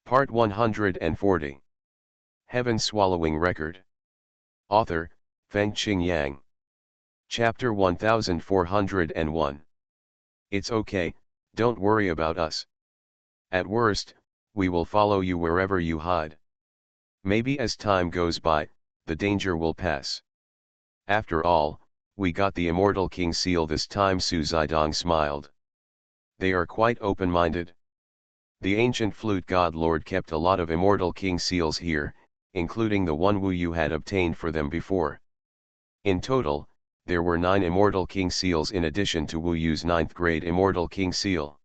Part 140. Heaven Swallowing Record. Author, Fengqing Yang. Chapter 1401. It's okay, don't worry about us. At worst, we will follow you wherever you hide. Maybe as time goes by, the danger will pass. After all, we got the Immortal King seal this time. Su Zidong smiled. They are quite open-minded. The ancient flute god lord kept a lot of Immortal King seals here, including the one Wu Yu had obtained for them before. In total, there were 9 Immortal King seals in addition to Wu Yu's 9th grade Immortal King seal.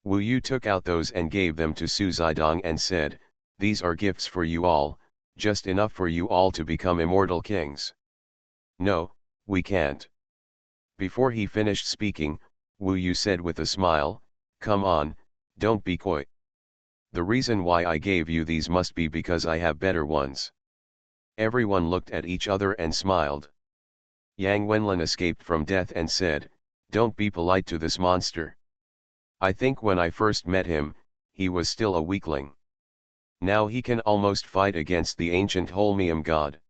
Wu Yu took out those and gave them to Su Zidong and said, "These are gifts for you all, just enough for you all to become Immortal Kings." "No, we can't." Before he finished speaking, Wu Yu said with a smile, "Come on, don't be coy. The reason why I gave you these must be because I have better ones." Everyone looked at each other and smiled. Yang Wenlin escaped from death and said, "Don't be polite to this monster. I think when I first met him, he was still a weakling. Now he can almost fight against the ancient Holmium god.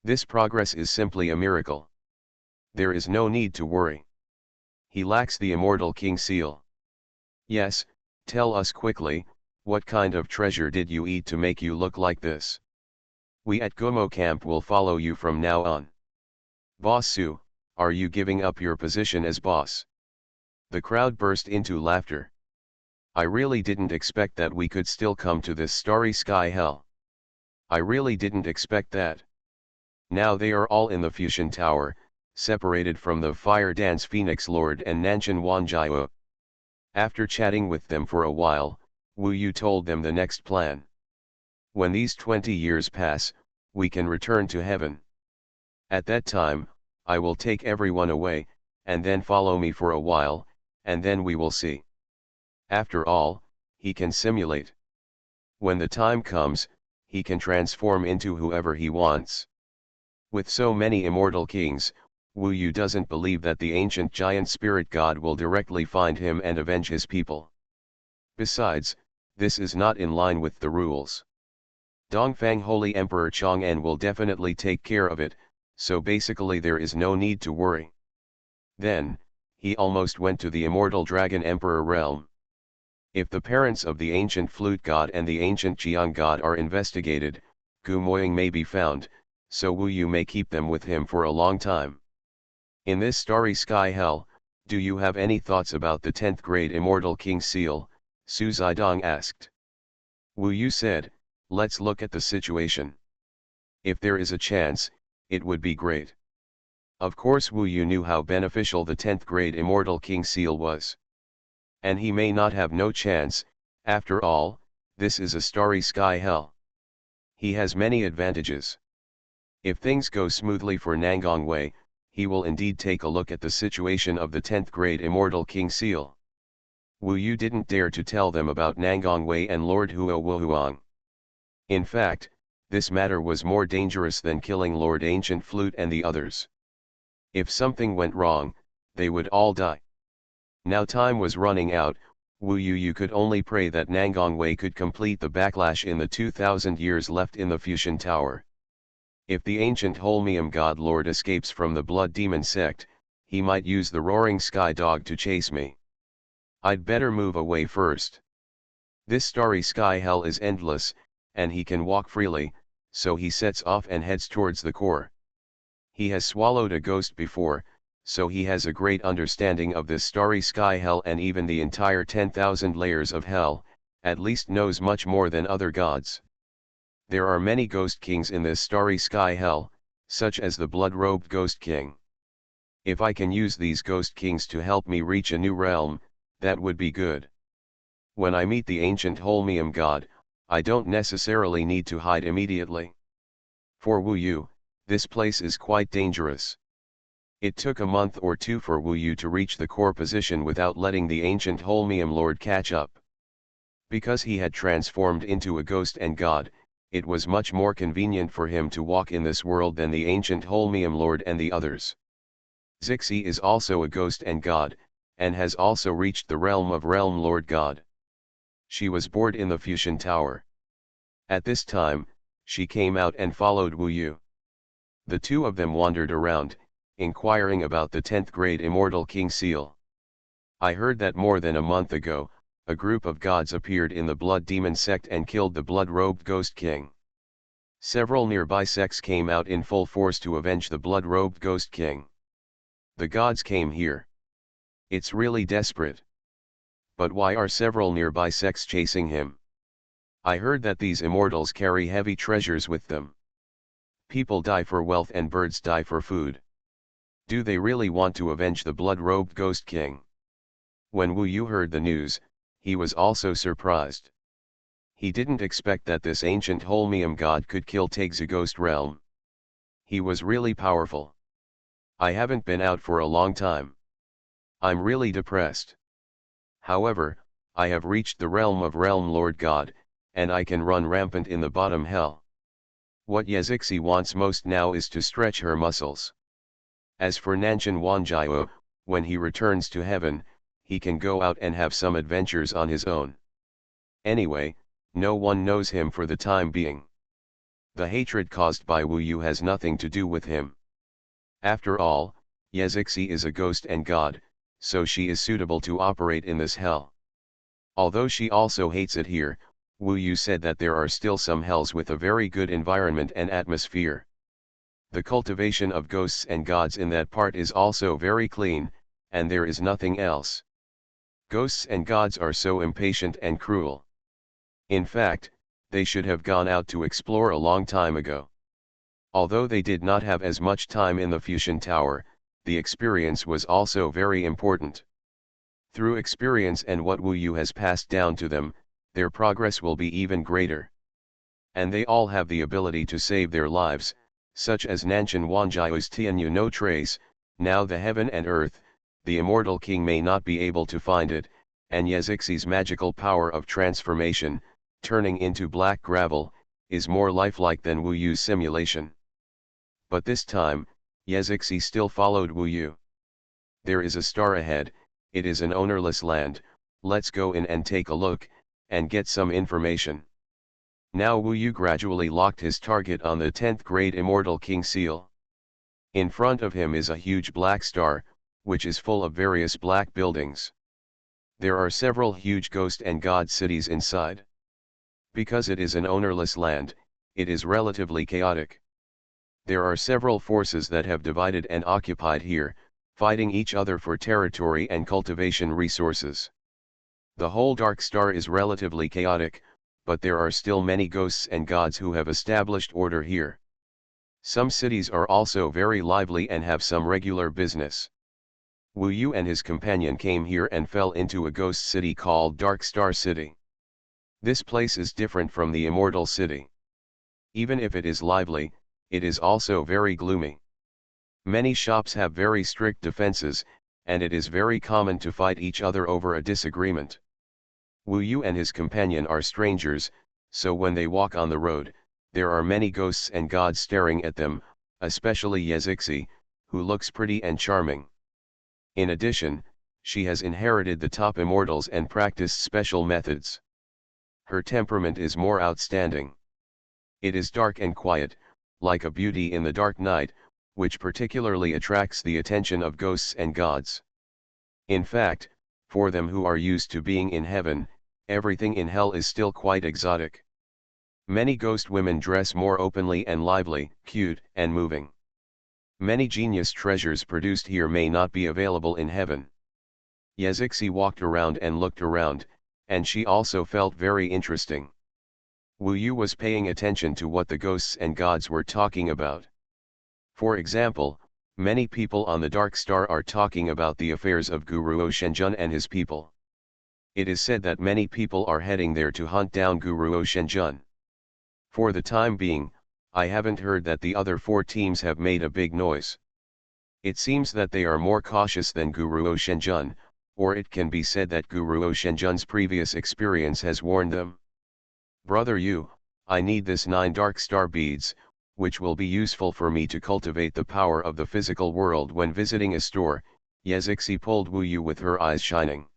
This progress is simply a miracle. There is no need to worry. He lacks the Immortal King seal. Yes, tell us quickly, what kind of treasure did you eat to make you look like this? We at Gomo Camp will follow you from now on." "Boss Su, are you giving up your position as boss?" The crowd burst into laughter. "I really didn't expect that we could still come to this starry sky hell. I really didn't expect that." Now they are all in the Fusion Tower, separated from the Fire Dance Phoenix Lord and Nanshan Wanjiao. After chatting with them for a while, Wu Yu told them the next plan. "When these 20 years pass, we can return to heaven. At that time, I will take everyone away, and then follow me for a while, and then we will see. After all, he can simulate. When the time comes, he can transform into whoever he wants." With so many immortal kings, Wu Yu doesn't believe that the ancient giant spirit god will directly find him and avenge his people. Besides, this is not in line with the rules. Dongfang Holy Emperor Chang'an will definitely take care of it, so basically there is no need to worry. Then, he almost went to the Immortal Dragon Emperor realm. If the parents of the ancient flute god and the ancient Jiang god are investigated, Gu Moying may be found, so Wu Yu may keep them with him for a long time. In this starry sky hell, do you have any thoughts about the 10th grade Immortal King seal? Su Zidong asked. Wu Yu said, "Let's look at the situation. If there is a chance, it would be great." Of course Wu Yu knew how beneficial the 10th grade Immortal King seal was. And he may not have no chance, after all, this is a starry sky hell. He has many advantages. If things go smoothly for Nangong Wei, he will indeed take a look at the situation of the 10th grade Immortal King seal. Wu Yu didn't dare to tell them about Nangong Wei and Lord Huo Wuhuang. In fact, this matter was more dangerous than killing Lord Ancient Flute and the others. If something went wrong, they would all die. Now time was running out. Wu Yu could only pray that Nangong Wei could complete the backlash in the 2000 years left in the Fusion Tower. If the ancient Holmium God Lord escapes from the Blood Demon sect, he might use the Roaring Sky Dog to chase me. I'd better move away first. This starry sky hell is endless, and he can walk freely, so he sets off and heads towards the core. He has swallowed a ghost before, so he has a great understanding of this starry sky hell and even the entire 10,000 layers of hell, at least knows much more than other gods. There are many ghost kings in this starry sky hell, such as the blood-robed ghost king. If I can use these ghost kings to help me reach a new realm, that would be good. When I meet the ancient Holmium god, I don't necessarily need to hide immediately. For Wu Yu, this place is quite dangerous. It took a month or two for Wu Yu to reach the core position without letting the ancient Holmium lord catch up. Because he had transformed into a ghost and god, it was much more convenient for him to walk in this world than the ancient Holmium Lord and the others. Zixi is also a ghost and god, and has also reached the realm of Realm Lord God. She was bored in the Fusion Tower. At this time, she came out and followed Wu Yu. The two of them wandered around, inquiring about the 10th grade Immortal King Seal. I heard that more than a month ago, a group of gods appeared in the Blood Demon sect and killed the blood-robed Ghost King. Several nearby sects came out in full force to avenge the blood-robed Ghost King. The gods came here. It's really desperate. But why are several nearby sects chasing him? I heard that these immortals carry heavy treasures with them. People die for wealth and birds die for food. Do they really want to avenge the blood-robed Ghost King? When Wu Yu heard the news, he was also surprised. He didn't expect that this ancient Holmium god could kill Taig's ghost realm. He was really powerful. I haven't been out for a long time. I'm really depressed. However, I have reached the realm of Realm Lord God, and I can run rampant in the bottom hell. What Yazixi wants most now is to stretch her muscles. As for Nanshan Wanjiao, when he returns to heaven, he can go out and have some adventures on his own. Anyway, no one knows him for the time being. The hatred caused by Wu Yu has nothing to do with him. After all, Yazixi is a ghost and god, so she is suitable to operate in this hell. Although she also hates it here, Wu Yu said that there are still some hells with a very good environment and atmosphere. The cultivation of ghosts and gods in that part is also very clean, and there is nothing else. Ghosts and gods are so impatient and cruel. In fact, they should have gone out to explore a long time ago. Although they did not have as much time in the Fusion Tower, the experience was also very important. Through experience and what Wu Yu has passed down to them, their progress will be even greater. And they all have the ability to save their lives, such as Nanshan Wanjiao's Tianyu no Trace. Now the heaven and earth, the immortal king may not be able to find it, and Yazixi's magical power of transformation, turning into black gravel, is more lifelike than Wu Yu's simulation. But this time, Yazixi still followed Wu Yu. There is a star ahead, it is an ownerless land, let's go in and take a look, and get some information. Now Wu Yu gradually locked his target on the 10th grade Immortal King Seal. In front of him is a huge black star, which is full of various black buildings. There are several huge ghost and god cities inside. Because it is an ownerless land, it is relatively chaotic. There are several forces that have divided and occupied here, fighting each other for territory and cultivation resources. The whole dark star is relatively chaotic, but there are still many ghosts and gods who have established order here. Some cities are also very lively and have some regular business. Wu Yu and his companion came here and fell into a ghost city called Dark Star City. This place is different from the Immortal City. Even if it is lively, it is also very gloomy. Many shops have very strict defenses, and it is very common to fight each other over a disagreement. Wu Yu and his companion are strangers, so when they walk on the road, there are many ghosts and gods staring at them, especially Yazixi, who looks pretty and charming. In addition, she has inherited the top immortals and practiced special methods. Her temperament is more outstanding. It is dark and quiet, like a beauty in the dark night, which particularly attracts the attention of ghosts and gods. In fact, for them who are used to being in heaven, everything in hell is still quite exotic. Many ghost women dress more openly and lively, cute, and moving. Many genius treasures produced here may not be available in heaven. Yazixi walked around and looked around, and she also felt very interesting. Wu Yu was paying attention to what the ghosts and gods were talking about. For example, many people on the Dark Star are talking about the affairs of Guru Oshenjun and his people. It is said that many people are heading there to hunt down Guru Oshenjun. For the time being, I haven't heard that the other 4 teams have made a big noise. It seems that they are more cautious than Guru Oshenjun, or it can be said that Guru Oshenjun's previous experience has warned them. Brother Yu, I need this 9 Dark Star beads, which will be useful for me to cultivate the power of the physical world when visiting a store. Yazixi pulled Wu Yu with her eyes shining.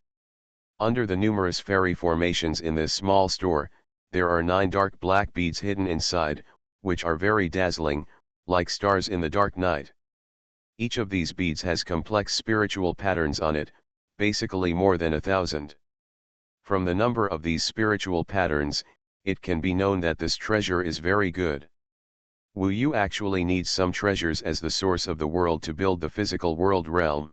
Under the numerous fairy formations in this small store, there are 9 dark black beads hidden inside, which are very dazzling, like stars in the dark night. Each of these beads has complex spiritual patterns on it, basically more than 1,000. From the number of these spiritual patterns, it can be known that this treasure is very good. Wu Yu actually needs some treasures as the source of the world to build the physical world realm.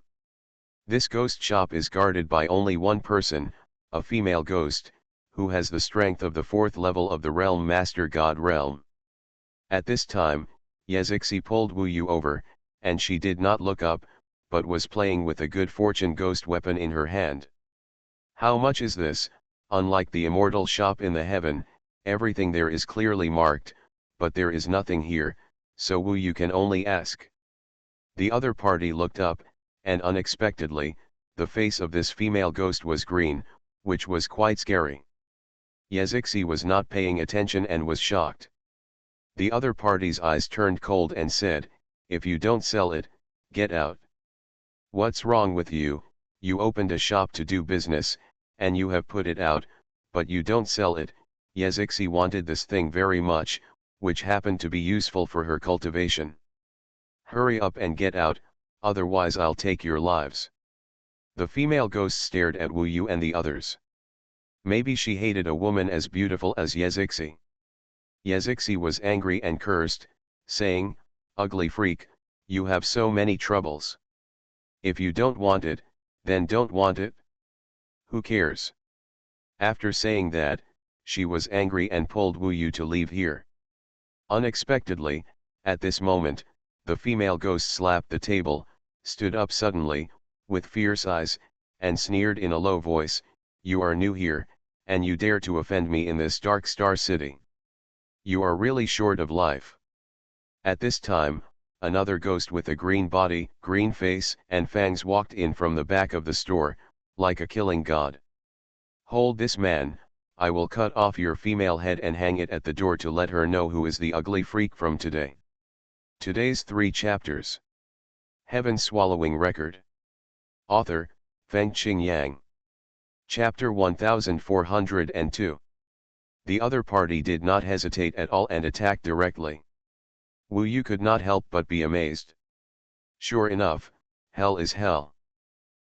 This ghost shop is guarded by only one person, a female ghost, who has the strength of the 4th level of the realm Master God realm. At this time, Yezixi pulled Wu Yu over, and she did not look up, but was playing with a good fortune ghost weapon in her hand. How much is this? Unlike the immortal shop in the heaven, everything there is clearly marked, but there is nothing here, so Wu Yu can only ask. The other party looked up, and unexpectedly, the face of this female ghost was green, which was quite scary. Yezixi was not paying attention and was shocked. The other party's eyes turned cold and said, "If you don't sell it, get out. What's wrong with you? You opened a shop to do business, and you have put it out, but you don't sell it." Yezixi wanted this thing very much, which happened to be useful for her cultivation. "Hurry up and get out, otherwise I'll take your lives." The female ghost stared at Wu Yu and the others. Maybe she hated a woman as beautiful as Yezixi. Yezixi was angry and cursed, saying, "Ugly freak, you have so many troubles. If you don't want it, then don't want it. Who cares?" After saying that, she was angry and pulled Wu Yu to leave here. Unexpectedly, at this moment, the female ghost slapped the table, stood up suddenly, with fierce eyes, and sneered in a low voice, "You are new here, and you dare to offend me in this dark star city. You are really short of life." At this time, another ghost with a green body, green face and fangs walked in from the back of the store, like a killing god. "Hold this man, I will cut off your female head and hang it at the door to let her know who is the ugly freak from today." Today's 3 chapters. Heaven Swallowing Record. Author, Fengqing Yang. Chapter 1402. The other party did not hesitate at all and attacked directly. Wu Yu could not help but be amazed. Sure enough, hell is hell.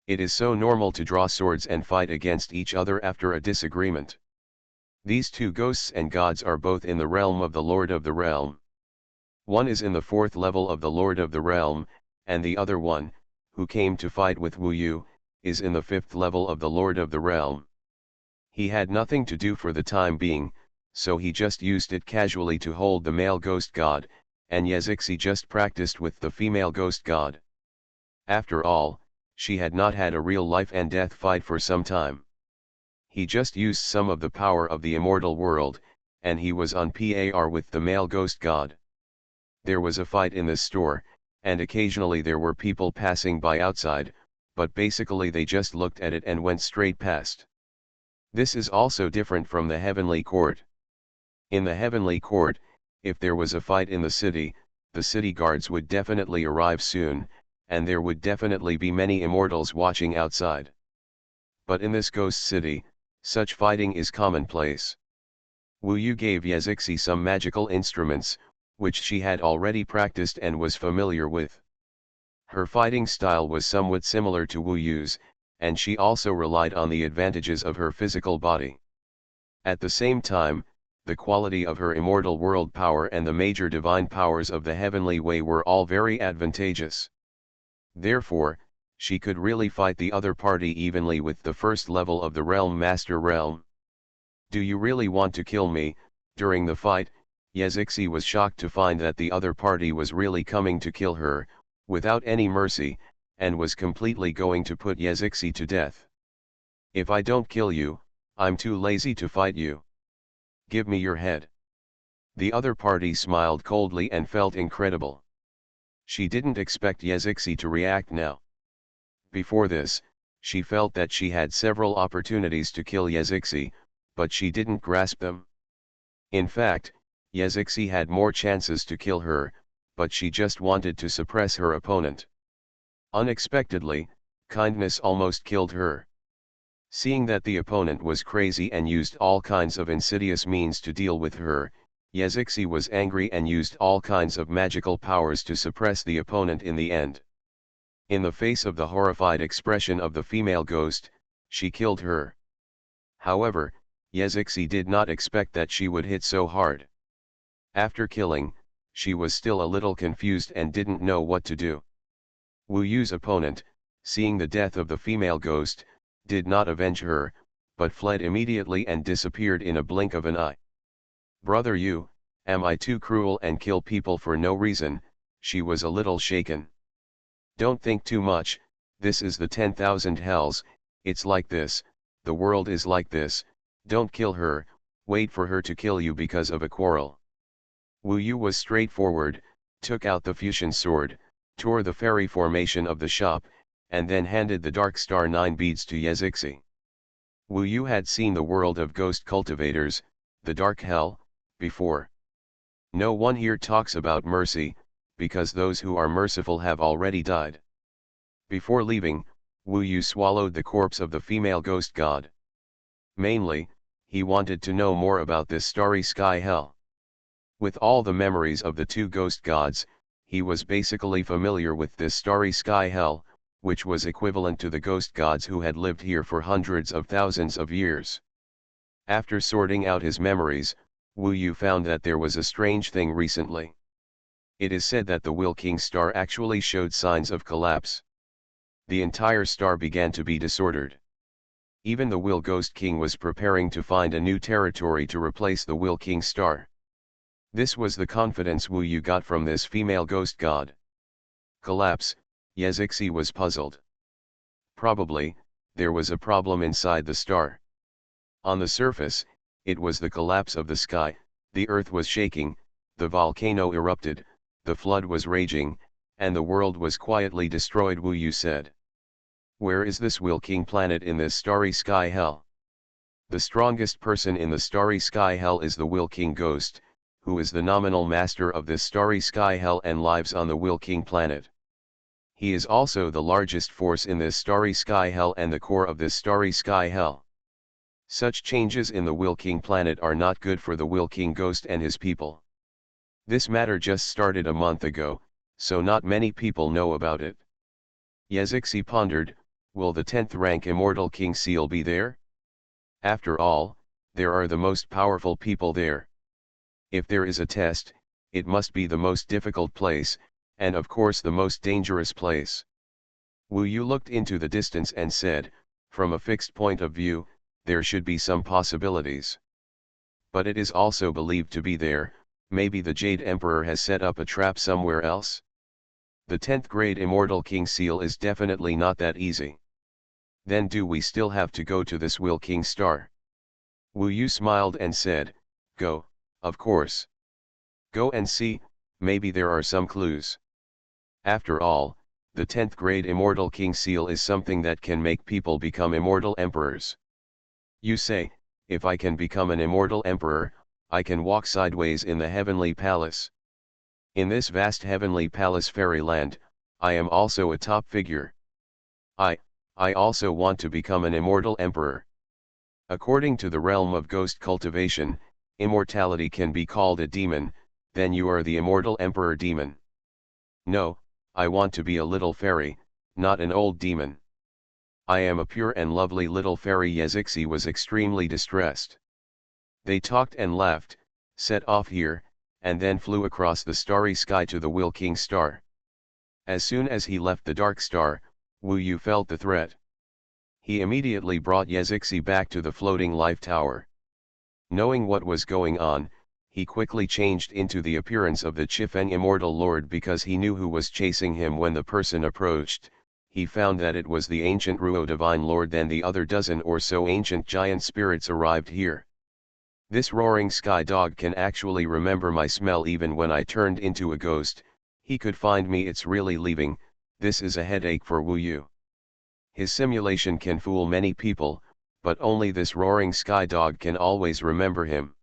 It is so normal to draw swords and fight against each other after a disagreement. These 2 ghosts and gods are both in the realm of the Lord of the Realm. One is in the 4th level of the Lord of the Realm, and the other one, who came to fight with Wu Yu, is in the 5th level of the Lord of the Realm. He had nothing to do for the time being, so he just used it casually to hold the male ghost god, and Yezixi just practiced with the female ghost god. After all, she had not had a real life and death fight for some time. He just used some of the power of the immortal world, and he was on par with the male ghost god. There was a fight in this store, and occasionally there were people passing by outside, but basically they just looked at it and went straight past. This is also different from the heavenly court. In the heavenly court, if there was a fight in the city guards would definitely arrive soon, and there would definitely be many immortals watching outside. But in this ghost city, such fighting is commonplace. Wu Yu gave Yezixi some magical instruments, which she had already practiced and was familiar with. Her fighting style was somewhat similar to Wu Yu's, and she also relied on the advantages of her physical body. At the same time, the quality of her immortal world power and the major divine powers of the heavenly way were all very advantageous. Therefore, she could really fight the other party evenly with the 1st level of the realm Master Realm. "Do you really want to kill me?" During the fight, Yezixi was shocked to find that the other party was really coming to kill her, without any mercy, and was completely going to put Yezixi to death. "If I don't kill you, I'm too lazy to fight you. Give me your head." The other party smiled coldly and felt incredible. She didn't expect Yezixi to react now. Before this, she felt that she had several opportunities to kill Yezixi, but she didn't grasp them. In fact, Yezixi had more chances to kill her, but she just wanted to suppress her opponent. Unexpectedly, kindness almost killed her. Seeing that the opponent was crazy and used all kinds of insidious means to deal with her, Yezixi was angry and used all kinds of magical powers to suppress the opponent in the end. In the face of the horrified expression of the female ghost, she killed her. However, Yezixi did not expect that she would hit so hard. After killing, she was still a little confused and didn't know what to do. Wu Yu's opponent, seeing the death of the female ghost, did not avenge her, but fled immediately and disappeared in a blink of an eye. "Brother Yu, am I too cruel and kill people for no reason?" She was a little shaken. "Don't think too much, this is the 10,000 hells, it's like this, the world is like this, don't kill her, wait for her to kill you because of a quarrel." Wu Yu was straightforward, took out the fusion sword, tore the fairy formation of the shop, and then handed the Dark Star 9 beads to Yezixi. Wu Yu had seen the world of ghost cultivators, the Dark Hell, before. No one here talks about mercy, because those who are merciful have already died. Before leaving, Wu Yu swallowed the corpse of the female ghost god. Mainly, he wanted to know more about this starry sky hell. With all the memories of the two ghost gods, he was basically familiar with this starry sky hell, which was equivalent to the ghost gods who had lived here for hundreds of thousands of years. After sorting out his memories, Wu Yu found that there was a strange thing recently. It is said that the Will King star actually showed signs of collapse. The entire star began to be disordered. Even the Will Ghost King was preparing to find a new territory to replace the Will King star. This was the confidence Wu Yu got from this female ghost god. Collapse, Yezixi was puzzled. Probably, there was a problem inside the star. On the surface, it was the collapse of the sky, the earth was shaking, the volcano erupted, the flood was raging, and the world was quietly destroyed, Wu Yu said. Where is this Will King planet in this starry sky hell? The strongest person in the starry sky hell is the Will King ghost, who is the nominal master of this starry sky hell and lives on the Will King planet. He is also the largest force in this starry sky hell and the core of this starry sky hell. Such changes in the Will King planet are not good for the Will King ghost and his people. This matter just started a month ago, so not many people know about it. Yezixi pondered, will the 10th rank Immortal King seal be there? After all, there are the most powerful people there. If there is a test, it must be the most difficult place, and of course the most dangerous place. Wu Yu looked into the distance and said, from a fixed point of view, there should be some possibilities. But it is also believed to be there, maybe the Jade Emperor has set up a trap somewhere else. The 10th grade Immortal King seal is definitely not that easy. Then do we still have to go to this Will King star? Wu Yu smiled and said, go, of course. Go and see, maybe there are some clues. After all, the 10th grade Immortal King seal is something that can make people become immortal emperors. You say, if I can become an immortal emperor, I can walk sideways in the heavenly palace. In this vast heavenly palace fairyland, I am also a top figure. I also want to become an immortal emperor. According to the realm of ghost cultivation, immortality can be called a demon, then you are the immortal emperor demon. No, I want to be a little fairy, not an old demon. I am a pure and lovely little fairy. Yezixi was extremely distressed. They talked and laughed, set off here, and then flew across the starry sky to the Will King star. As soon as he left the Dark Star, Wu Yu felt the threat. He immediately brought Yezixi back to the floating life tower. Knowing what was going on, he quickly changed into the appearance of the Chifeng Immortal Lord because he knew who was chasing him. When the person approached, he found that it was the ancient Ruo Divine Lord. Then the other dozen or so ancient giant spirits arrived here. This roaring sky dog can actually remember my smell even when I turned into a ghost, he could find me. It's really leaving, this is a headache for Wu Yu. His simulation can fool many people, but only this roaring sky dog can always remember him.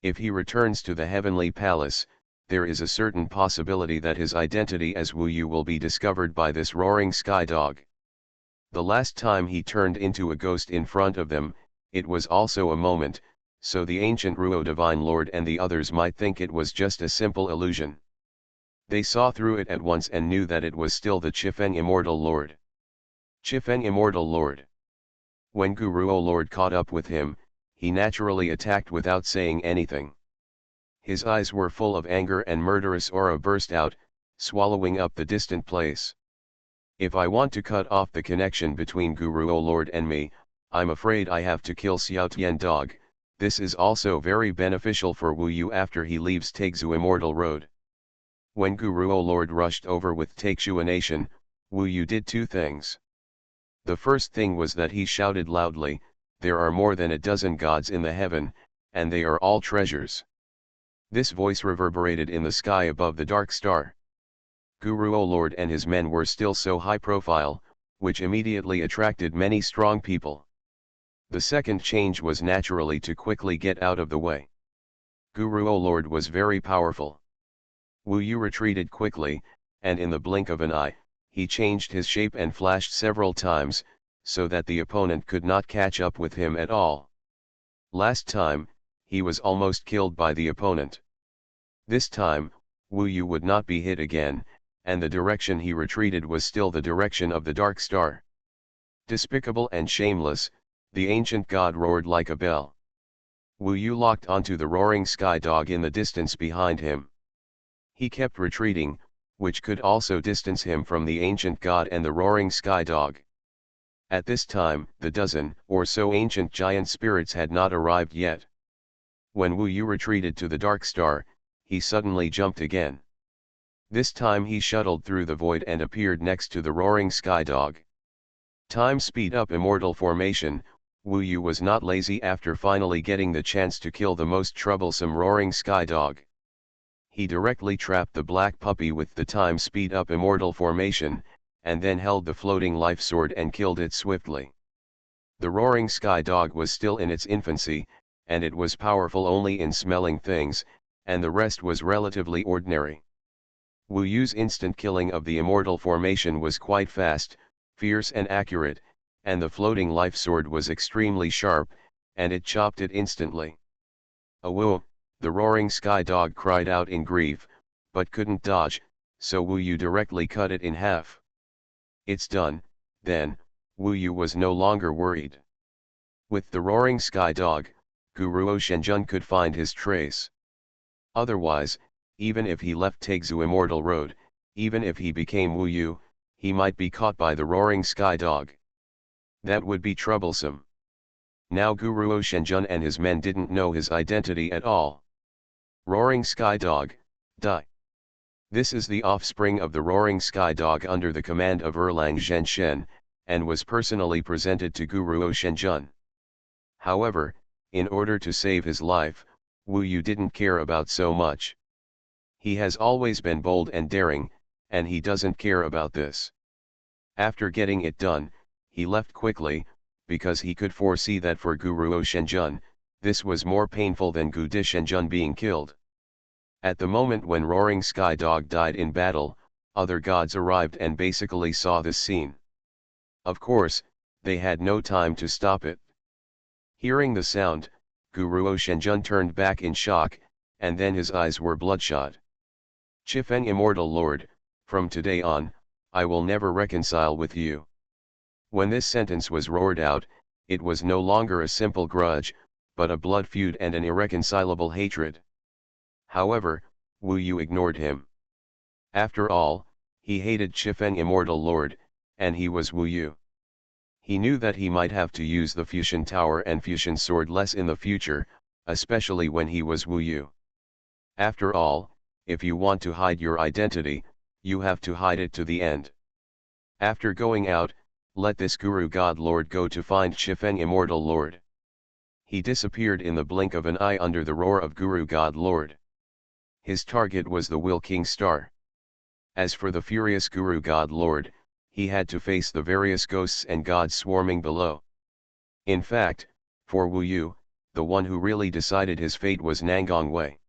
If he returns to the heavenly palace, there is a certain possibility that his identity as Wu Yu will be discovered by this roaring sky dog. The last time he turned into a ghost in front of them, it was also a moment, so the ancient Ruo Divine Lord and the others might think it was just a simple illusion. They saw through it at once and knew that it was still the Chifeng Immortal Lord. Chifeng Immortal Lord. When Guruo Lord caught up with him, he naturally attacked without saying anything. His eyes were full of anger and murderous aura burst out, swallowing up the distant place. If I want to cut off the connection between Guruo Lord and me, I'm afraid I have to kill Xiao Tian Dog. This is also very beneficial for Wu Yu after he leaves Taixu Immortal Road. When Guruo Lord rushed over with Taixu Nation, Wu Yu did two things. The first thing was that he shouted loudly, "There are more than a dozen gods in the heaven, and they are all treasures." This voice reverberated in the sky above the dark star. Guruo Lord and his men were still so high profile, which immediately attracted many strong people. The second change was naturally to quickly get out of the way. Guruo Lord was very powerful. Wu Yu retreated quickly, and in the blink of an eye, he changed his shape and flashed several times, so that the opponent could not catch up with him at all. Last time, he was almost killed by the opponent. This time, Wu Yu would not be hit again, and the direction he retreated was still the direction of the dark star. Despicable and shameless, the ancient god roared like a bell. Wu Yu locked onto the roaring sky dog in the distance behind him. He kept retreating, which could also distance him from the ancient god and the roaring sky dog. At this time, the dozen or so ancient giant spirits had not arrived yet. When Wu Yu retreated to the dark star, he suddenly jumped again. This time he shuttled through the void and appeared next to the roaring sky dog. Time speed up immortal formation. Wu Yu was not lazy after finally getting the chance to kill the most troublesome roaring sky dog. He directly trapped the black puppy with the time speed up immortal formation, and then held the floating life sword and killed it swiftly. The roaring sky dog was still in its infancy, and it was powerful only in smelling things, and the rest was relatively ordinary. Wu Yu's instant killing of the immortal formation was quite fast, fierce and accurate, and the floating life sword was extremely sharp, and it chopped it instantly. "Awoo!" the roaring sky dog cried out in grief, but couldn't dodge, so Wu Yu directly cut it in half. It's done. Then, Wu Yu was no longer worried. With the roaring sky dog, Guruo Shenjun could find his trace. Otherwise, even if he left Taixu Immortal Road, even if he became Wu Yu, he might be caught by the roaring sky dog. That would be troublesome. Now Guruo Shenjun and his men didn't know his identity at all. Roaring sky dog, die. This is the offspring of the roaring sky dog under the command of Erlang Zhenshen, and was personally presented to Guruo Shenjun. However, in order to save his life, Wu Yu didn't care about so much. He has always been bold and daring, and he doesn't care about this. After getting it done, he left quickly, because he could foresee that for Guruo Shenjun, this was more painful than Gu Di Shenjun being killed. At the moment when Roaring Sky Dog died in battle, other gods arrived and basically saw this scene. Of course, they had no time to stop it. Hearing the sound, Guruo Shenjun turned back in shock, and then his eyes were bloodshot. Chifeng Immortal Lord, from today on, I will never reconcile with you. When this sentence was roared out, it was no longer a simple grudge, but a blood feud and an irreconcilable hatred. However, Wu Yu ignored him. After all, he hated Chifeng Immortal Lord, and he was Wu Yu. He knew that he might have to use the Fusion Tower and Fusion Sword less in the future, especially when he was Wu Yu. After all, if you want to hide your identity, you have to hide it to the end. After going out, let this Guru God Lord go to find Chifeng Immortal Lord. He disappeared in the blink of an eye under the roar of Guru God Lord. His target was the Will King Star. As for the furious Guru God Lord, he had to face the various ghosts and gods swarming below. In fact, for Wu Yu, the one who really decided his fate was Nangong Wei.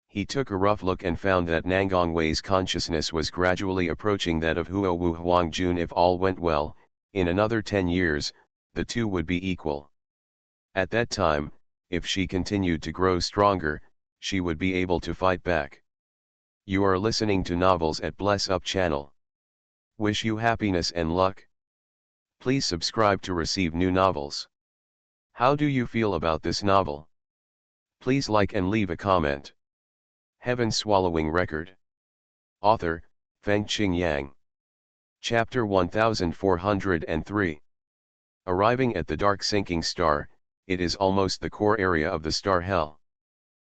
He took a rough look and found that Nangong Wei's consciousness was gradually approaching that of Huo Wu Huangjun. If all went well, In another 10 years, the two would be equal. At that time, if she continued to grow stronger, she would be able to fight back. You are listening to Novels at Bless Up channel. Wish you happiness and luck. Please subscribe to receive new novels. How do you feel about this novel? Please like and leave a comment. Heaven Swallowing Record. Author, Fengqing Yang. Chapter 1403. Arriving at the dark sinking star, it is almost the core area of the star hell.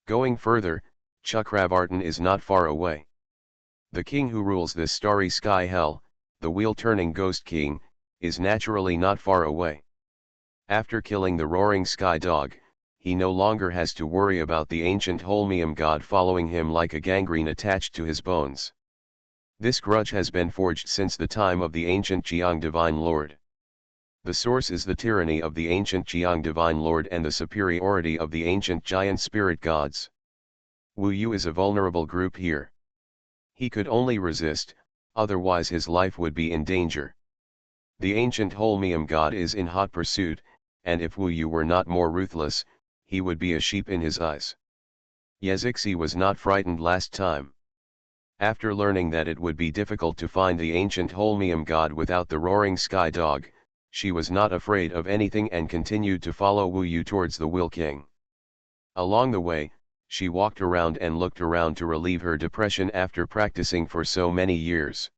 Going further, Chakravartin is not far away. The king who rules this starry sky hell, the wheel-turning Ghost King, is naturally not far away. After killing the roaring sky dog, he no longer has to worry about the ancient Holmium god following him like a gangrene attached to his bones. This grudge has been forged since the time of the ancient Jiang Divine Lord. The source is the tyranny of the ancient Jiang Divine Lord and the superiority of the ancient giant spirit gods. Wu Yu is a vulnerable group here. He could only resist, otherwise his life would be in danger. The ancient Holmium god is in hot pursuit, and if Wu Yu were not more ruthless, he would be a sheep in his eyes. Yezixi was not frightened last time. After learning that it would be difficult to find the ancient Holmium god without the roaring sky dog, she was not afraid of anything and continued to follow Wu Yu towards the Wheel King. Along the way, she walked around and looked around to relieve her depression after practicing for so many years.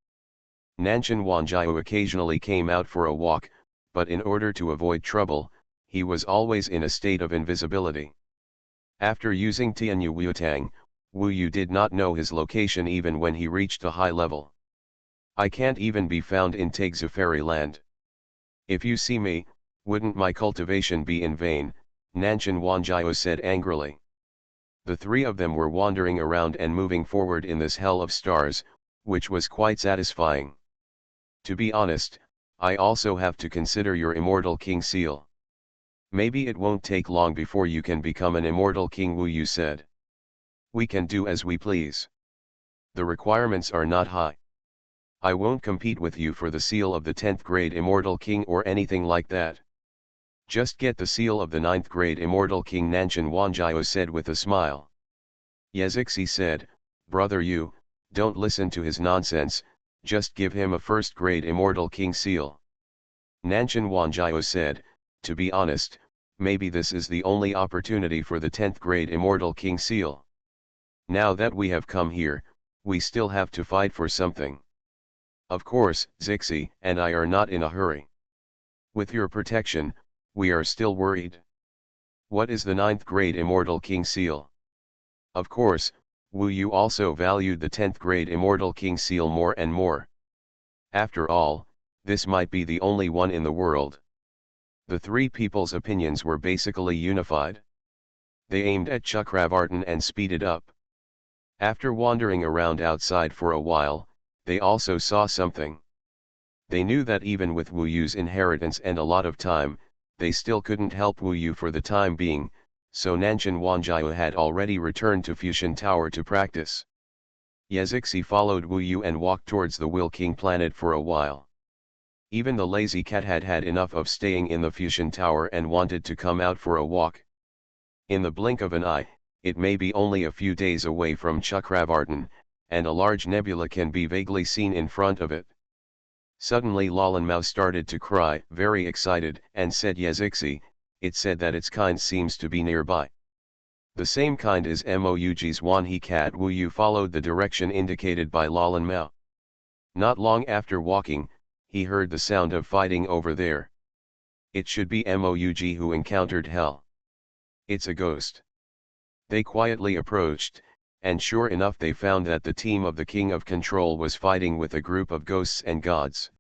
Nanshan Wanjiao occasionally came out for a walk, but in order to avoid trouble, he was always in a state of invisibility. After using Tianyu Wutang, Wu Yu did not know his location even when he reached a high level. I can't even be found in Taigzu Fairyland. If you see me, wouldn't my cultivation be in vain? Nanshan Wanjiao said angrily. The three of them were wandering around and moving forward in this hell of stars, which was quite satisfying. To be honest, I also have to consider your immortal king seal. Maybe it won't take long before you can become an immortal king, Wu Yu said. We can do as we please. The requirements are not high. I won't compete with you for the seal of the 10th grade immortal king or anything like that. Just get the seal of the 9th grade immortal king, Nanshan Wanjiao said with a smile. Yezixi said, Brother Yu, don't listen to his nonsense, just give him a 1st grade immortal king seal. Nanshan Wanjiao said, to be honest, maybe this is the only opportunity for the 10th grade immortal king seal. Now that we have come here, we still have to fight for something. Of course, Zixi and I are not in a hurry. With your protection, we are still worried. What is the 9th grade immortal king seal? Of course, Wu Yu also valued the 10th grade immortal king seal more and more. After all, this might be the only one in the world. The three people's opinions were basically unified. They aimed at Chakravartin and speeded up. After wandering around outside for a while, they also saw something. They knew that even with Wu Yu's inheritance and a lot of time, they still couldn't help Wu Yu for the time being, so Nanshan Wanjiao had already returned to Fusion Tower to practice. Yezixi followed Wu Yu and walked towards the Wheel King planet for a while. Even the lazy cat had had enough of staying in the Fusion Tower and wanted to come out for a walk. In the blink of an eye, it may be only a few days away from Chakravartin, and a large nebula can be vaguely seen in front of it. Suddenly Lalanmao started to cry, very excited, and said, Yezixi, it said that its kind seems to be nearby. The same kind as Moug's Wanhe cat. Wu Yu followed the direction indicated by Lalanmao. Not long after walking, he heard the sound of fighting over there. It should be Moug who encountered hell. It's a ghost. They quietly approached, and sure enough they found that the team of the King of Control was fighting with a group of ghosts and gods.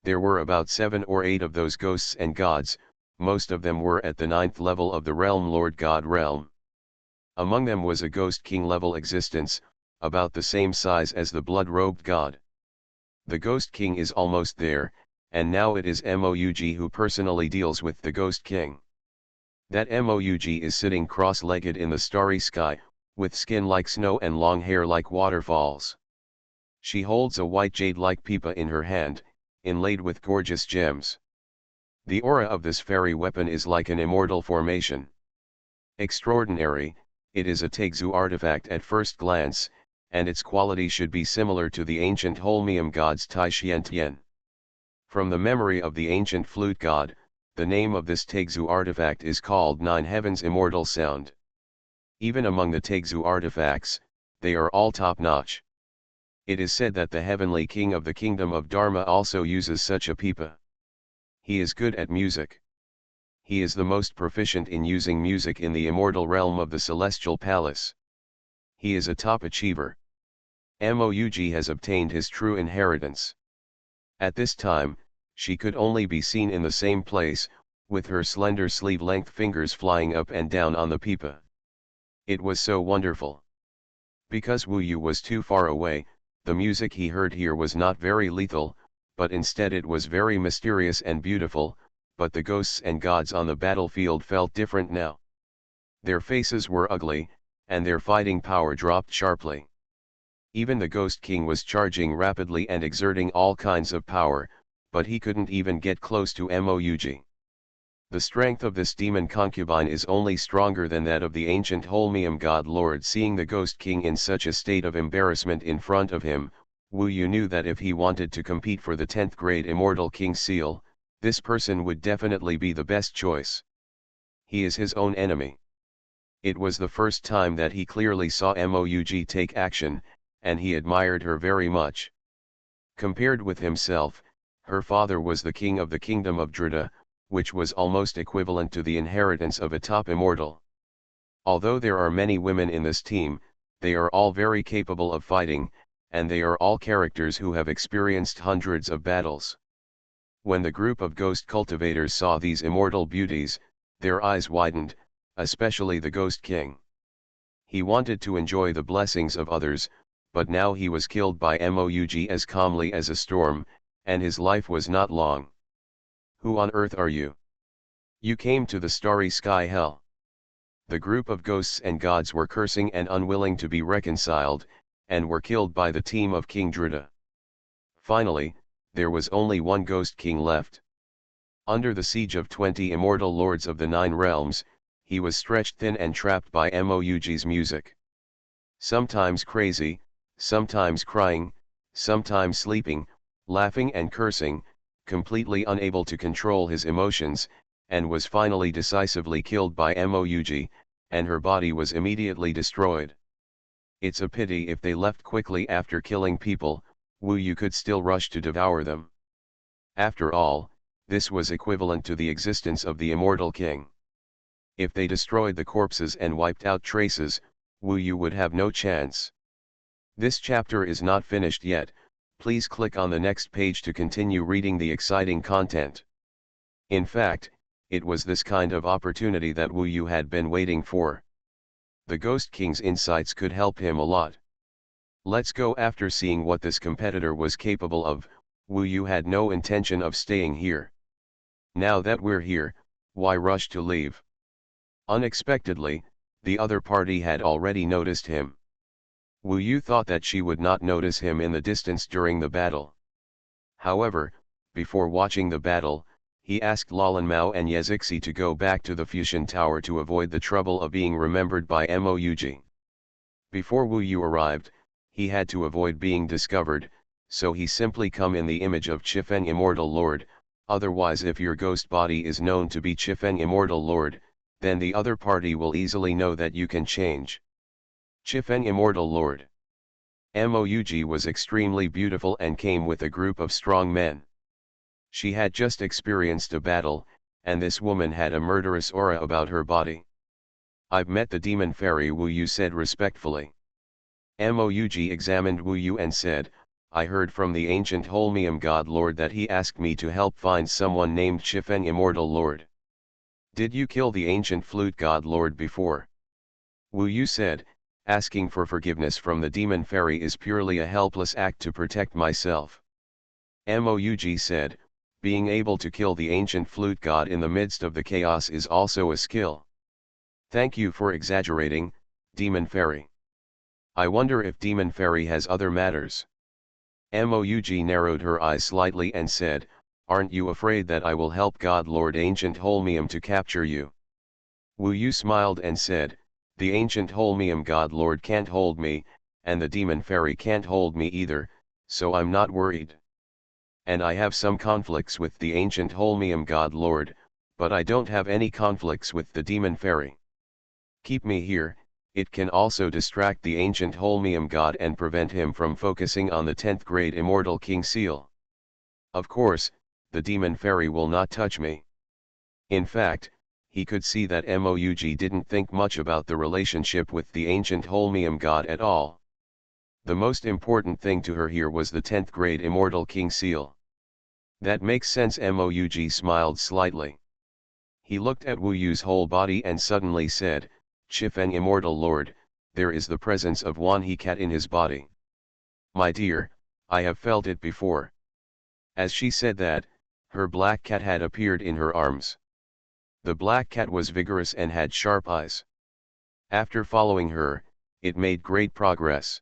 There were about 7 or 8 of those ghosts and gods, most of them were at the 9th level of the Realm Lord God realm. Among them was a Ghost King level existence, about the same size as the blood-robed god. The Ghost King is almost there, and now it is Moug who personally deals with the Ghost King. That Moug is sitting cross-legged in the starry sky, with skin like snow and long hair like waterfalls. She holds a white jade-like pipa in her hand, inlaid with gorgeous gems. The aura of this fairy weapon is like an immortal formation. Extraordinary, it is a Tegzu artifact at first glance, and its quality should be similar to the ancient Holmium god's Tai Xiantian. From the memory of the ancient flute god, the name of this Tegzu artifact is called Nine Heavens Immortal Sound. Even among the Tegzu artifacts, they are all top-notch. It is said that the heavenly king of the kingdom of Dharma also uses such a pipa. He is good at music. He is the most proficient in using music in the immortal realm of the celestial palace. He is a top achiever. Moug has obtained his true inheritance. At this time, she could only be seen in the same place, with her slender sleeve-length fingers flying up and down on the pipa. It was so wonderful. Because Wu Yu was too far away, the music he heard here was not very lethal, but instead it was very mysterious and beautiful, but the ghosts and gods on the battlefield felt different now. Their faces were ugly, and their fighting power dropped sharply. Even the Ghost King was charging rapidly and exerting all kinds of power, but he couldn't even get close to Moug. The strength of this demon concubine is only stronger than that of the ancient Holmium god lord. Seeing the Ghost King in such a state of embarrassment in front of him, Wu Yu knew that if he wanted to compete for the 10th grade Immortal King seal, this person would definitely be the best choice. He is his own enemy. It was the first time that he clearly saw Moug take action, and he admired her very much. Compared with himself, her father was the king of the kingdom of Drita, which was almost equivalent to the inheritance of a top immortal. Although there are many women in this team, they are all very capable of fighting, and they are all characters who have experienced hundreds of battles. When the group of ghost cultivators saw these immortal beauties, their eyes widened, especially the Ghost King. He wanted to enjoy the blessings of others, but now he was killed by Moug as calmly as a storm, and his life was not long. Who on earth are you? You came to the starry sky hell. The group of ghosts and gods were cursing and unwilling to be reconciled, and were killed by the team of King Drita. Finally, there was only one Ghost King left. Under the siege of 20 immortal lords of the 9 realms, he was stretched thin and trapped by Moug's music. Sometimes crazy, sometimes crying, sometimes sleeping, laughing and cursing, completely unable to control his emotions, and was finally decisively killed by Moug, and her body was immediately destroyed. It's a pity if they left quickly after killing people, Wu Yu could still rush to devour them. After all, this was equivalent to the existence of the immortal king. If they destroyed the corpses and wiped out traces, Wu Yu would have no chance. This chapter is not finished yet. Please click on the next page to continue reading the exciting content. In fact, it was this kind of opportunity that Wu Yu had been waiting for. The Ghost King's insights could help him a lot. Let's go. After seeing what this competitor was capable of, Wu Yu had no intention of staying here. Now that we're here, why rush to leave? Unexpectedly, the other party had already noticed him. Wu Yu thought that she would not notice him in the distance during the battle. However, before watching the battle, he asked Lalan Mao and Yezixi to go back to the Fusion Tower to avoid the trouble of being remembered by Moug. Before Wu Yu arrived, he had to avoid being discovered, so he simply come in the image of Chifeng Immortal Lord. Otherwise, if your ghost body is known to be Chifeng Immortal Lord, then the other party will easily know that you can change. Chifeng Immortal Lord. Moug was extremely beautiful and came with a group of strong men. She had just experienced a battle, and this woman had a murderous aura about her body. I've met the demon fairy, Wu Yu said respectfully. Moug examined Wu Yu and said, I heard from the ancient Holmium god lord that he asked me to help find someone named Chifeng Immortal Lord. Did you kill the ancient flute god lord before? Wu Yu said, asking for forgiveness from the demon fairy is purely a helpless act to protect myself. Moug said, being able to kill the ancient flute god in the midst of the chaos is also a skill. Thank you for exaggerating, demon fairy. I wonder if demon fairy has other matters. Moug narrowed her eyes slightly and said, "Aren't you afraid that I will help God Lord Ancient Holmium to capture you?" Wu Yu smiled and said, "The Ancient Holmium God Lord can't hold me, and the Demon Fairy can't hold me either, so I'm not worried. And I have some conflicts with the Ancient Holmium God Lord, but I don't have any conflicts with the Demon Fairy. Keep me here, it can also distract the Ancient Holmium God and prevent him from focusing on the 10th grade Immortal King Seal. Of course, the Demon Fairy will not touch me." In fact, he could see that Moug didn't think much about the relationship with the Ancient Holmium God at all. The most important thing to her here was the 10th grade Immortal King Seal. "That makes sense." Moug smiled slightly. He looked at Wu Yu's whole body and suddenly said, "Chifeng Immortal Lord, there is the presence of Xuanhuan cat in his body. My dear, I have felt it before." As she said that, her black cat had appeared in her arms. The black cat was vigorous and had sharp eyes. After following her, it made great progress.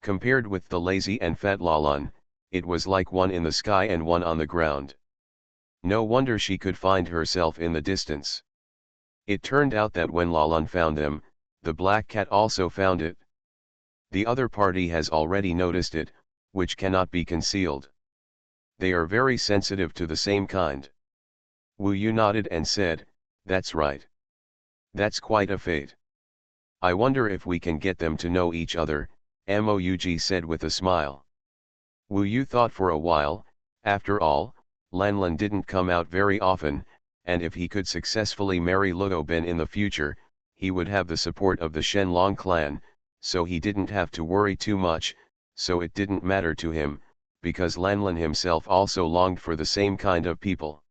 Compared with the lazy and fat Lalan, it was like one in the sky and one on the ground. No wonder she could find herself in the distance. It turned out that when Lalan found them, the black cat also found it. The other party has already noticed it, which cannot be concealed. They are very sensitive to the same kind. Wu Yu nodded and said, "That's right. That's quite a fate. I wonder if we can get them to know each other," Moug said with a smile. Wu Yu thought for a while. After all, Lanlan didn't come out very often, and if he could successfully marry Luo Ben in the future, he would have the support of the Shenlong clan, so he didn't have to worry too much, so it didn't matter to him, because Lanlan himself also longed for the same kind of people.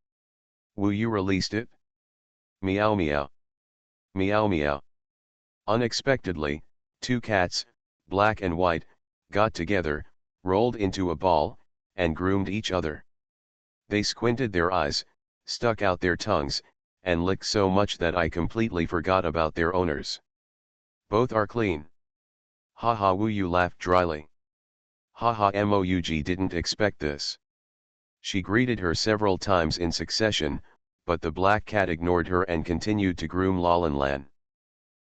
Wu Yu released it. Meow meow. Meow meow. Unexpectedly, two cats, black and white, got together, rolled into a ball, and groomed each other. They squinted their eyes, stuck out their tongues, and licked so much that I completely forgot about their owners. Both are clean. Haha. Wu Yu laughed dryly. Haha. Moug didn't expect this. She greeted her several times in succession, but the black cat ignored her and continued to groom Lalanlan.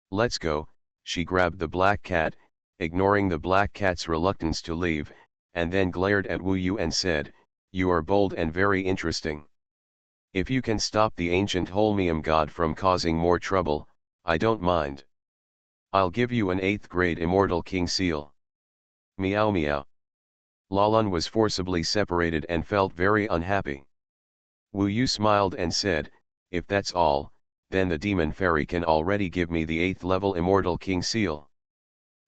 "Let's go." She grabbed the black cat, ignoring the black cat's reluctance to leave, and then glared at Wu Yu and said, "You are bold and very interesting. If you can stop the Ancient Holmium God from causing more trouble, I don't mind. I'll give you an 8th grade Immortal King Seal." Meow meow. Lalan was forcibly separated and felt very unhappy. Wu Yu smiled and said, "If that's all, then the Demon Fairy can already give me the 8th level Immortal King Seal.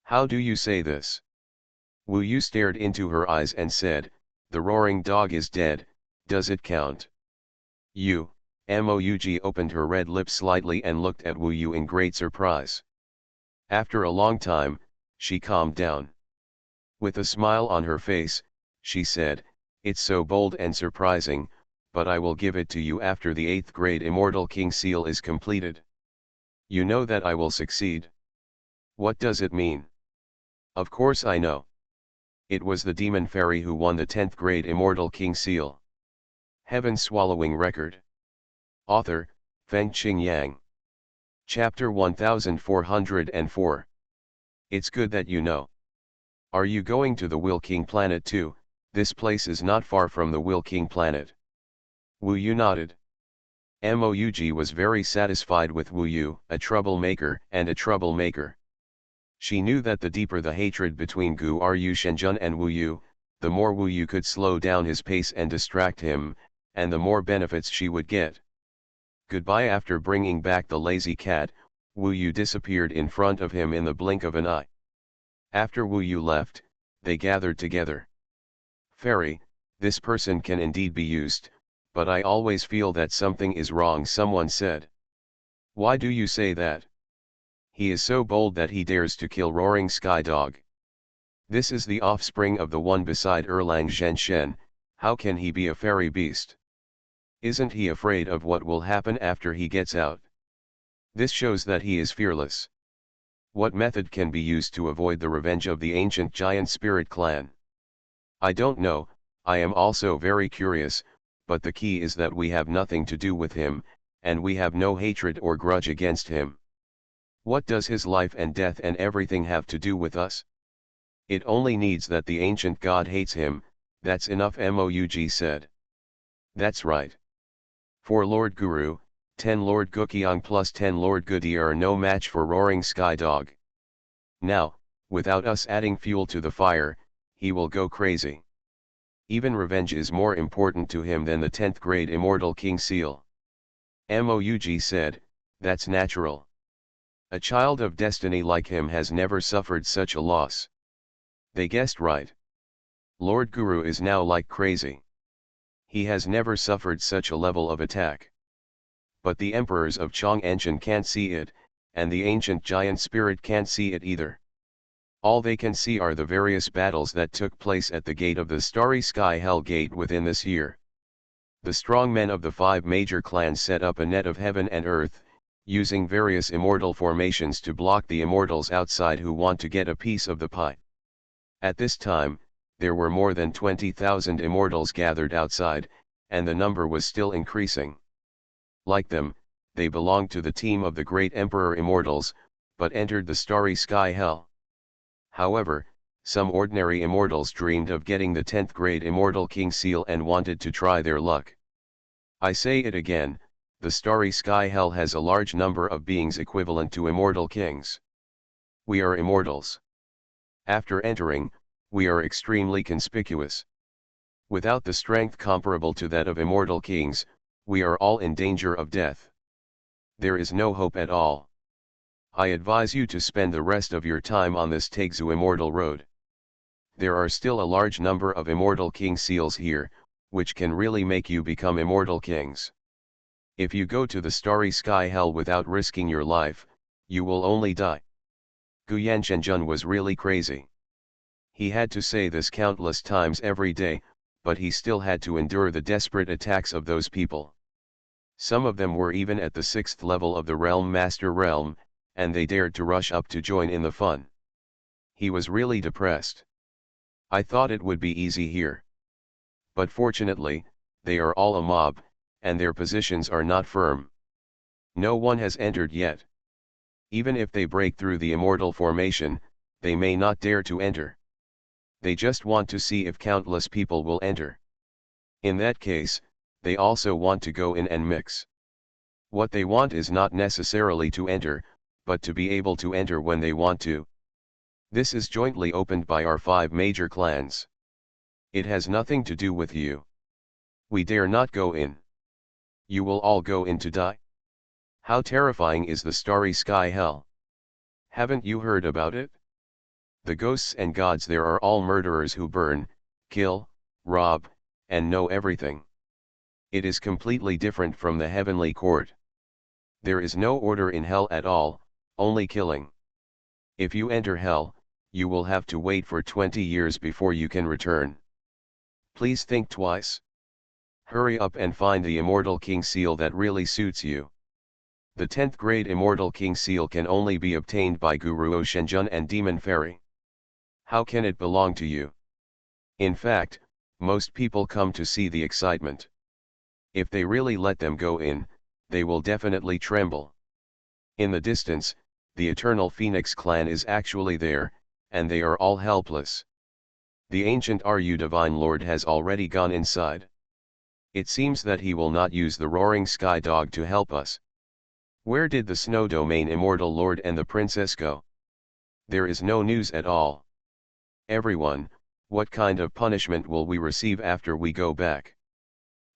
How do you say this?" Wu Yu stared into her eyes and said, "The roaring dog is dead, does it count?" Moug opened her red lips slightly and looked at Wu Yu in great surprise. After a long time, she calmed down. With a smile on her face, she said, "It's so bold and surprising, but I will give it to you after the 8th grade Immortal King Seal is completed. You know that I will succeed." "What does it mean?" "Of course I know. It was the Demon Fairy who won the 10th grade Immortal King Seal." Heaven Swallowing Record. Author, Fengqing Yang. Chapter 1404. It's good that you know. Are you going to the Will King planet too? This place is not far from the Will King planet. Wu Yu nodded. Moug was very satisfied with Wu Yu, a troublemaker and a troublemaker. She knew that the deeper the hatred between Gu Ru Shenjun and Wu Yu, the more Wu Yu could slow down his pace and distract him, and the more benefits she would get. Goodbye. After bringing back the lazy cat, Wu Yu disappeared in front of him in the blink of an eye. After Wu Yu left, they gathered together. "Fairy, this person can indeed be used, but I always feel that something is wrong," someone said. "Why do you say that?" "He is so bold that he dares to kill Roaring Sky Dog. This is the offspring of the one beside Erlang Zhenshen, how can he be a fairy beast? Isn't he afraid of what will happen after he gets out? This shows that he is fearless. What method can be used to avoid the revenge of the ancient giant spirit clan?" I don't know, I am also very curious, but the key is that we have nothing to do with him, and we have no hatred or grudge against him. What does his life and death and everything have to do with us? It only needs that the ancient god hates him, that's enough, Moug said. That's right. For Lord Guru, 10 Lord Gukyong plus 10 Lord Gudi are no match for Roaring Sky Dog. Now, without us adding fuel to the fire, he will go crazy. Even revenge is more important to him than the 10th grade Immortal King Seal. Moug said, that's natural. A child of destiny like him has never suffered such a loss. They guessed right. Lord Guru is now like crazy. He has never suffered such a level of attack. But the emperors of Chong'an can't see it, and the ancient giant spirit can't see it either. All they can see are the various battles that took place at the gate of the Starry Sky Hell Gate within this year. The strong men of the 5 major clans set up a net of heaven and earth, using various immortal formations to block the immortals outside who want to get a piece of the pie. At this time, there were more than 20,000 immortals gathered outside, and the number was still increasing. Like them, they belonged to the team of the great Emperor Immortals, but entered the Starry Sky Hell. However, some ordinary immortals dreamed of getting the 10th grade Immortal King Seal and wanted to try their luck. I say it again, the Starry Sky Hell has a large number of beings equivalent to immortal kings. We are immortals. After entering, we are extremely conspicuous. Without the strength comparable to that of immortal kings, we are all in danger of death. There is no hope at all. I advise you to spend the rest of your time on this Taegzu Immortal Road. There are still a large number of immortal king seals here, which can really make you become immortal kings. If you go to the Starry Sky Hell without risking your life, you will only die. Guyan Shenjun was really crazy. He had to say this countless times every day, but he still had to endure the desperate attacks of those people. Some of them were even at the 6th level of the Realm Master Realm, and they dared to rush up to join in the fun. He was really depressed. I thought it would be easy here. But fortunately, they are all a mob, and their positions are not firm. No one has entered yet. Even if they break through the immortal formation, they may not dare to enter. They just want to see if countless people will enter. In that case, they also want to go in and mix. What they want is not necessarily to enter, but to be able to enter when they want to. This is jointly opened by our 5 major clans. It has nothing to do with you. We dare not go in. You will all go in to die. How terrifying is the Starry Sky Hell? Haven't you heard about it? The ghosts and gods there are all murderers who burn, kill, rob, and know everything. It is completely different from the heavenly court. There is no order in hell at all, only killing. If you enter hell, you will have to wait for 20 years before you can return. Please think twice. Hurry up and find the Immortal King Seal that really suits you. The 10th grade Immortal King Seal can only be obtained by Guru Shenjun and Demon Fairy. How can it belong to you? In fact, most people come to see the excitement. If they really let them go in, they will definitely tremble. In the distance, the Eternal Phoenix clan is actually there, and they are all helpless. The ancient Ryu Divine Lord has already gone inside. It seems that he will not use the Roaring Sky Dog to help us. Where did the Snow Domain Immortal Lord and the Princess go? There is no news at all. Everyone, what kind of punishment will we receive after we go back?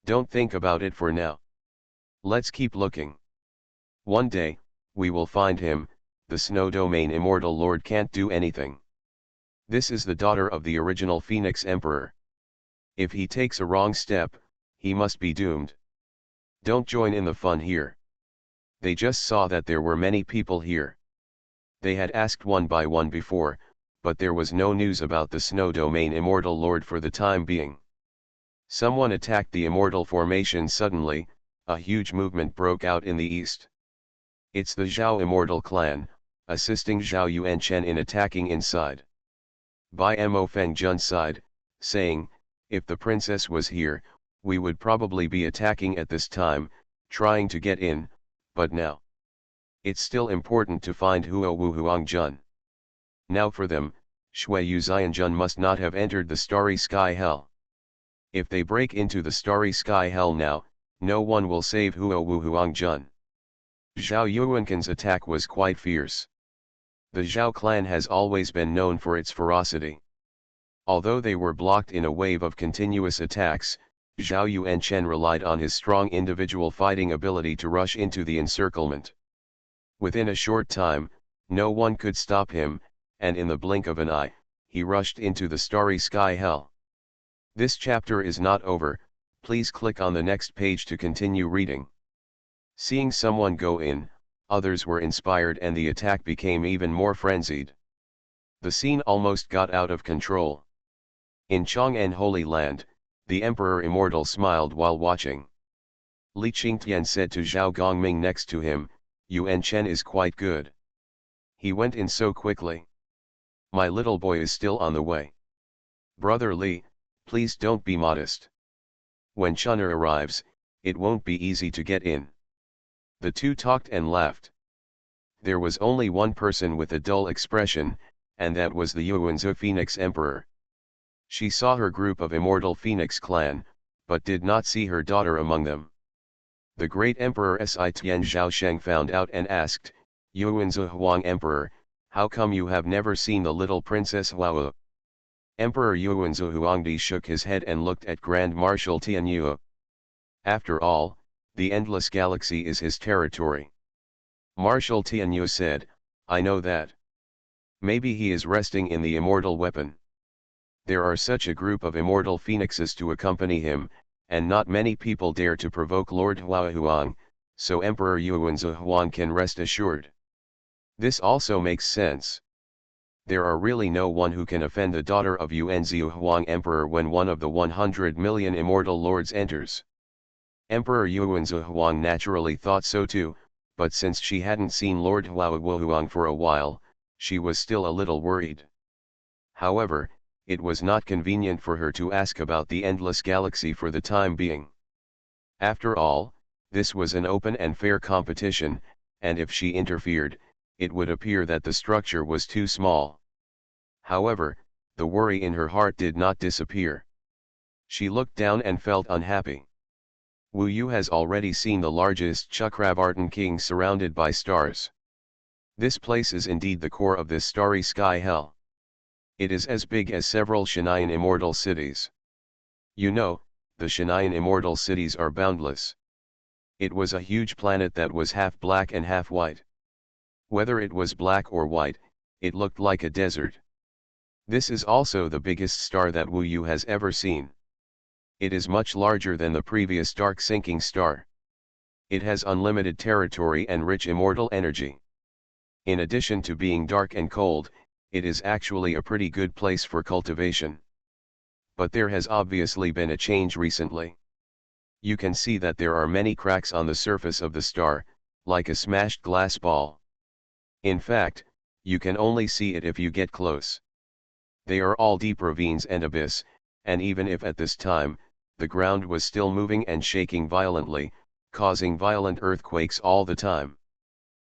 Don't think about it for now. Let's keep looking. One day, we will find him. The Snow Domain Immortal Lord can't do anything. This is the daughter of the original Phoenix Emperor. If he takes a wrong step, he must be doomed. Don't join in the fun here. They just saw that there were many people here. They had asked one by one before, but there was no news about the Snow Domain Immortal Lord for the time being. Someone attacked the Immortal Formation suddenly. A huge movement broke out in the east. It's the Zhao Immortal Clan, assisting Zhao Yuanchen in attacking inside. By Mo Feng Jun's side, saying, "If the princess was here, we would probably be attacking at this time, trying to get in, but now. It's still important to find Huo Wu Huangjun. Now for them, Shui Yu Xianjun must not have entered the Starry Sky Hell. If they break into the Starry Sky Hell now, no one will save Huo Wu Huangjun." Zhao Yuanquan's attack was quite fierce. The Zhao clan has always been known for its ferocity. Although they were blocked in a wave of continuous attacks, Zhao Yuanchen relied on his strong individual fighting ability to rush into the encirclement. Within a short time, no one could stop him, and in the blink of an eye, he rushed into the Starry Sky Hell. This chapter is not over, please click on the next page to continue reading. Seeing someone go in, others were inspired and the attack became even more frenzied. The scene almost got out of control. In Chang'an Holy Land, the Emperor Immortal smiled while watching. Li Qingtian said to Zhao Gongming next to him, "Yuan Chen is quite good. He went in so quickly. My little boy is still on the way. Brother Li, please don't be modest. When Chun'er arrives, it won't be easy to get in." The two talked and laughed. There was only one person with a dull expression, and that was the Yuanzhou Phoenix Emperor. She saw her group of immortal Phoenix clan, but did not see her daughter among them. The great Emperor Si Tian Zhaosheng found out and asked, "Yuanzhou Huang Emperor, how come you have never seen the little Princess Huao?" Emperor Yuanzhou Huangdi shook his head and looked at Grand Marshal Tianyue. After all, the endless galaxy is his territory. Marshal Tianyue said, "I know that. Maybe he is resting in the immortal weapon. There are such a group of immortal phoenixes to accompany him, and not many people dare to provoke Lord Huang, so Emperor Yuanzhou Huang can rest assured. This also makes sense. There are really no one who can offend the daughter of Yuanzhou Huang Emperor when one of the 100 million immortal lords enters." Emperor Yuanzhou Huang naturally thought so too, but since she hadn't seen Lord Huo Huang for a while, she was still a little worried. However, it was not convenient for her to ask about the endless galaxy for the time being. After all, this was an open and fair competition, and if she interfered, it would appear that the structure was too small. However, the worry in her heart did not disappear. She looked down and felt unhappy. Wu Yu has already seen the largest Chakravartin king surrounded by stars. This place is indeed the core of this starry sky hell. It is as big as several Shanayan immortal cities. You know, the Shanayan immortal cities are boundless. It was a huge planet that was half black and half white. Whether it was black or white, it looked like a desert. This is also the biggest star that Wu Yu has ever seen. It is much larger than the previous dark sinking star. It has unlimited territory and rich immortal energy. In addition to being dark and cold, it is actually a pretty good place for cultivation. But there has obviously been a change recently. You can see that there are many cracks on the surface of the star, like a smashed glass ball. In fact, you can only see it if you get close. They are all deep ravines and abyss, and even if at this time, the ground was still moving and shaking violently, causing violent earthquakes all the time.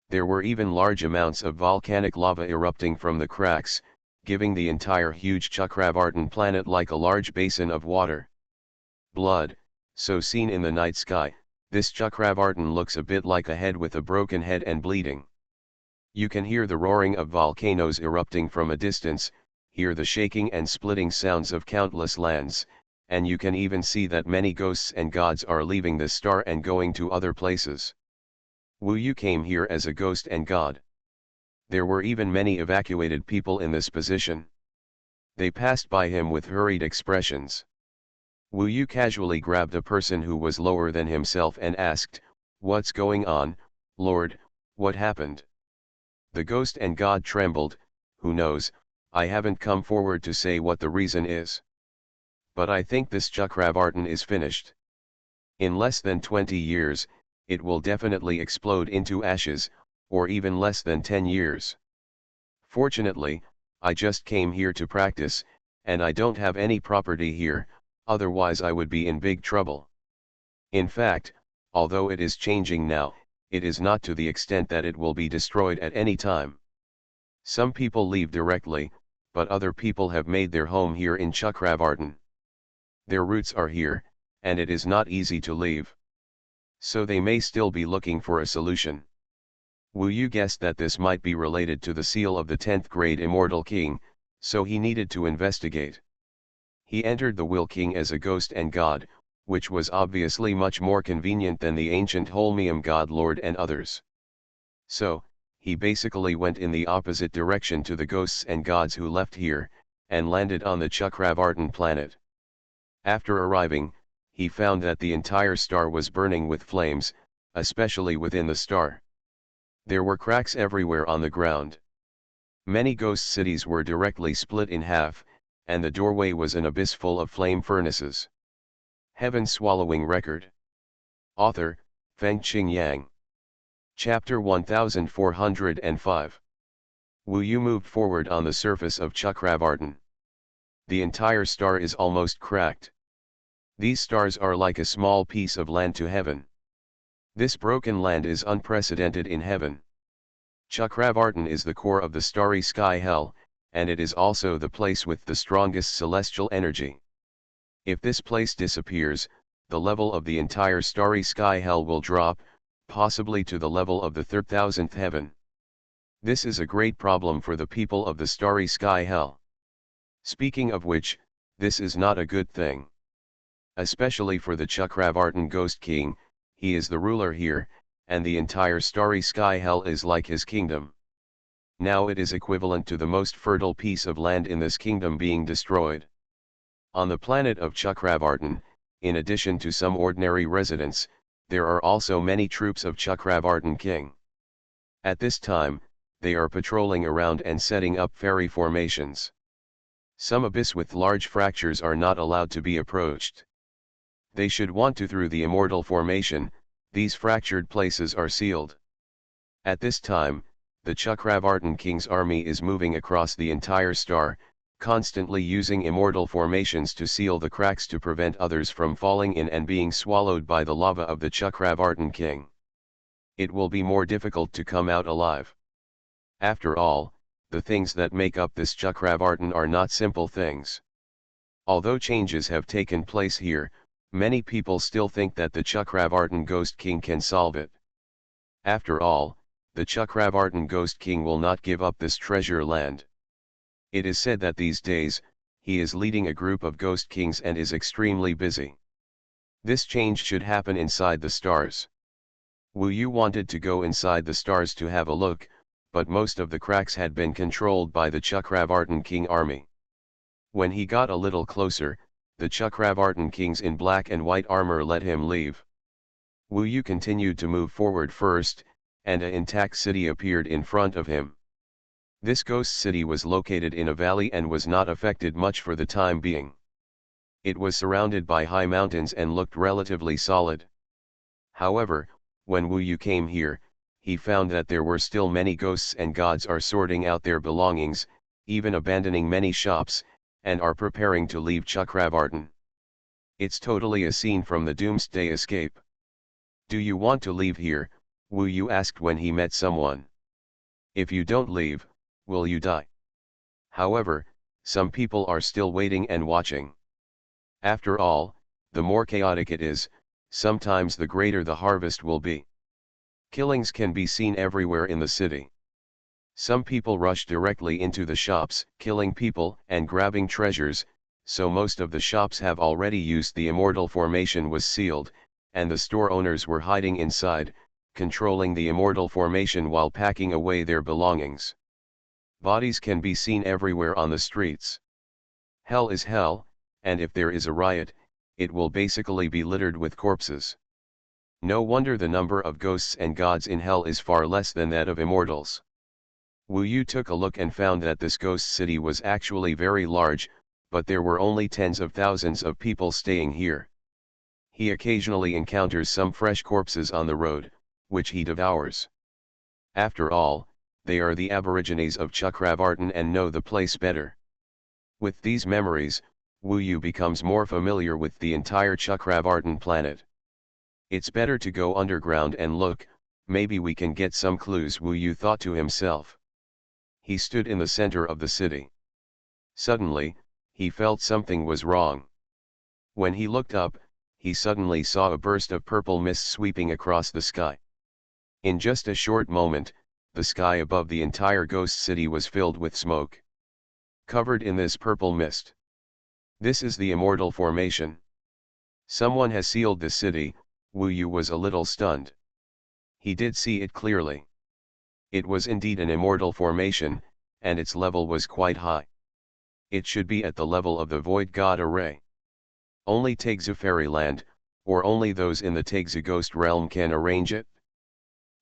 There were even large amounts of volcanic lava erupting from the cracks, giving the entire huge Chakravartin planet like a large basin of water. Blood, so seen in the night sky, this Chakravartin looks a bit like a head with a broken head and bleeding. You can hear the roaring of volcanoes erupting from a distance, hear the shaking and splitting sounds of countless lands, and you can even see that many ghosts and gods are leaving this star and going to other places. Wu Yu came here as a ghost and god. There were even many evacuated people in this position. They passed by him with hurried expressions. Wu Yu casually grabbed a person who was lower than himself and asked, "What's going on, Lord, what happened?" The ghost and god trembled. "Who knows, I haven't come forward to say what the reason is. But I think this Chakravartin is finished. In less than 20 years, it will definitely explode into ashes, or even less than 10 years. Fortunately, I just came here to practice, and I don't have any property here, otherwise I would be in big trouble. In fact, although it is changing now, it is not to the extent that it will be destroyed at any time. Some people leave directly, but other people have made their home here in Chakravartin. Their roots are here, and it is not easy to leave. So they may still be looking for a solution. Wu Yu guessed that this might be related to the seal of the 10th grade Immortal King, so he needed to investigate. He entered the Will King as a ghost and god, which was obviously much more convenient than the ancient Holmium God Lord and others. So, he basically went in the opposite direction to the ghosts and gods who left here, and landed on the Chakravartin planet. After arriving, he found that the entire star was burning with flames, especially within the star. There were cracks everywhere on the ground. Many ghost cities were directly split in half, and the doorway was an abyss full of flame furnaces. Heaven Swallowing Record. Author, Fengqing Yang. Chapter 1405. Wu Yu moved forward on the surface of Chakravartin. The entire star is almost cracked. These stars are like a small piece of land to heaven. This broken land is unprecedented in heaven. Chakravartin is the core of the starry sky hell, and it is also the place with the strongest celestial energy. If this place disappears, the level of the entire starry sky hell will drop, possibly to the level of the 3000th heaven. This is a great problem for the people of the starry sky hell. Speaking of which, this is not a good thing. Especially for the Chakravartin Ghost King, he is the ruler here, and the entire starry sky hell is like his kingdom. Now it is equivalent to the most fertile piece of land in this kingdom being destroyed. On the planet of Chakravartin, in addition to some ordinary residents, there are also many troops of Chakravartin King. At this time, they are patrolling around and setting up fairy formations. Some abyss with large fractures are not allowed to be approached. They should want to through the immortal formation, these fractured places are sealed. At this time, the Chakravartin King's army is moving across the entire star, constantly using immortal formations to seal the cracks to prevent others from falling in and being swallowed by the lava of the Chakravartin King. It will be more difficult to come out alive. After all, the things that make up this Chakravartin are not simple things. Although changes have taken place here, many people still think that the Chakravartin Ghost King can solve it. After all, the Chakravartin Ghost King will not give up this treasure land. It is said that these days, he is leading a group of ghost kings and is extremely busy. This change should happen inside the stars. Wu Yu wanted to go inside the stars to have a look, but most of the cracks had been controlled by the Chakravartin King army. When he got a little closer, the Chakravartin Kings in black and white armor let him leave. Wu Yu continued to move forward first, and an intact city appeared in front of him. This ghost city was located in a valley and was not affected much for the time being. It was surrounded by high mountains and looked relatively solid. However, when Wu Yu came here, he found that there were still many ghosts and gods are sorting out their belongings, even abandoning many shops, and are preparing to leave Chakravartin. It's totally a scene from the Doomsday Escape. Do you want to leave here? Wu Yu asked when he met someone. If you don't leave, will you die? However, some people are still waiting and watching. After all, the more chaotic it is, sometimes the greater the harvest will be. Killings can be seen everywhere in the city. Some people rush directly into the shops, killing people and grabbing treasures, so most of the shops have already used the immortal formation was sealed, and the store owners were hiding inside, controlling the immortal formation while packing away their belongings. Bodies can be seen everywhere on the streets. Hell is hell, and if there is a riot, it will basically be littered with corpses. No wonder the number of ghosts and gods in hell is far less than that of immortals. Wu Yu took a look and found that this ghost city was actually very large, but there were only tens of thousands of people staying here. He occasionally encounters some fresh corpses on the road, which he devours. After all, they are the aborigines of Chakravartin and know the place better. With these memories, Wu Yu becomes more familiar with the entire Chakravartin planet. It's better to go underground and look, maybe we can get some clues, Wu Yu thought to himself. He stood in the center of the city. Suddenly, he felt something was wrong. When he looked up, he suddenly saw a burst of purple mist sweeping across the sky. In just a short moment, the sky above the entire ghost city was filled with smoke. Covered in this purple mist. This is the immortal formation. Someone has sealed the city. Wu Yu was a little stunned. He did see it clearly. It was indeed an immortal formation, and its level was quite high. It should be at the level of the Void God Array. Only Taixu Fairyland, or only those in the Taixu Ghost realm can arrange it.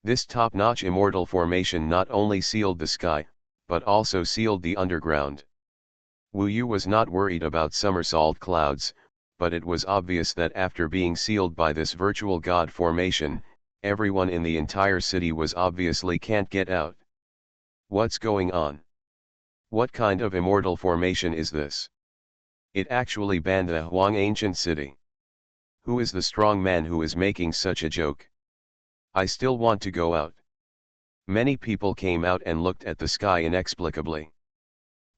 This top-notch immortal formation not only sealed the sky, but also sealed the underground. Wu Yu was not worried about somersault clouds, but it was obvious that after being sealed by this virtual god formation, everyone in the entire city was obviously can't get out. What's going on? What kind of immortal formation is this? It actually banned the Huang ancient city. Who is the strong man who is making such a joke? I still want to go out. Many people came out and looked at the sky inexplicably.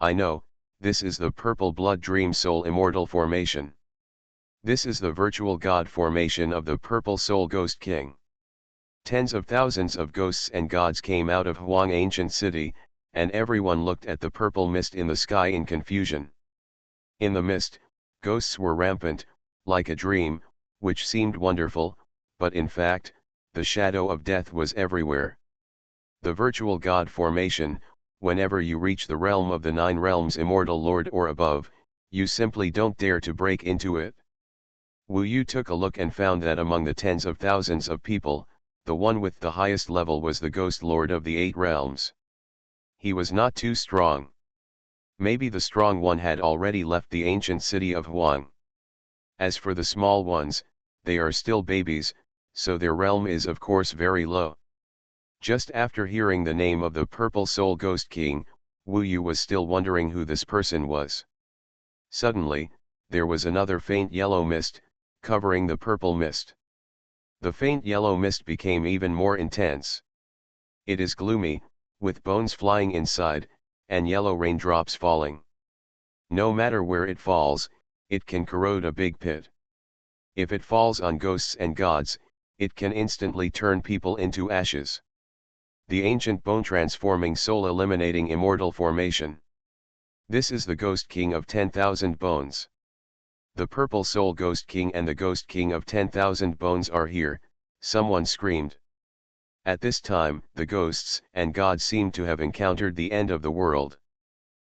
I know, this is the Purple Blood Dream Soul Immortal Formation. This is the virtual god formation of the Purple Soul Ghost King. Tens of thousands of ghosts and gods came out of Huang ancient city, and everyone looked at the purple mist in the sky in confusion. In the mist, ghosts were rampant, like a dream, which seemed wonderful, but in fact, the shadow of death was everywhere. The virtual god formation, whenever you reach the realm of the 9 realms immortal lord or above, you simply don't dare to break into it. Wu Yu took a look and found that among the tens of thousands of people, the one with the highest level was the ghost lord of the 8 realms. He was not too strong. Maybe the strong one had already left the ancient city of Huang. As for the small ones, they are still babies, so their realm is of course very low. Just after hearing the name of the Purple Soul Ghost King, Wu Yu was still wondering who this person was. Suddenly, there was another faint yellow mist, covering the purple mist. The faint yellow mist became even more intense. It is gloomy, with bones flying inside, and yellow raindrops falling. No matter where it falls, it can corrode a big pit. If it falls on ghosts and gods, it can instantly turn people into ashes. The ancient bone-transforming soul-eliminating immortal formation. This is the Ghost King of 10,000 bones. The Purple Soul Ghost King and the Ghost King of 10,000 bones are here, someone screamed. At this time, the ghosts and gods seemed to have encountered the end of the world.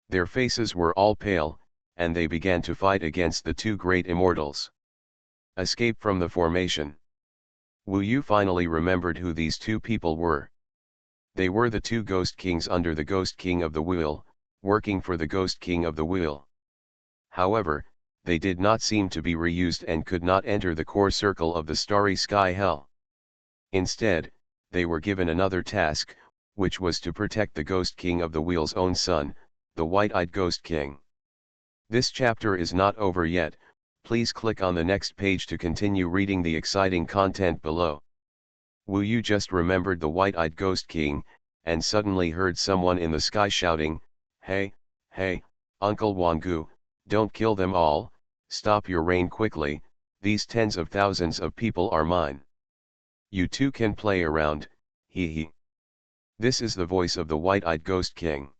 Their faces were all pale, and they began to fight against the 2 great immortals. Escape from the formation. Wu Yu finally remembered who these 2 people were. They were the 2 Ghost Kings under the Ghost King of the Wheel, working for the Ghost King of the Wheel. However, they did not seem to be reused and could not enter the core circle of the starry sky hell. Instead, they were given another task, which was to protect the Ghost King of the Wheel's own son, the White-Eyed Ghost King. This chapter is not over yet, please click on the next page to continue reading the exciting content below. Wu Yu just remembered the White-Eyed Ghost King, and suddenly heard someone in the sky shouting, "Hey, hey, Uncle Wangu, don't kill them all, stop your rain quickly, these tens of thousands of people are mine. You too can play around, hee hee." This is the voice of the White-Eyed Ghost King.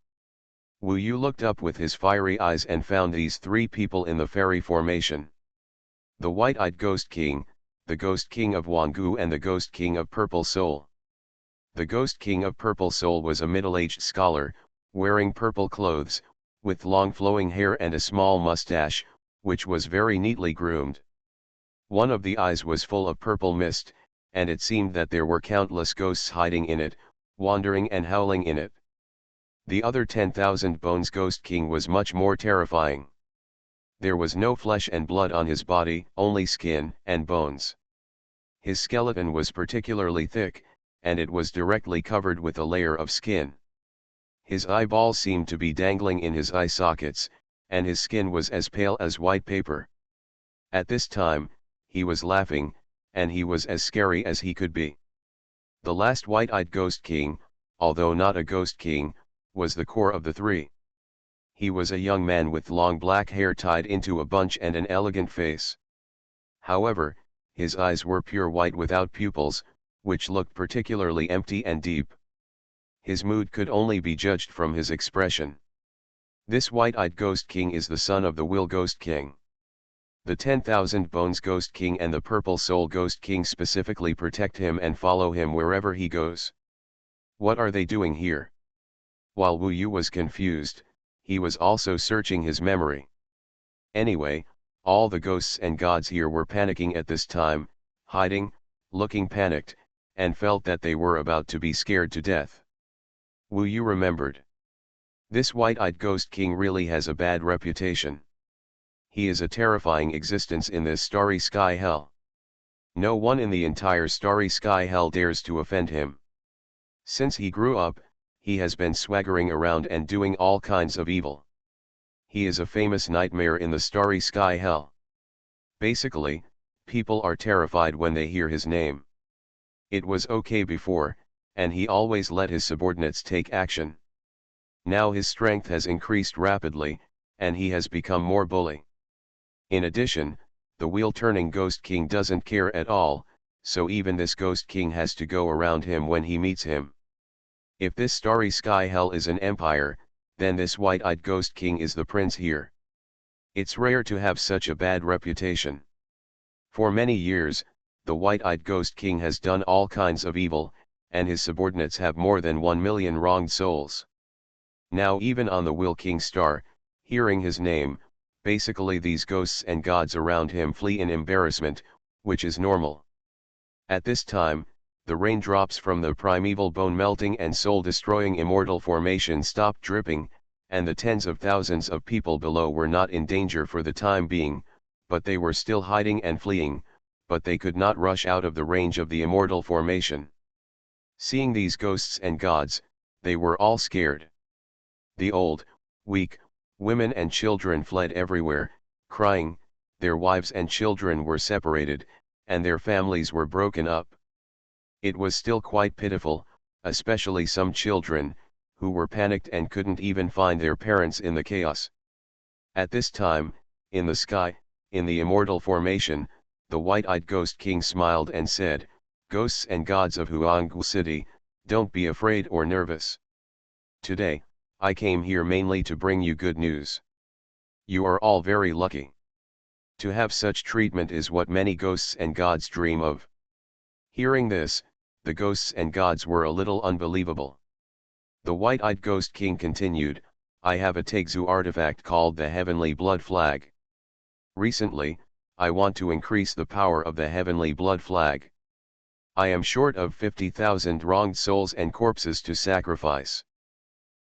Wu Yu looked up with his fiery eyes and found these 3 people in the fairy formation. The White-Eyed Ghost King, the Ghost King of Wangu and the Ghost King of Purple Soul. The Ghost King of Purple Soul was a middle-aged scholar, wearing purple clothes, with long flowing hair and a small mustache, which was very neatly groomed. One of the eyes was full of purple mist, and it seemed that there were countless ghosts hiding in it, wandering and howling in it. The other 10,000 bones Ghost King was much more terrifying. There was no flesh and blood on his body, only skin and bones. His skeleton was particularly thick, and it was directly covered with a layer of skin. His eyeballs seemed to be dangling in his eye sockets, and his skin was as pale as white paper. At this time, he was laughing, and he was as scary as he could be. The last white-eyed ghost king, although not a ghost king, was the core of the three. He was a young man with long black hair tied into a bunch and an elegant face. However, his eyes were pure white without pupils, which looked particularly empty and deep. His mood could only be judged from his expression. This white-eyed ghost king is the son of the Will Ghost King. The 10,000 Bones Ghost King and the Purple Soul Ghost King specifically protect him and follow him wherever he goes. What are they doing here? While Wu Yu was confused, he was also searching his memory. Anyway, all the ghosts and gods here were panicking at this time, hiding, looking panicked, and felt that they were about to be scared to death. Wu Yu remembered. This white-eyed ghost king really has a bad reputation. He is a terrifying existence in this starry sky hell. No one in the entire starry sky hell dares to offend him. Since he grew up, he has been swaggering around and doing all kinds of evil. He is a famous nightmare in the starry sky hell. Basically, people are terrified when they hear his name. It was okay before, and he always let his subordinates take action. Now his strength has increased rapidly, and he has become more bully. In addition, the wheel-turning Ghost King doesn't care at all, so even this Ghost King has to go around him when he meets him. If this starry sky hell is an empire, then this white-eyed Ghost King is the prince here. It's rare to have such a bad reputation. For many years, the white-eyed Ghost King has done all kinds of evil, and his subordinates have more than 1 million wronged souls. Now even on the Will King star, hearing his name, basically these ghosts and gods around him flee in embarrassment, which is normal. At this time, the raindrops from the primeval bone-melting and soul-destroying immortal formation stopped dripping, and the tens of thousands of people below were not in danger for the time being, but they were still hiding and fleeing, but they could not rush out of the range of the immortal formation. Seeing these ghosts and gods, they were all scared. The old, weak, women and children fled everywhere, crying. Their wives and children were separated, and their families were broken up. It was still quite pitiful, especially some children, who were panicked and couldn't even find their parents in the chaos. At this time, in the sky, in the immortal formation, the white-eyed Ghost King smiled and said, "Ghosts and gods of Huanggu City, don't be afraid or nervous. Today, I came here mainly to bring you good news. You are all very lucky. To have such treatment is what many ghosts and gods dream of." Hearing this, the ghosts and gods were a little unbelievable. The white-eyed Ghost King continued, "I have a Tegzu artifact called the Heavenly Blood Flag. Recently, I want to increase the power of the Heavenly Blood Flag. I am short of 50,000 wronged souls and corpses to sacrifice.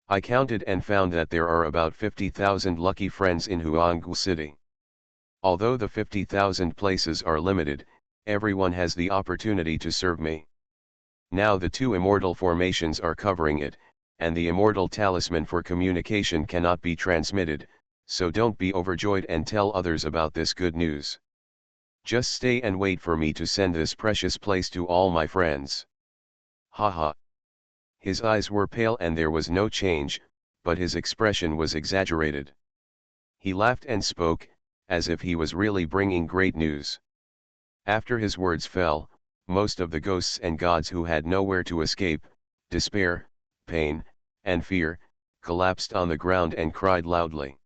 I counted and found that there are about 50,000 lucky friends in Huanggu City. Although the 50,000 places are limited, everyone has the opportunity to serve me. Now the two immortal formations are covering it, and the immortal talisman for communication cannot be transmitted, so don't be overjoyed and tell others about this good news. Just stay and wait for me to send this precious place to all my friends." Haha. His eyes were pale and there was no change, but his expression was exaggerated. He laughed and spoke, as if he was really bringing great news. After his words fell, most of the ghosts and gods who had nowhere to escape, despair, pain, and fear, collapsed on the ground and cried loudly.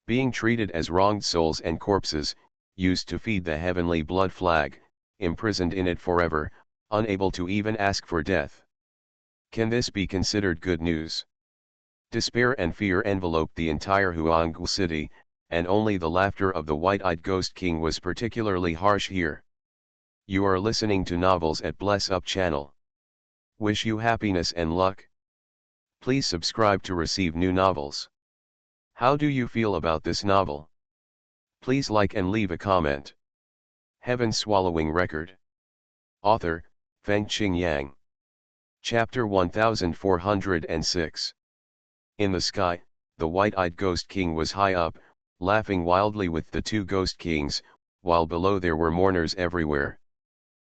Being treated as wronged souls and corpses, used to feed the Heavenly Blood Flag, imprisoned in it forever, unable to even ask for death. Can this be considered good news? Despair and fear enveloped the entire Huanggu City, and only the laughter of the white-eyed Ghost King was particularly harsh here. You are listening to Novels at Bless Up channel. Wish you happiness and luck. Please subscribe to receive new novels. How do you feel about this novel? Please like and leave a comment. Heaven Swallowing Record. Author, Fengqing Yang. Chapter 1406. In the sky, the white-eyed Ghost King was high up, laughing wildly with the two ghost kings, while below there were mourners everywhere.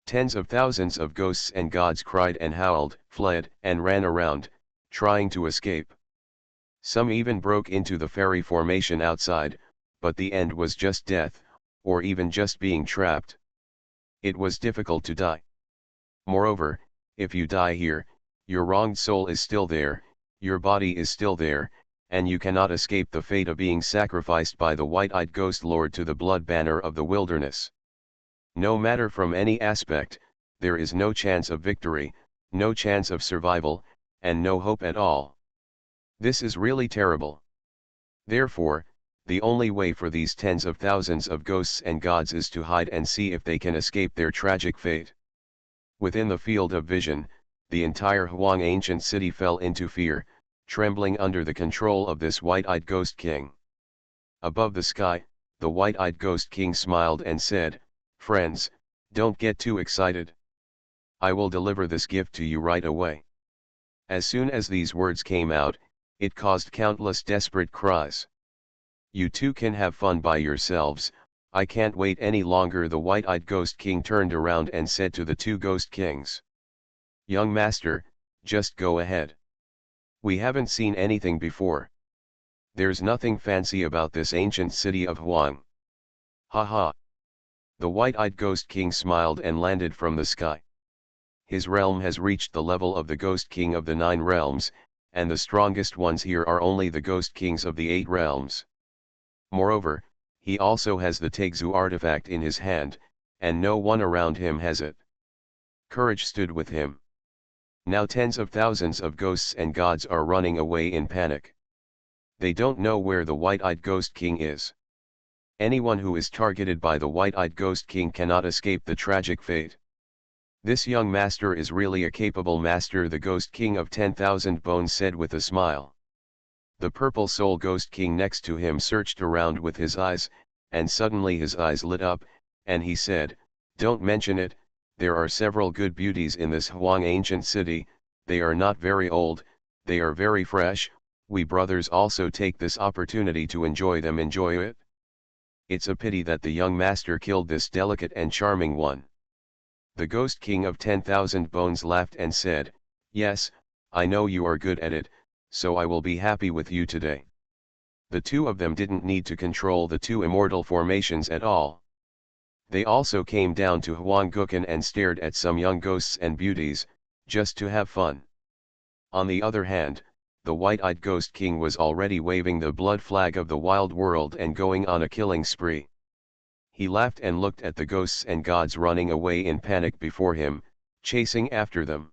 Tens of thousands of ghosts and gods cried and howled, fled, and ran around, trying to escape. Some even broke into the fairy formation outside, but the end was just death, or even just being trapped. It was difficult to die. Moreover, if you die here, your wronged soul is still there, your body is still there, and you cannot escape the fate of being sacrificed by the white-eyed ghost lord to the blood banner of the wilderness. No matter from any aspect, there is no chance of victory, no chance of survival, and no hope at all. This is really terrible. Therefore, the only way for these tens of thousands of ghosts and gods is to hide and see if they can escape their tragic fate. Within the field of vision, the entire Huang ancient city fell into fear, trembling under the control of this white-eyed ghost king. Above the sky, the white-eyed ghost king smiled and said, "Friends, don't get too excited. I will deliver this gift to you right away." As soon as these words came out, it caused countless desperate cries. "You two can have fun by yourselves, I can't wait any longer." The white-eyed ghost king turned around and said to the two ghost kings, "Young master, just go ahead. We haven't seen anything before. There's nothing fancy about this ancient city of Huang." Ha ha. The white-eyed ghost king smiled and landed from the sky. His realm has reached the level of the ghost king of the 9 realms, and the strongest ones here are only the ghost kings of the 8 realms. Moreover, he also has the Tegzu artifact in his hand, and no one around him has it. Courage stood with him. Now tens of thousands of ghosts and gods are running away in panic. They don't know where the white-eyed ghost king is. Anyone who is targeted by the white-eyed ghost king cannot escape the tragic fate. "This young master is really a capable master," the ghost king of 10,000 bones said with a smile. The purple soul ghost king next to him searched around with his eyes, and suddenly his eyes lit up, and he said, "Don't mention it, there are several good beauties in this Huang ancient city, they are not very old, they are very fresh, we brothers also take this opportunity to enjoy them." "Enjoy it? It's a pity that the young master killed this delicate and charming one." The ghost king of 10,000 bones laughed and said, "Yes, I know you are good at it, so I will be happy with you today." The two of them didn't need to control the 2 immortal formations at all. They also came down to Huang Gukan and stared at some young ghosts and beauties, just to have fun. On the other hand, the white-eyed ghost king was already waving the blood flag of the wild world and going on a killing spree. He laughed and looked at the ghosts and gods running away in panic before him, chasing after them.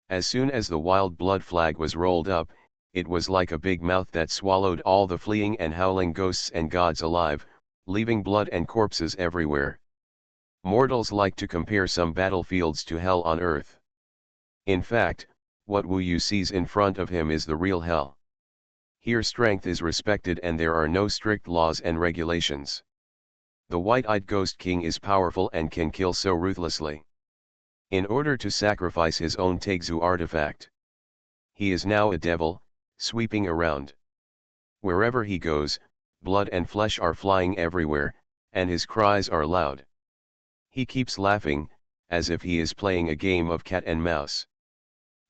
As soon as the wild blood flag was rolled up, it was like a big mouth that swallowed all the fleeing and howling ghosts and gods alive, leaving blood and corpses everywhere. Mortals like to compare some battlefields to hell on earth. In fact, what Wu Yu sees in front of him is the real hell. Here strength is respected and there are no strict laws and regulations. The white-eyed ghost king is powerful and can kill so ruthlessly. In order to sacrifice his own Tegzu artifact. He is now a devil, sweeping around. Wherever he goes, blood and flesh are flying everywhere, and his cries are loud. He keeps laughing, as if he is playing a game of cat and mouse.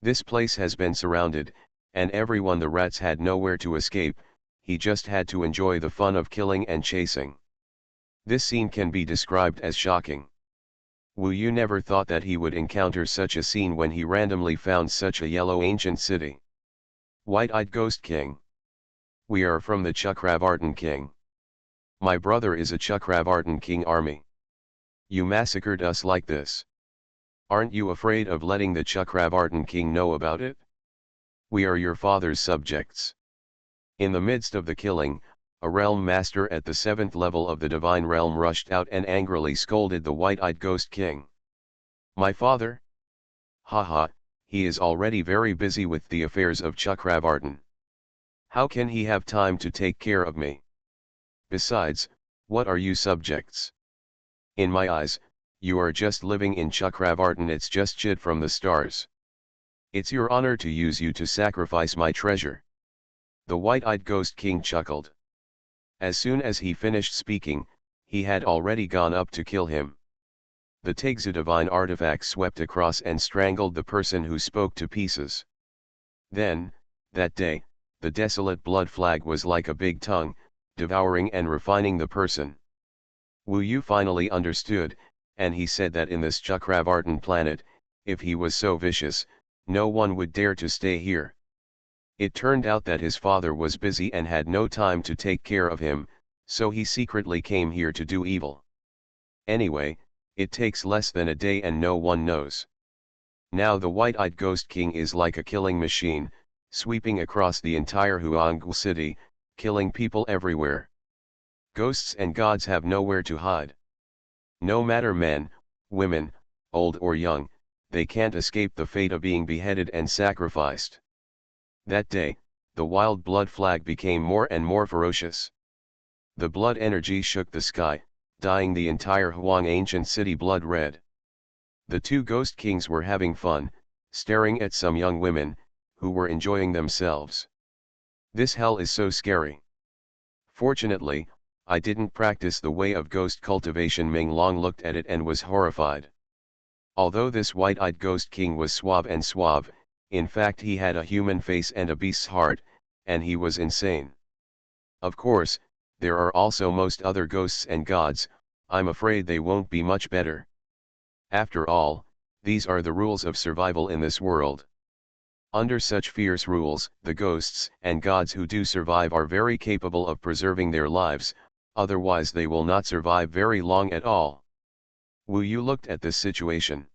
This place has been surrounded, and everyone the rats had nowhere to escape, he just had to enjoy the fun of killing and chasing. This scene can be described as shocking. Wu Yu never thought that he would encounter such a scene when he randomly found such a yellow ancient city. White-eyed ghost king. We are from the Chakravartin king. My brother is a Chakravartin king army. You massacred us like this. Aren't you afraid of letting the Chakravartin king know about it? We are your father's subjects. In the midst of the killing, a realm master at the 7th level of the divine realm rushed out and angrily scolded the white-eyed ghost king. My father? Haha, he is already very busy with the affairs of Chakravartin. How can he have time to take care of me? Besides, what are you subjects? In my eyes, you are just living in Chakravartin. It's just shit from the stars. It's your honor to use you to sacrifice my treasure. The white-eyed ghost king chuckled. As soon as he finished speaking, he had already gone up to kill him. The Tegzu divine artifact swept across and strangled the person who spoke to pieces. Then, that day, the desolate blood flag was like a big tongue, devouring and refining the person. Wu Yu finally understood, and he said that in this Chakravartin planet, if he was so vicious, no one would dare to stay here. It turned out that his father was busy and had no time to take care of him, so he secretly came here to do evil. Anyway, it takes less than a day and no one knows. Now the white-eyed Ghost King is like a killing machine, sweeping across the entire Huanggu city, killing people everywhere. Ghosts and gods have nowhere to hide. No matter men, women, old or young, they can't escape the fate of being beheaded and sacrificed. That day, the wild blood flag became more and more ferocious. The blood energy shook the sky, dyeing the entire Huang ancient city blood red. The two ghost kings were having fun, staring at some young women, who were enjoying themselves. This hell is so scary. Fortunately, I didn't practice the way of ghost cultivation. Ming Long looked at it and was horrified. Although this white-eyed ghost king was suave, in fact he had a human face and a beast's heart, and he was insane. Of course, there are also most other ghosts and gods, I'm afraid they won't be much better. After all, these are the rules of survival in this world. Under such fierce rules, the ghosts and gods who do survive are very capable of preserving their lives, otherwise they will not survive very long at all. Wu Yu looked at this situation.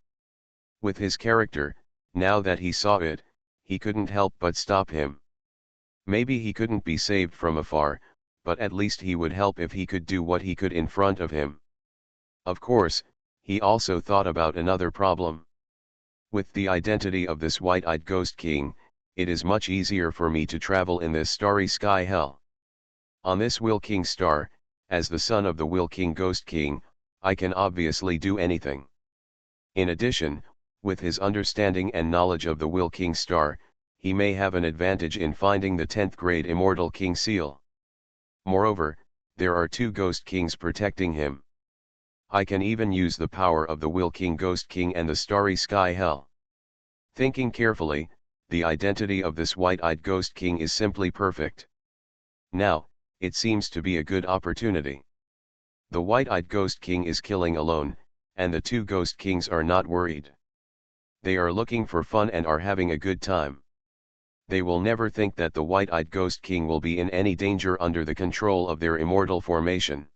With his character, now that he saw it, he couldn't help but stop him. Maybe he couldn't be saved from afar, but at least he would help if he could do what he could in front of him. Of course, he also thought about another problem. With the identity of this white-eyed ghost king, it is much easier for me to travel in this starry sky hell. On this Will King star, as the son of the Will King Ghost King, I can obviously do anything. In addition, with his understanding and knowledge of the Will King star, he may have an advantage in finding the 10th grade Immortal King seal. Moreover, there are two Ghost Kings protecting him. I can even use the power of the Will King Ghost King and the Starry Sky Hell. Thinking carefully, the identity of this white-eyed Ghost King is simply perfect. Now, it seems to be a good opportunity. The white-eyed Ghost King is killing alone, and the two Ghost Kings are not worried. They are looking for fun and are having a good time. They will never think that the white-eyed Ghost King will be in any danger under the control of their immortal formation.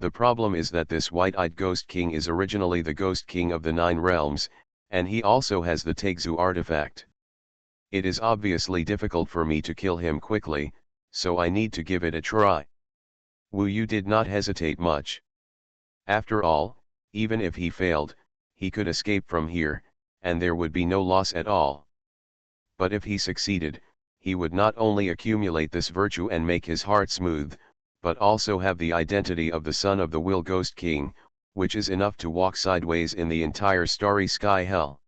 The problem is that this white-eyed Ghost King is originally the Ghost King of the 9 realms, and he also has the Tegzu artifact. It is obviously difficult for me to kill him quickly, so I need to give it a try. Wu Yu did not hesitate much. After all, even if he failed, he could escape from here, and there would be no loss at all. But if he succeeded, he would not only accumulate this virtue and make his heart smooth, but also have the identity of the son of the Will Ghost King, which is enough to walk sideways in the entire starry sky hell.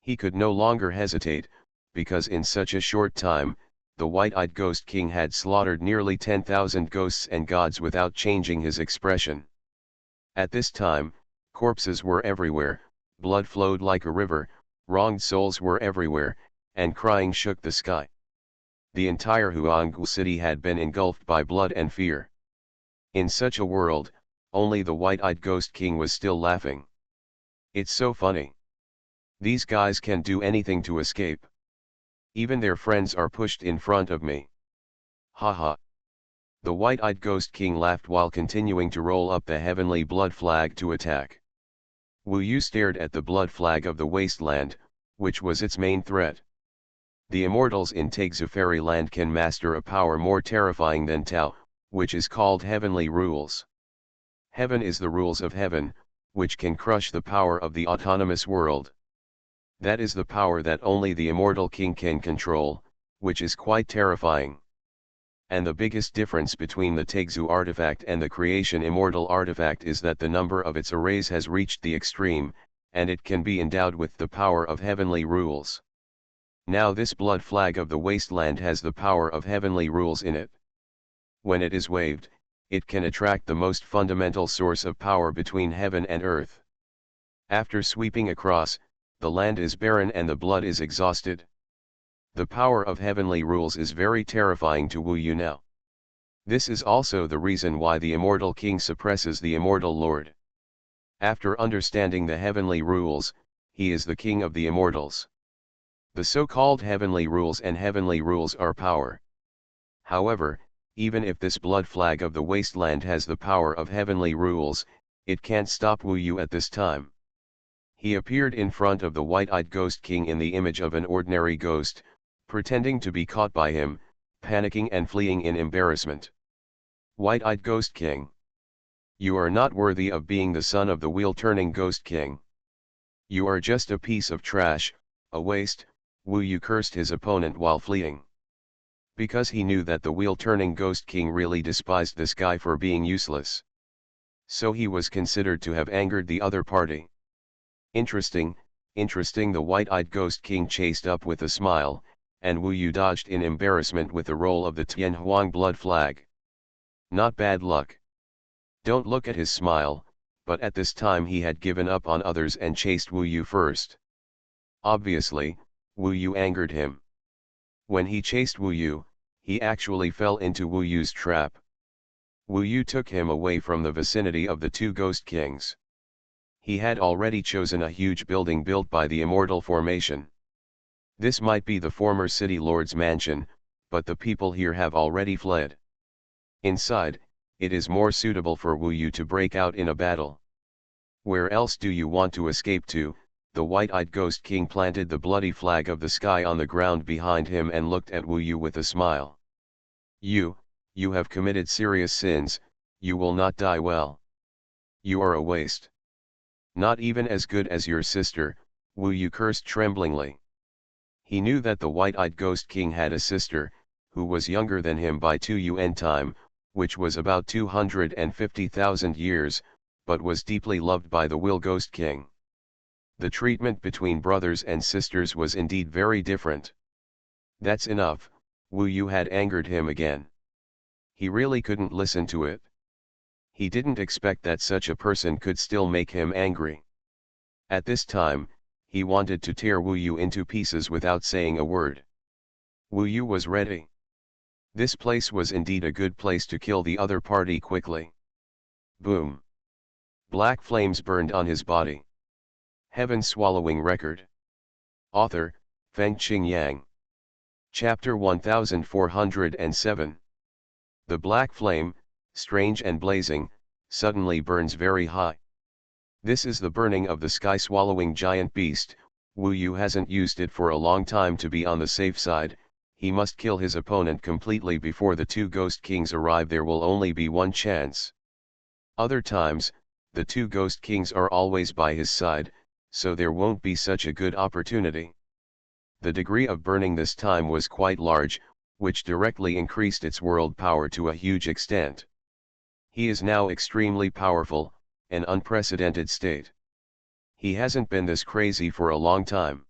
He could no longer hesitate, because in such a short time, the white-eyed Ghost King had slaughtered nearly 10,000 ghosts and gods without changing his expression. At this time, corpses were everywhere, blood flowed like a river, wronged souls were everywhere, and crying shook the sky. The entire Huanggu city had been engulfed by blood and fear. In such a world, only the white-eyed Ghost King was still laughing. It's so funny. These guys can do anything to escape. Even their friends are pushed in front of me. Haha. The white-eyed Ghost King laughed while continuing to roll up the heavenly blood flag to attack. Wu Yu stared at the blood flag of the wasteland, which was its main threat. The immortals in Tegzu Fairyland can master a power more terrifying than Tao, which is called heavenly rules. Heaven is the rules of heaven, which can crush the power of the autonomous world. That is the power that only the immortal king can control, which is quite terrifying. And the biggest difference between the Tegzu artifact and the creation immortal artifact is that the number of its arrays has reached the extreme, and it can be endowed with the power of heavenly rules. Now this blood flag of the wasteland has the power of heavenly rules in it. When it is waved, it can attract the most fundamental source of power between heaven and earth. After sweeping across, the land is barren and the blood is exhausted. The power of heavenly rules is very terrifying to Wu Yu now. This is also the reason why the immortal king suppresses the immortal lord. After understanding the heavenly rules, he is the king of the immortals. The so-called heavenly rules and heavenly rules are power. However, even if this blood flag of the wasteland has the power of heavenly rules, it can't stop Wu Yu at this time. He appeared in front of the white-eyed ghost king in the image of an ordinary ghost, pretending to be caught by him, panicking and fleeing in embarrassment. White-eyed Ghost King. You are not worthy of being the son of the wheel-turning Ghost King. You are just a piece of trash, a waste. Wu Yu cursed his opponent while fleeing. Because he knew that the wheel-turning Ghost King really despised this guy for being useless. So he was considered to have angered the other party. Interesting, the white-eyed Ghost King chased up with a smile, and Wu Yu dodged in embarrassment with the roll of the Tianhuang blood flag. Not bad luck. Don't look at his smile, but at this time he had given up on others and chased Wu Yu first. Obviously, Wu Yu angered him. When he chased Wu Yu, he actually fell into Wu Yu's trap. Wu Yu took him away from the vicinity of the two Ghost Kings. He had already chosen a huge building built by the Immortal Formation. This might be the former city lord's mansion, but the people here have already fled. Inside, it is more suitable for Wu Yu to break out in a battle. Where else do you want to escape to? The white-eyed Ghost King planted the bloody flag of the sky on the ground behind him and looked at Wu Yu with a smile. You have committed serious sins, you will not die well. You are a waste. Not even as good as your sister, Wu Yu cursed tremblingly. He knew that the white-eyed Ghost King had a sister, who was younger than him by 2 yuan time, which was about 250,000 years, but was deeply loved by the Will Ghost King. The treatment between brothers and sisters was indeed very different. That's enough, Wu Yu had angered him again. He really couldn't listen to it. He didn't expect that such a person could still make him angry. At this time, he wanted to tear Wu Yu into pieces without saying a word. Wu Yu was ready. This place was indeed a good place to kill the other party quickly. Boom. Black flames burned on his body. Heaven-swallowing record. Author, Fengqing Yang. Chapter 1407. The black flame, strange and blazing, suddenly burns very high. This is the burning of the sky-swallowing giant beast. Wu Yu hasn't used it for a long time to be on the safe side. He must kill his opponent completely before the two Ghost Kings arrive. There will only be one chance. Other times, the two Ghost Kings are always by his side, so there won't be such a good opportunity. The degree of burning this time was quite large, which directly increased its world power to a huge extent. He is now extremely powerful, an unprecedented state. He hasn't been this crazy for a long time.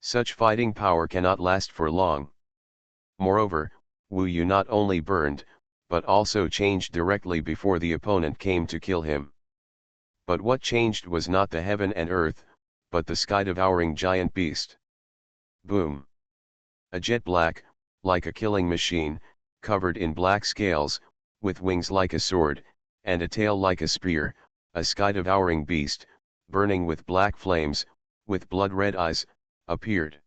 Such fighting power cannot last for long. Moreover, Wu Yu not only burned, but also changed directly before the opponent came to kill him. But what changed was not the heaven and earth, but the sky-devouring giant beast. Boom. A jet black, like a killing machine, covered in black scales, with wings like a sword, and a tail like a spear, a sky-devouring beast, burning with black flames, with blood-red eyes, appeared.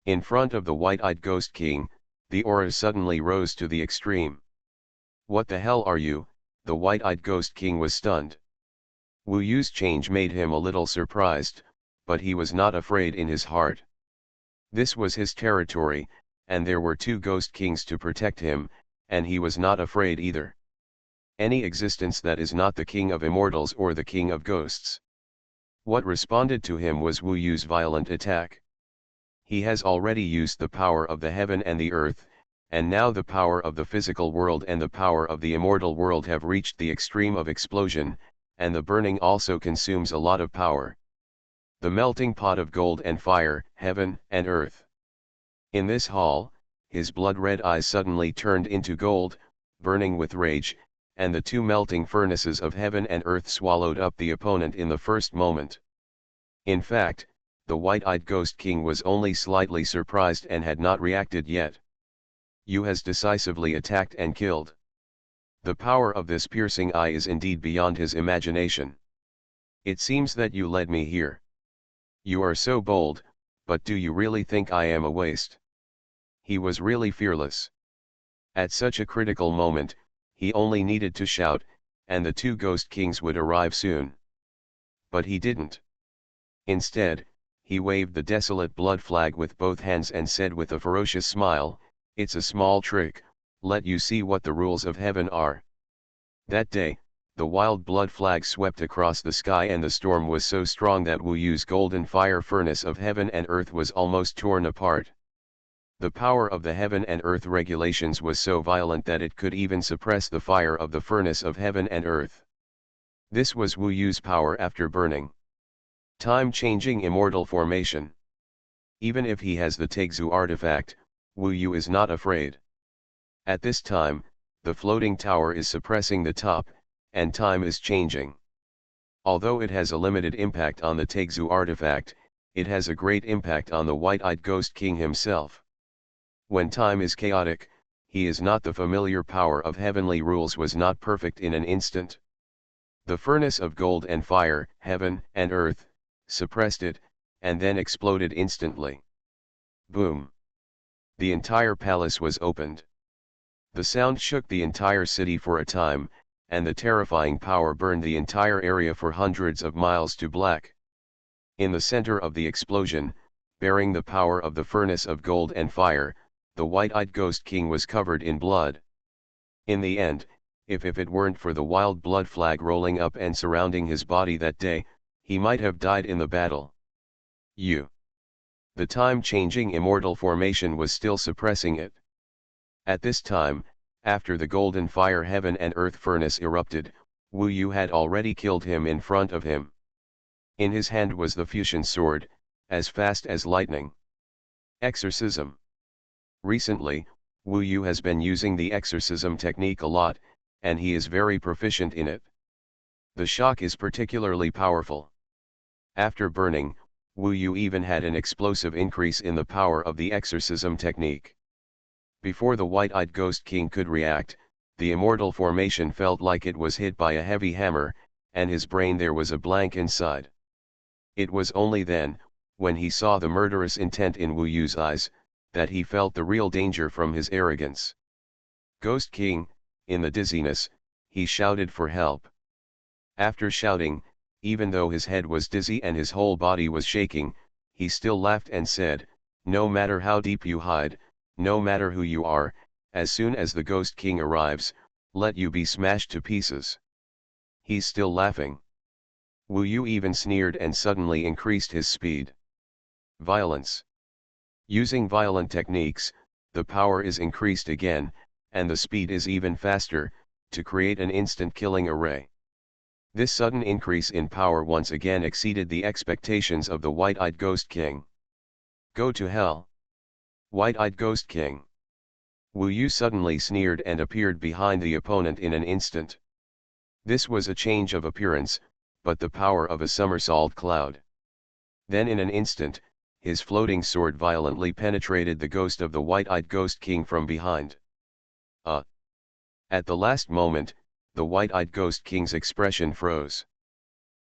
In front of the white-eyed Ghost King, the aura suddenly rose to the extreme. What the hell are you? The white-eyed Ghost King was stunned. Wu Yu's change made him a little surprised, but he was not afraid in his heart. This was his territory, and there were two Ghost Kings to protect him, and he was not afraid either. Any existence that is not the King of Immortals or the King of Ghosts. What responded to him was Wu Yu's violent attack. He has already used the power of the heaven and the earth, and now the power of the physical world and the power of the immortal world have reached the extreme of explosion, and the burning also consumes a lot of power. The melting pot of gold and fire, heaven and earth. In this hall, his blood-red eyes suddenly turned into gold, burning with rage, and the two melting furnaces of heaven and earth swallowed up the opponent in the first moment. In fact, the white-eyed Ghost King was only slightly surprised and had not reacted yet. Yu has decisively attacked and killed. The power of this piercing eye is indeed beyond his imagination. It seems that you led me here. You are so bold, but do you really think I am a waste? He was really fearless. At such a critical moment, he only needed to shout, and the two Ghost Kings would arrive soon. But he didn't. Instead, he waved the desolate blood flag with both hands and said with a ferocious smile, "It's a small trick, let you see what the rules of heaven are." That day, the wild blood flag swept across the sky and the storm was so strong that Wu Yu's golden fire furnace of heaven and earth was almost torn apart. The power of the heaven and earth regulations was so violent that it could even suppress the fire of the furnace of heaven and earth. This was Wu Yu's power after burning. Time-changing immortal formation. Even if he has the Taixu artifact, Wu Yu is not afraid. At this time, the floating tower is suppressing the top, and time is changing. Although it has a limited impact on the Taixu artifact, it has a great impact on the white-eyed Ghost King himself. When time is chaotic, he is not the familiar power of heavenly rules was not perfect in an instant. The furnace of gold and fire, heaven and earth, suppressed it, and then exploded instantly. Boom! The entire palace was opened. The sound shook the entire city for a time, and the terrifying power burned the entire area for hundreds of miles to black. In the center of the explosion, bearing the power of the furnace of gold and fire, the white-eyed Ghost King was covered in blood. In the end, if it weren't for the wild blood flag rolling up and surrounding his body that day, he might have died in the battle. The time-changing immortal formation was still suppressing it. At this time, after the golden fire heaven and earth furnace erupted, Wu Yu had already killed him in front of him. In his hand was the fusion sword, as fast as lightning. Exorcism. Recently, Wu Yu has been using the exorcism technique a lot, and he is very proficient in it. The shock is particularly powerful. After burning, Wu Yu even had an explosive increase in the power of the exorcism technique. Before the white-eyed Ghost King could react, the immortal formation felt like it was hit by a heavy hammer, and his brain there was a blank inside. It was only then, when he saw the murderous intent in Wu Yu's eyes, that he felt the real danger from his arrogance. Ghost King, in the dizziness, he shouted for help. After shouting, even though his head was dizzy and his whole body was shaking, he still laughed and said, "No matter how deep you hide, no matter who you are, as soon as the Ghost King arrives, let you be smashed to pieces." He's still laughing. Wu Yu even sneered and suddenly increased his speed. Violence. Using violent techniques, the power is increased again, and the speed is even faster, to create an instant killing array. This sudden increase in power once again exceeded the expectations of the white-eyed Ghost King. Go to hell. White-eyed Ghost King. Wu Yu suddenly sneered and appeared behind the opponent in an instant. This was a change of appearance, but the power of a somersault cloud. Then in an instant, his floating sword violently penetrated the ghost of the white-eyed Ghost King from behind. At the last moment, the white-eyed Ghost King's expression froze.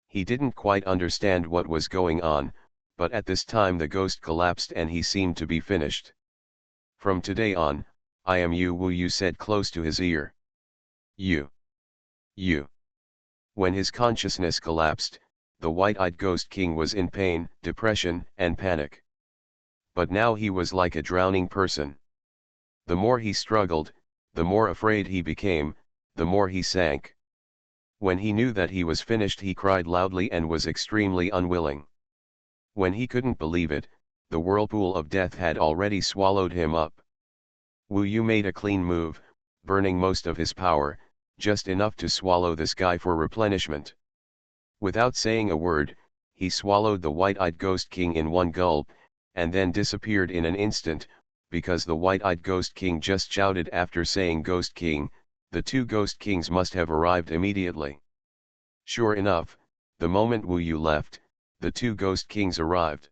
He didn't quite understand what was going on, but at this time the ghost collapsed and he seemed to be finished. From today on, I am you, Wu Yu said close to his ear. You. When his consciousness collapsed, the white-eyed Ghost King was in pain, depression, and panic. But now he was like a drowning person. The more he struggled, the more afraid he became, the more he sank. When he knew that he was finished, he cried loudly and was extremely unwilling. When he couldn't believe it, the whirlpool of death had already swallowed him up. Wu Yu made a clean move, burning most of his power, just enough to swallow the sky for replenishment. Without saying a word, he swallowed the white-eyed Ghost King in one gulp, and then disappeared in an instant, because the white-eyed Ghost King just shouted after saying Ghost King, The two ghost kings must have arrived immediately. Sure enough, the moment Wu Yu left, the two ghost kings arrived.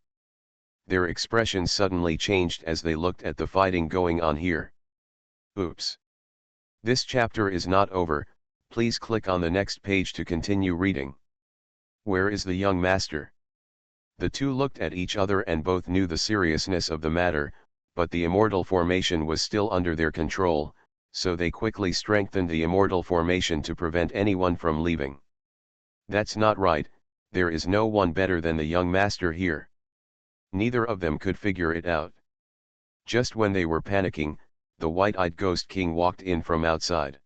Their expressions suddenly changed as they looked at the fighting going on here. Oops. This chapter is not over, please click on the next page to continue reading. Where is the young master? The two looked at each other and both knew the seriousness of the matter, but the immortal formation was still under their control, so they quickly strengthened the immortal formation to prevent anyone from leaving. That's not right, there is no one better than the young master here. Neither of them could figure it out. Just when they were panicking, the white-eyed ghost king walked in from outside.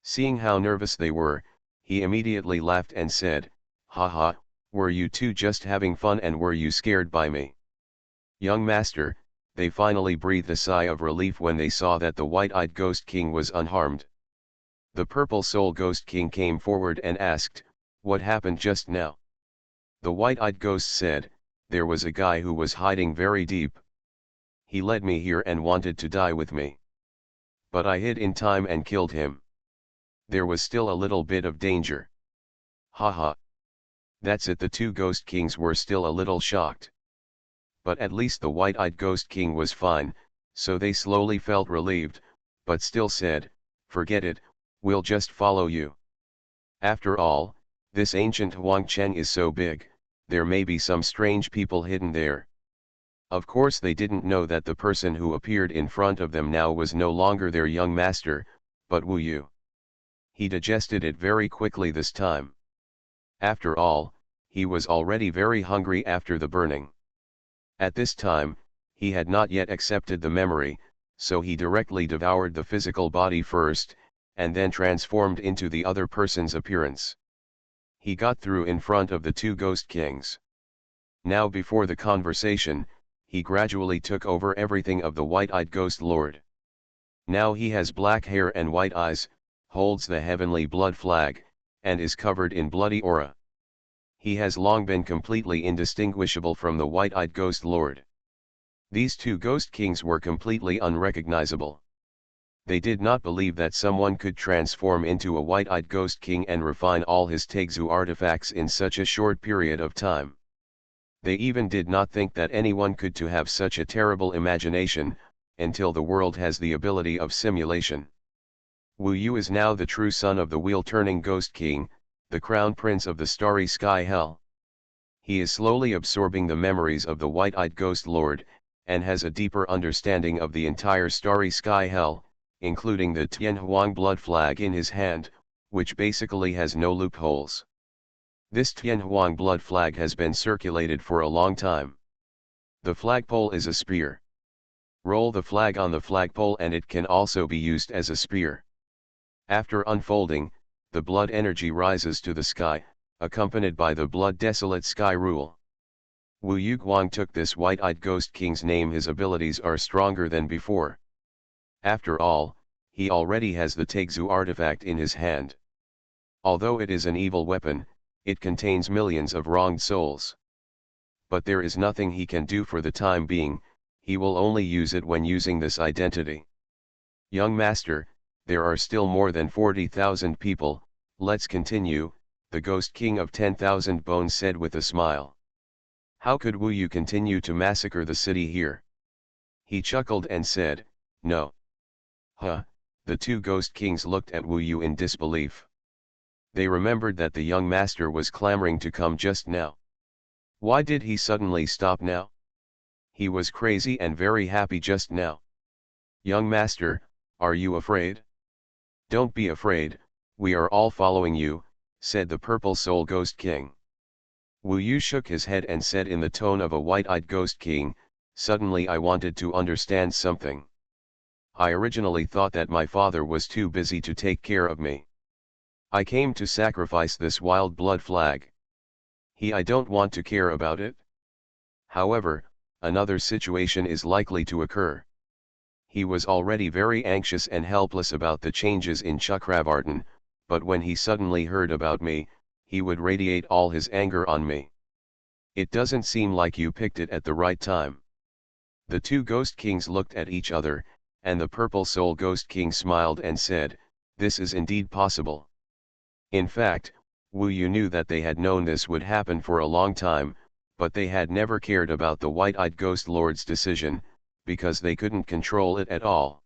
Seeing how nervous they were, he immediately laughed and said, "Haha, were you two just having fun and were you scared by me?" Young master, they finally breathed a sigh of relief when they saw that the white-eyed ghost king was unharmed. The purple soul ghost king came forward and asked, "What happened just now?" The white-eyed ghost said, "There was a guy who was hiding very deep. He led me here and wanted to die with me. But I hid in time and killed him. There was still a little bit of danger." Haha. That's it. The two ghost kings were still a little shocked. But at least the white-eyed ghost king was fine, so they slowly felt relieved, but still said, "Forget it, we'll just follow you. After all, this ancient Huangcheng is so big, there may be some strange people hidden there." Of course they didn't know that the person who appeared in front of them now was no longer their young master, but Wu Yu. He digested it very quickly this time. After all, he was already very hungry after the burning. At this time, he had not yet accepted the memory, so he directly devoured the physical body first, and then transformed into the other person's appearance. He got through in front of the two ghost kings. Now before the conversation, he gradually took over everything of the white-eyed ghost lord. Now he has black hair and white eyes, holds the heavenly blood flag, and is covered in bloody aura. He has long been completely indistinguishable from the white-eyed ghost lord. These two ghost kings were completely unrecognizable. They did not believe that someone could transform into a white-eyed ghost king and refine all his Tegzu artifacts in such a short period of time. They even did not think that anyone could to have such a terrible imagination, until the world has the ability of simulation. Wu Yu is now the true son of the wheel-turning ghost king, the crown prince of the starry sky hell. He is slowly absorbing the memories of the white-eyed ghost lord, and has a deeper understanding of the entire starry sky hell, including the Tianhuang blood flag in his hand, which basically has no loopholes. This Tianhuang blood flag has been circulated for a long time. The flagpole is a spear. Roll the flag on the flagpole and it can also be used as a spear. After unfolding, the blood energy rises to the sky, accompanied by the blood desolate sky rule. Wu Yu Guang took this white-eyed ghost king's name. His abilities are stronger than before. After all, he already has the Tegzu artifact in his hand. Although it is an evil weapon, it contains millions of wronged souls. But there is nothing he can do for the time being, he will only use it when using this identity. Young master, there are still more than 40,000 people, let's continue, the ghost king of 10,000 bones said with a smile. How could Wu Yu continue to massacre the city here? He chuckled and said, "No." Huh, the two ghost kings looked at Wu Yu in disbelief. They remembered that the young master was clamoring to come just now. Why did he suddenly stop now? He was crazy and very happy just now. Young master, are you afraid? Don't be afraid, we are all following you, said the purple soul ghost king. Wu Yu shook his head and said in the tone of a white-eyed ghost king, "Suddenly I wanted to understand something. I originally thought that my father was too busy to take care of me. I came to sacrifice this wild blood flag. I don't want to care about it. However, another situation is likely to occur." He was already very anxious and helpless about the changes in Chakravartin, but when he suddenly heard about me, he would radiate all his anger on me. It doesn't seem like you picked it at the right time. The two ghost kings looked at each other, and the purple soul ghost king smiled and said, This is indeed possible. In fact, Wu Yu knew that they had known this would happen for a long time, but they had never cared about the White-Eyed Ghost Lord's decision, because they couldn't control it at all.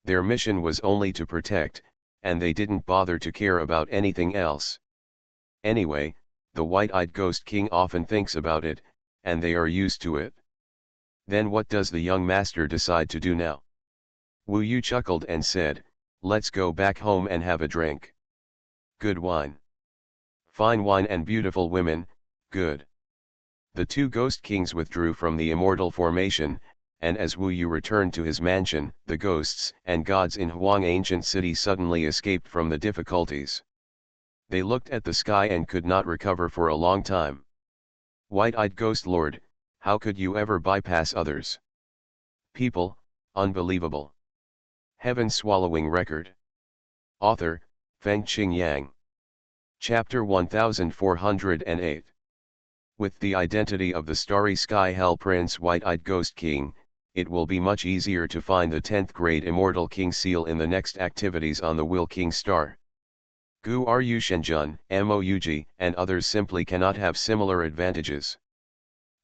Their mission was only to protect, and they didn't bother to care about anything else. Anyway, the White-Eyed Ghost King often thinks about it, and they are used to it. Then what does the young master decide to do now? Wu Yu chuckled and said, "Let's go back home and have a drink. Good wine. Fine wine and beautiful women, good." The two ghost kings withdrew from the immortal formation, and as Wu Yu returned to his mansion, the ghosts and gods in Huang ancient city suddenly escaped from the difficulties. They looked at the sky and could not recover for a long time. White-eyed Ghost Lord, how could you ever bypass others? People, unbelievable. Heaven swallowing record. Author, Fengqing Yang. Chapter 1408. With the identity of the Starry Sky Hell Prince White-Eyed Ghost King, it will be much easier to find the 10th grade Immortal King seal in the next activities on the Will King Star. Gu Ru Shenjun, Moug, and others simply cannot have similar advantages.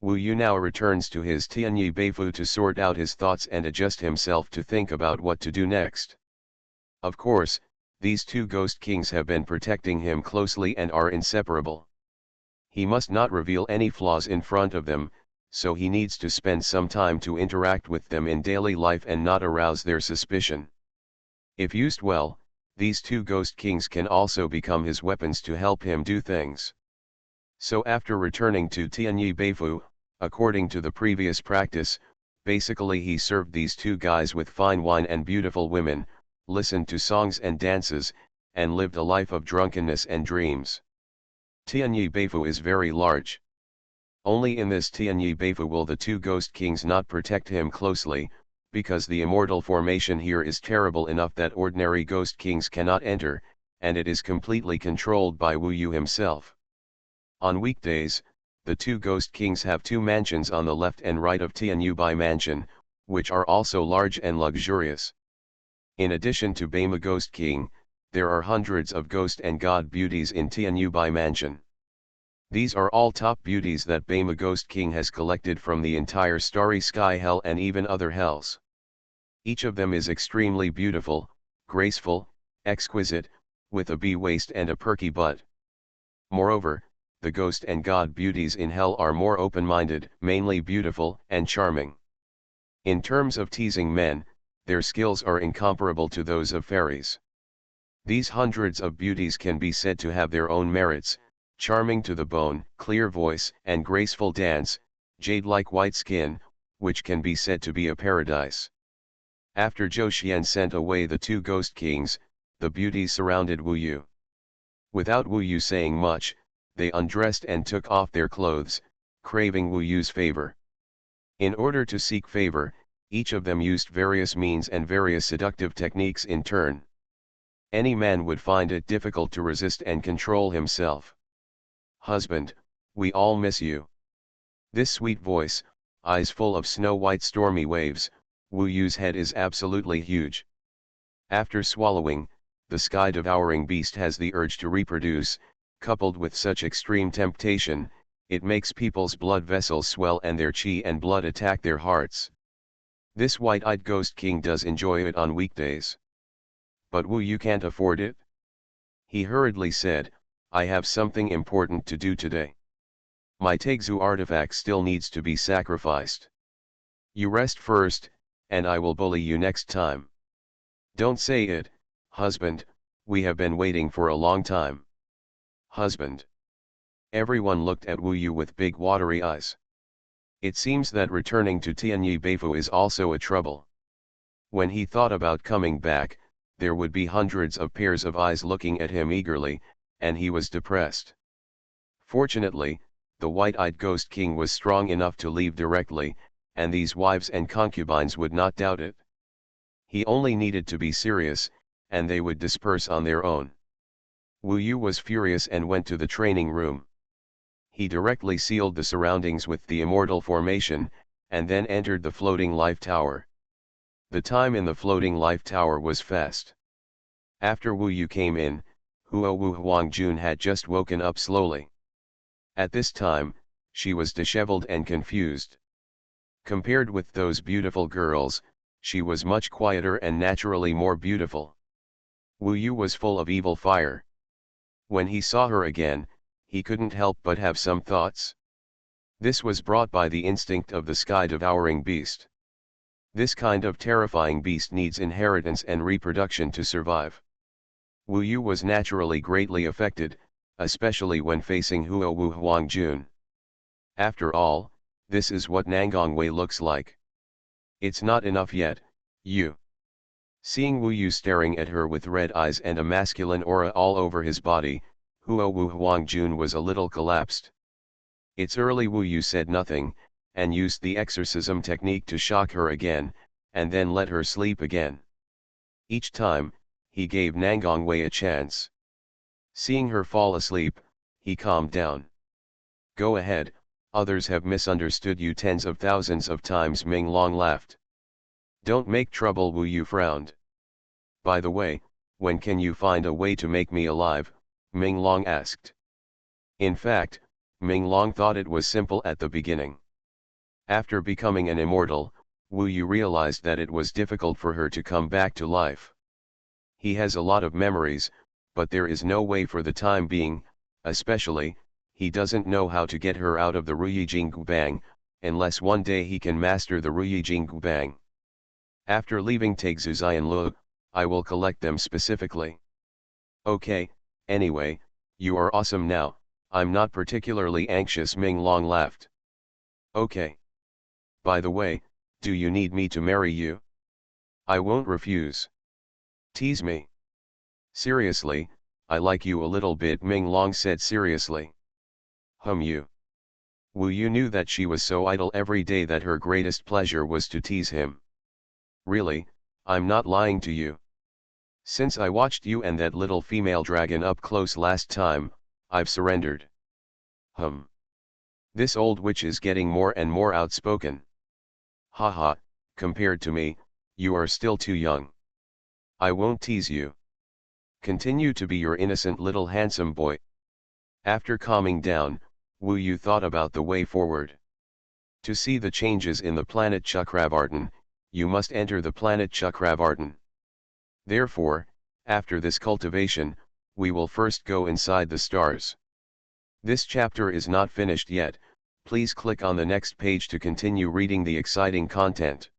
Wu Yu now returns to his Tianyi Beifu to sort out his thoughts and adjust himself to think about what to do next. Of course, these two ghost kings have been protecting him closely and are inseparable. He must not reveal any flaws in front of them, so he needs to spend some time to interact with them in daily life and not arouse their suspicion. If used well, these two ghost kings can also become his weapons to help him do things. So after returning to Tianyi Beifu, according to the previous practice, basically he served these two guys with fine wine and beautiful women, listened to songs and dances, and lived a life of drunkenness and dreams. Tianyi Beifu is very large. Only in this Tianyi Beifu will the two ghost kings not protect him closely, because the immortal formation here is terrible enough that ordinary ghost kings cannot enter, and it is completely controlled by Wu Yu himself. On weekdays, the two ghost kings have two mansions on the left and right of Tianyu Bai Mansion, which are also large and luxurious. In addition to Bama Ghost King, there are hundreds of ghost and god beauties in Tianyu Bai Mansion. These are all top beauties that Bama Ghost King has collected from the entire Starry Sky Hell and even other hells. Each of them is extremely beautiful, graceful, exquisite, with a bee waist and a perky butt. Moreover, the ghost and god beauties in hell are more open-minded, mainly beautiful and charming. In terms of teasing men, their skills are incomparable to those of fairies. These hundreds of beauties can be said to have their own merits: charming to the bone, clear voice and graceful dance, jade-like white skin, which can be said to be a paradise. After Zhou Xian sent away the two ghost kings, the beauties surrounded Wu Yu. Without Wu Yu saying much, they undressed and took off their clothes, craving Wu Yu's favor. In order to seek favor, each of them used various means and various seductive techniques in turn. Any man would find it difficult to resist and control himself. "Husband, we all miss you." This sweet voice, eyes full of snow-white stormy waves. Wu Yu's head is absolutely huge. After swallowing, the sky-devouring beast has the urge to reproduce. Coupled with such extreme temptation, it makes people's blood vessels swell and their chi and blood attack their hearts. This white-eyed ghost king does enjoy it on weekdays. But Wu Yu can't afford it. He hurriedly said, "I have something important to do today. My Tegzu artifact still needs to be sacrificed. You rest first, and I will bully you next time." "Don't say it, husband, we have been waiting for a long time." "Husband." Everyone looked at Wu Yu with big watery eyes. It seems that returning to Tianyi Beifu is also a trouble. When he thought about coming back, there would be hundreds of pairs of eyes looking at him eagerly, and he was depressed. Fortunately, the white-eyed ghost king was strong enough to leave directly, and these wives and concubines would not doubt it. He only needed to be serious, and they would disperse on their own. Wu Yu was furious and went to the training room. He directly sealed the surroundings with the immortal formation, and then entered the floating life tower. The time in the floating life tower was fast. After Wu Yu came in, Huo Wu Huangjun had just woken up slowly. At this time, she was disheveled and confused. Compared with those beautiful girls, she was much quieter and naturally more beautiful. Wu Yu was full of evil fire. When he saw her again, he couldn't help but have some thoughts. This was brought by the instinct of the sky-devouring beast. This kind of terrifying beast needs inheritance and reproduction to survive. Wu Yu was naturally greatly affected, especially when facing Huo Wu Huangjun. After all, this is what Nangongwei looks like. It's not enough yet, you. Seeing Wu Yu staring at her with red eyes and a masculine aura all over his body, Huo Wu Huangjun was a little collapsed. It's early. Wu Yu said nothing, and used the exorcism technique to shock her again, and then let her sleep again. Each time, he gave Nangongwei a chance. Seeing her fall asleep, he calmed down. Go ahead, others have misunderstood you tens of thousands of times. Ming Long laughed. Don't make trouble. Wu Yu frowned. By the way, when can you find a way to make me alive? Ming Long asked. In fact, Ming Long thought it was simple at the beginning. After becoming an immortal, Wu Yu realized that it was difficult for her to come back to life. He has a lot of memories, but there is no way for the time being, especially, he doesn't know how to get her out of the Ruyi Bang, unless one day he can master the Ruyi Bang. After leaving Tegzuzian Lu, I will collect them specifically. Okay, anyway, you are awesome now, I'm not particularly anxious. Ming Long laughed. Okay. By the way, do you need me to marry you? I won't refuse. Tease me. Seriously, I like you a little bit. Ming Long said seriously. You. Wu Yu knew that she was so idle every day that her greatest pleasure was to tease him. Really, I'm not lying to you. Since I watched you and that little female dragon up close last time, I've surrendered. This old witch is getting more and more outspoken. Haha, compared to me, you are still too young. I won't tease you. Continue to be your innocent little handsome boy. After calming down, Wu Yu thought about the way forward. To see the changes in the planet Chakravartin, you must enter the planet Chakravartin. Therefore, after this cultivation, we will first go inside the stars. This chapter is not finished yet, please click on the next page to continue reading the exciting content.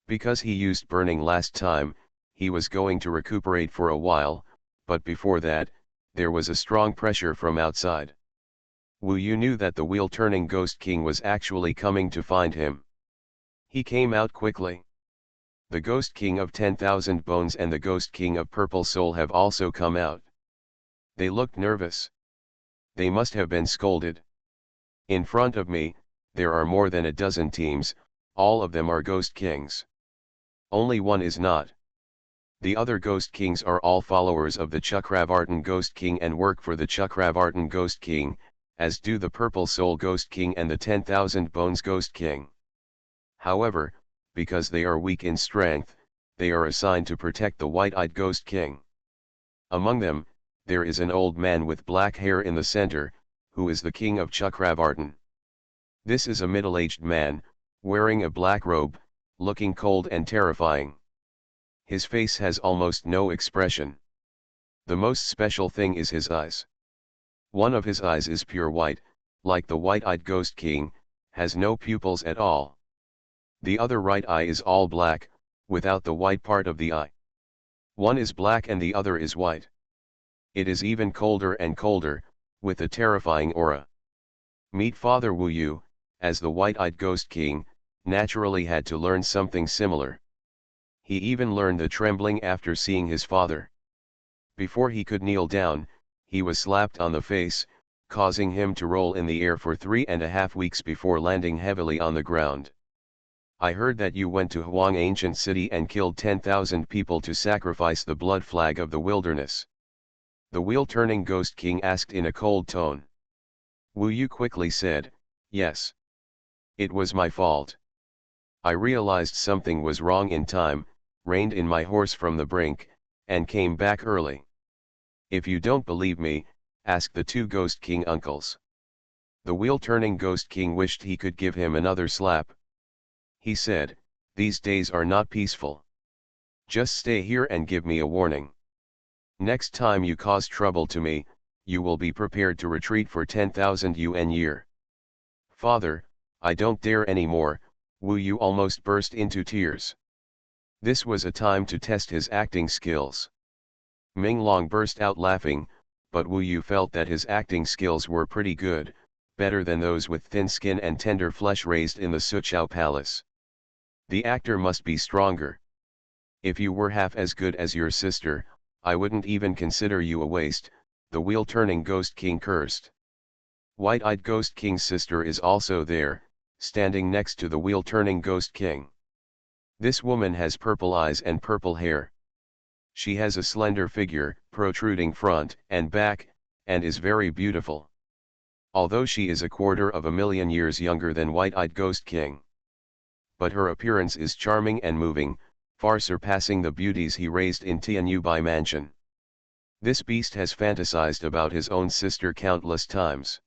Because he used burning last time, he was going to recuperate for a while, but before that, there was a strong pressure from outside. Wu Yu knew that the wheel-turning Ghost King was actually coming to find him. He came out quickly. The Ghost King of 10,000 Bones and the Ghost King of Purple Soul have also come out. They looked nervous. They must have been scolded. In front of me, there are more than a dozen teams, all of them are Ghost Kings. Only one is not. The other Ghost Kings are all followers of the Chakravartin Ghost King and work for the Chakravartin Ghost King, as do the Purple Soul Ghost King and the 10,000 Bones Ghost King. However, because they are weak in strength, they are assigned to protect the White-Eyed Ghost King. Among them, there is an old man with black hair in the center, who is the king of Chakravartin. This is a middle-aged man, wearing a black robe, looking cold and terrifying. His face has almost no expression. The most special thing is his eyes. One of his eyes is pure white, like the White-Eyed Ghost King, has no pupils at all. The other right eye is all black, without the white part of the eye. One is black and the other is white. It is even colder and colder, with a terrifying aura. Meet Father Wu Yu, as the White-Eyed Ghost King, naturally had to learn something similar. He even learned the trembling after seeing his father. Before he could kneel down, he was slapped on the face, causing him to roll in the air for 3.5 weeks before landing heavily on the ground. I heard that you went to Huang Ancient City and killed 10,000 people to sacrifice the blood flag of the wilderness. The wheel-turning Ghost King asked in a cold tone. Wu Yu quickly said, yes. It was my fault. I realized something was wrong in time, reined in my horse from the brink, and came back early. If you don't believe me, ask the two Ghost King uncles. The wheel-turning Ghost King wished he could give him another slap. He said, "These days are not peaceful. Just stay here and give me a warning. Next time you cause trouble to me, you will be prepared to retreat for 10,000 yuan year." "Father, I don't dare anymore." Wu Yu almost burst into tears. This was a time to test his acting skills. Ming Long burst out laughing, but Wu Yu felt that his acting skills were pretty good, better than those with thin skin and tender flesh raised in the Suqiao Palace. The actor must be stronger. "If you were half as good as your sister, I wouldn't even consider you a waste," the wheel-turning Ghost King cursed. White-eyed Ghost King's sister is also there, standing next to the wheel-turning Ghost King. This woman has purple eyes and purple hair. She has a slender figure, protruding front and back, and is very beautiful. Although she is 250,000 years younger than White-eyed Ghost King. But her appearance is charming and moving, far surpassing the beauties he raised in Tianyubai Mansion. This beast has fantasized about his own sister countless times.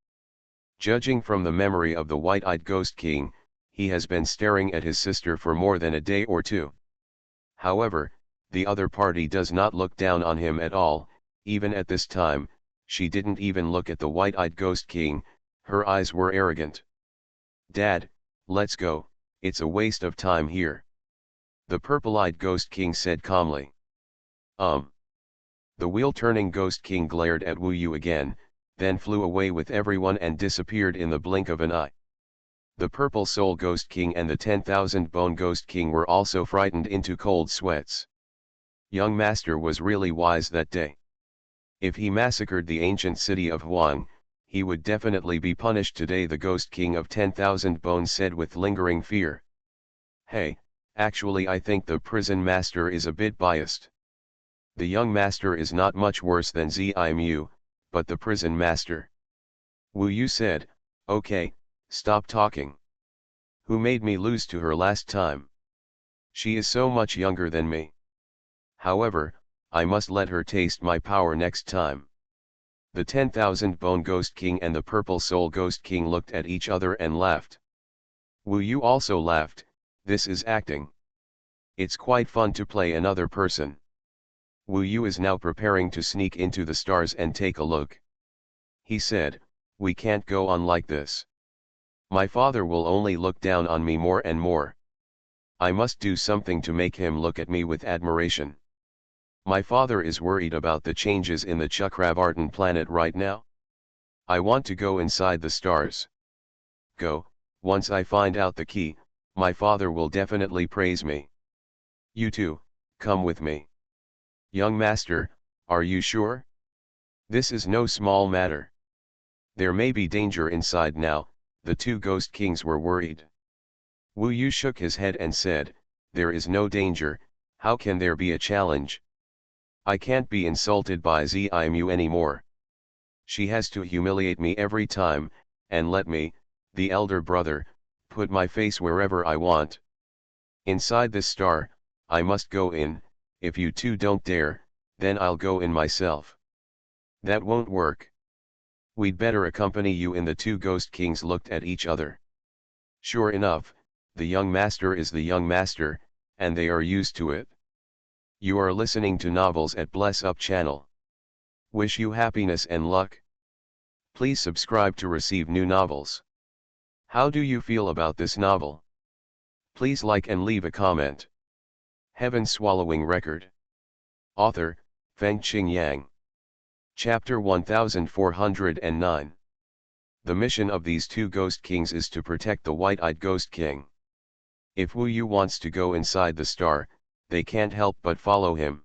Judging from the memory of the White-eyed Ghost King, he has been staring at his sister for more than a day or two. However, the other party does not look down on him at all. Even at this time, she didn't even look at the White-eyed Ghost King, her eyes were arrogant. "Dad, let's go, it's a waste of time here," the purple-eyed Ghost King said calmly. The wheel-turning Ghost King glared at Wu Yu again, then flew away with everyone and disappeared in the blink of an eye. The Purple Soul Ghost King and the 10,000 Bone Ghost King were also frightened into cold sweats. Young Master was really wise that day. If he massacred the ancient city of Huang, he would definitely be punished today, the Ghost King of 10,000 Bones said with lingering fear. "Hey, actually I think the prison master is a bit biased. The young master is not much worse than Zimu, but the prison master." Wu Yu said, "Okay, stop talking. Who made me lose to her last time? She is so much younger than me. However, I must let her taste my power next time." The 10,000 Bone Ghost King and the Purple Soul Ghost King looked at each other and laughed. Wu Yu also laughed. This is acting. It's quite fun to play another person. Wu Yu is now preparing to sneak into the stars and take a look. He said, "We can't go on like this. My father will only look down on me more and more. I must do something to make him look at me with admiration. My father is worried about the changes in the Chakravartin planet right now. I want to go inside the stars. Go, once I find out the key, my father will definitely praise me. You too, come with me." "Young master, are you sure? This is no small matter. There may be danger inside now." The two Ghost Kings were worried. Wu Yu shook his head and said, "There is no danger. How can there be a challenge? I can't be insulted by Zimu anymore. She has to humiliate me every time, and let me, the elder brother, put my face wherever I want. Inside this star, I must go in. If you two don't dare, then I'll go in myself." "That won't work. We'd better accompany you in." The two Ghost Kings looked at each other. Sure enough, the young master is the young master, and they are used to it. You are listening to Novels at Bless Up channel. Wish you happiness and luck. Please subscribe to receive new novels. How do you feel about this novel? Please like and leave a comment. Heaven Swallowing Record. Author, Fengqing Yang. Chapter 1409. The mission of these two Ghost Kings is to protect the White-eyed Ghost King. If Wu Yu wants to go inside the star, they can't help but follow him.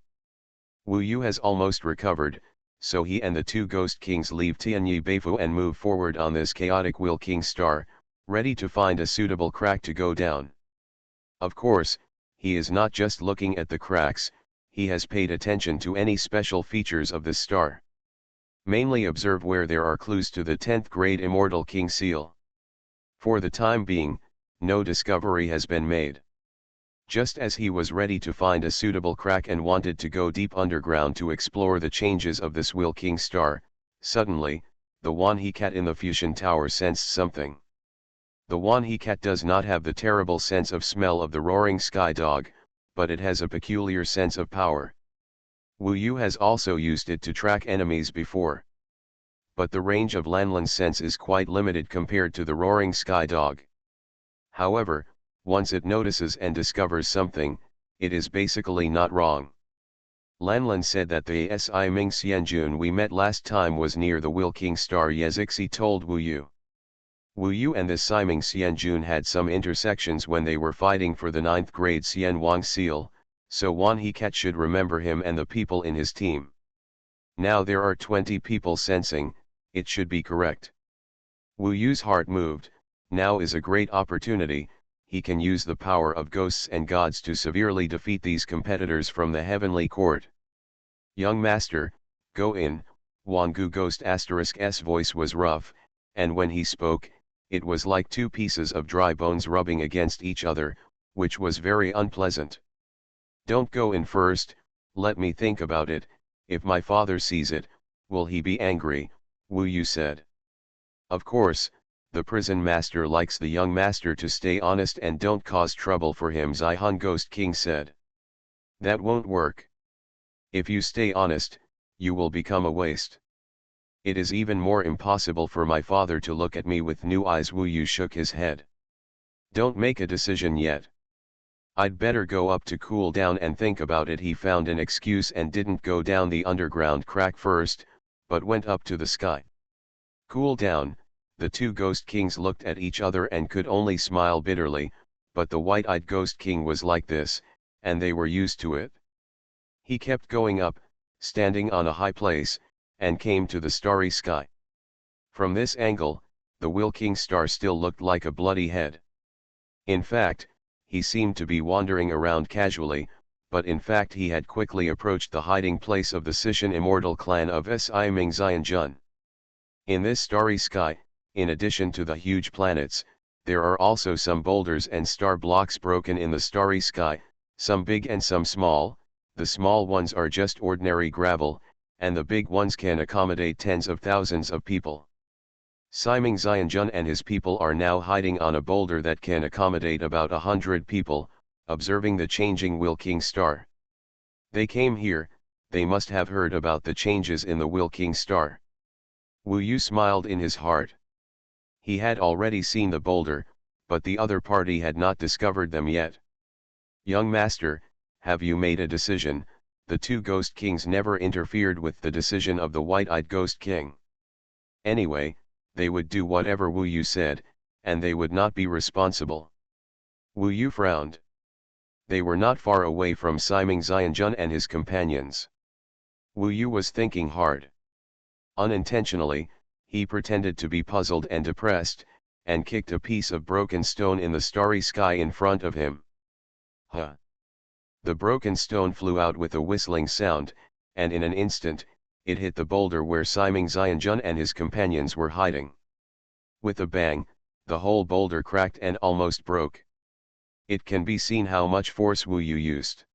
Wu Yu has almost recovered, so he and the two Ghost Kings leave Tianyi Beifu and move forward on this chaotic Wheel King star, ready to find a suitable crack to go down. Of course, he is not just looking at the cracks, he has paid attention to any special features of this star. Mainly observe where there are clues to the 10th grade Immortal King seal. For the time being, no discovery has been made. Just as he was ready to find a suitable crack and wanted to go deep underground to explore the changes of this Will-King star, suddenly, the Xuanhuan cat in the fusion tower sensed something. The Xuanhuan cat does not have the terrible sense of smell of the roaring sky dog, but it has a peculiar sense of power. Wu Yu has also used it to track enemies before. But the range of Lanlan's sense is quite limited compared to the roaring sky dog. However, once it notices and discovers something, it is basically not wrong. Lanlan said that the Siming Xianjun we met last time was near the Will-King star Yezixi told Wu Yu. Wu Yu and the Siming Xianjun had some intersections when they were fighting for the 9th grade Xuanhuan seal, so Xuanhuan cat should remember him and the people in his team. Now there are 20 people sensing, it should be correct. Wu Yu's heart moved. Now is a great opportunity, he can use the power of ghosts and gods to severely defeat these competitors from the heavenly court. Young master, go in, Wangu Ghost ***'s voice was rough, and when he spoke, it was like two pieces of dry bones rubbing against each other, which was very unpleasant. Don't go in first, let me think about it, if my father sees it, will he be angry, Wu Yu said. Of course, the prison master likes the young master to stay honest and don't cause trouble for him, Xuanhuan Ghost King said. That won't work. If you stay honest, you will become a waste. It is even more impossible for my father to look at me with new eyes, Wu Yu shook his head. Don't make a decision yet. I'd better go up to cool down and think about it. He found an excuse and didn't go down the underground crack first, but went up to the sky. Cool down. The two Ghost Kings looked at each other and could only smile bitterly, but the white-eyed Ghost King was like this, and they were used to it. He kept going up, standing on a high place, and came to the starry sky. From this angle, the Will-King star still looked like a bloody head. In fact, he seemed to be wandering around casually, but in fact he had quickly approached the hiding place of the Sishan immortal clan of Siming Xianjun. In this starry sky, in addition to the huge planets, there are also some boulders and star blocks broken in the starry sky, some big and some small. The small ones are just ordinary gravel, and the big ones can accommodate tens of thousands of people. Siming Xianjun and his people are now hiding on a boulder that can accommodate about 100 people, observing the changing Will-King star. They came here, they must have heard about the changes in the Will-King star. Wu Yu smiled in his heart. He had already seen the boulder, but the other party had not discovered them yet. Young master, have you made a decision? The two Ghost Kings never interfered with the decision of the white-eyed Ghost King. Anyway, they would do whatever Wu Yu said, and they would not be responsible. Wu Yu frowned. They were not far away from Siming Xianjun and his companions. Wu Yu was thinking hard. Unintentionally, he pretended to be puzzled and depressed, and kicked a piece of broken stone in the starry sky in front of him. Huh! The broken stone flew out with a whistling sound, and in an instant, it hit the boulder where Siming Xianjun and his companions were hiding. With a bang, the whole boulder cracked and almost broke. It can be seen how much force Wu Yu used.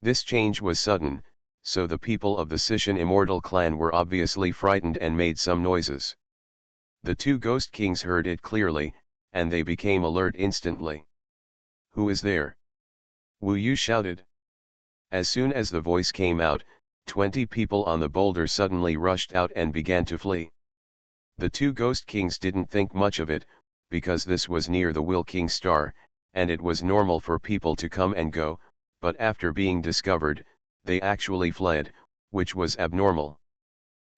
This change was sudden, so the people of the Sishan immortal clan were obviously frightened and made some noises. The two Ghost Kings heard it clearly, and they became alert instantly. Who is there? Wu Yu shouted. As soon as the voice came out, 20 people on the boulder suddenly rushed out and began to flee. The two Ghost Kings didn't think much of it, because this was near the Will-King star, and it was normal for people to come and go, but after being discovered, they actually fled, which was abnormal.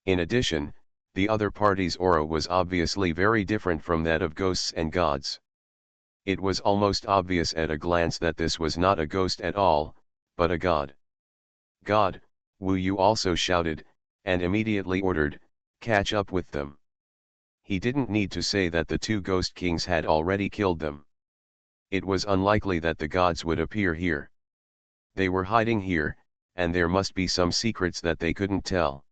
In addition, the other party's aura was obviously very different from that of ghosts and gods. It was almost obvious at a glance that this was not a ghost at all, but a god. God, Wu Yu also shouted, and immediately ordered, catch up with them. He didn't need to say that the two Ghost Kings had already killed them. It was unlikely that the gods would appear here. They were hiding here, and there must be some secrets that they couldn't tell.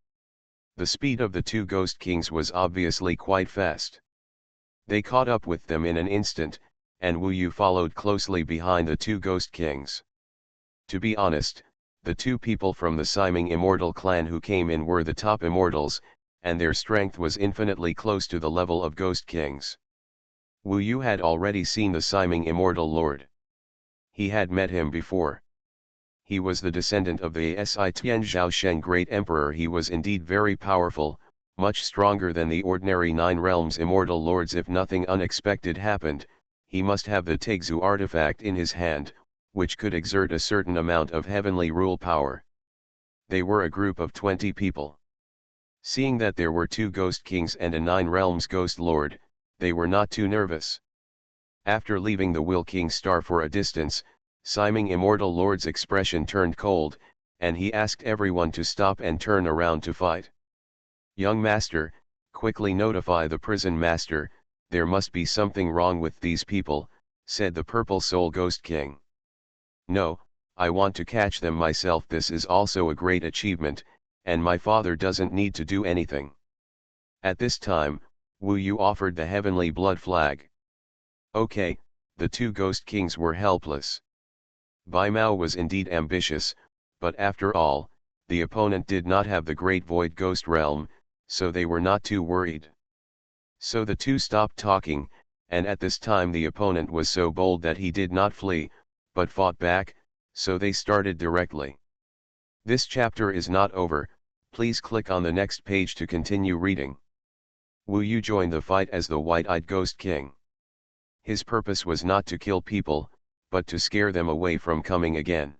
The speed of the two Ghost Kings was obviously quite fast. They caught up with them in an instant, and Wu Yu followed closely behind the two ghost kings. To be honest, the two people from the Siming Immortal clan who came in were the top immortals, and their strength was infinitely close to the level of ghost kings. Wu Yu had already seen the Siming Immortal Lord. He had met him before. He was the descendant of the Sitian Zhaosheng great emperor. He was indeed very powerful, much stronger than the ordinary Nine Realms Immortal Lords. If nothing unexpected happened, he must have the Tegzu artifact in his hand, which could exert a certain amount of heavenly rule power. They were a group of 20 people. Seeing that there were two ghost kings and a Nine Realms ghost lord, they were not too nervous. After leaving the Will King Star for a distance, Siming Immortal Lord's expression turned cold, and he asked everyone to stop and turn around to fight. "Young master, quickly notify the prison master, there must be something wrong with these people," said the Purple Soul Ghost King. "No, I want to catch them myself. This is also a great achievement, and my father doesn't need to do anything." At this time, Wu Yu offered the heavenly blood flag. Okay, the two ghost kings were helpless. Bai Mao was indeed ambitious, but after all, the opponent did not have the great void ghost realm, so they were not too worried. So the two stopped talking, and at this time the opponent was so bold that he did not flee, but fought back, so they started directly. This chapter is not over, please click on the next page to continue reading. Wu Yu joined the fight as the White-Eyed Ghost King. His purpose was not to kill people, but to scare them away from coming again.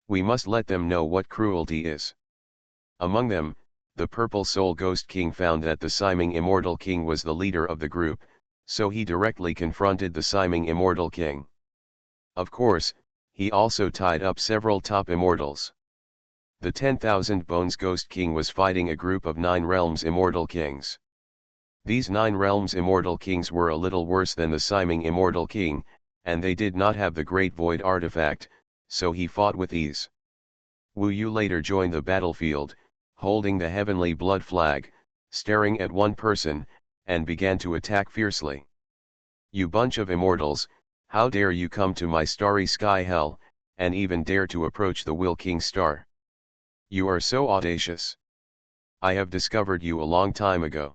We must let them know what cruelty is. Among them, the Purple Soul Ghost King found that the Siming Immortal King was the leader of the group, so he directly confronted the Siming Immortal King. Of course, he also tied up several top immortals. The 10,000 Bones Ghost King was fighting a group of 9 Realms Immortal Kings. These 9 Realms Immortal Kings were a little worse than the Siming Immortal King, and they did not have the Great Void artifact, so he fought with ease. Wu Yu later joined the battlefield, holding the heavenly blood flag, staring at one person, and began to attack fiercely. "You bunch of immortals, how dare you come to my starry sky hell, and even dare to approach the Will King Star? You are so audacious. I have discovered you a long time ago.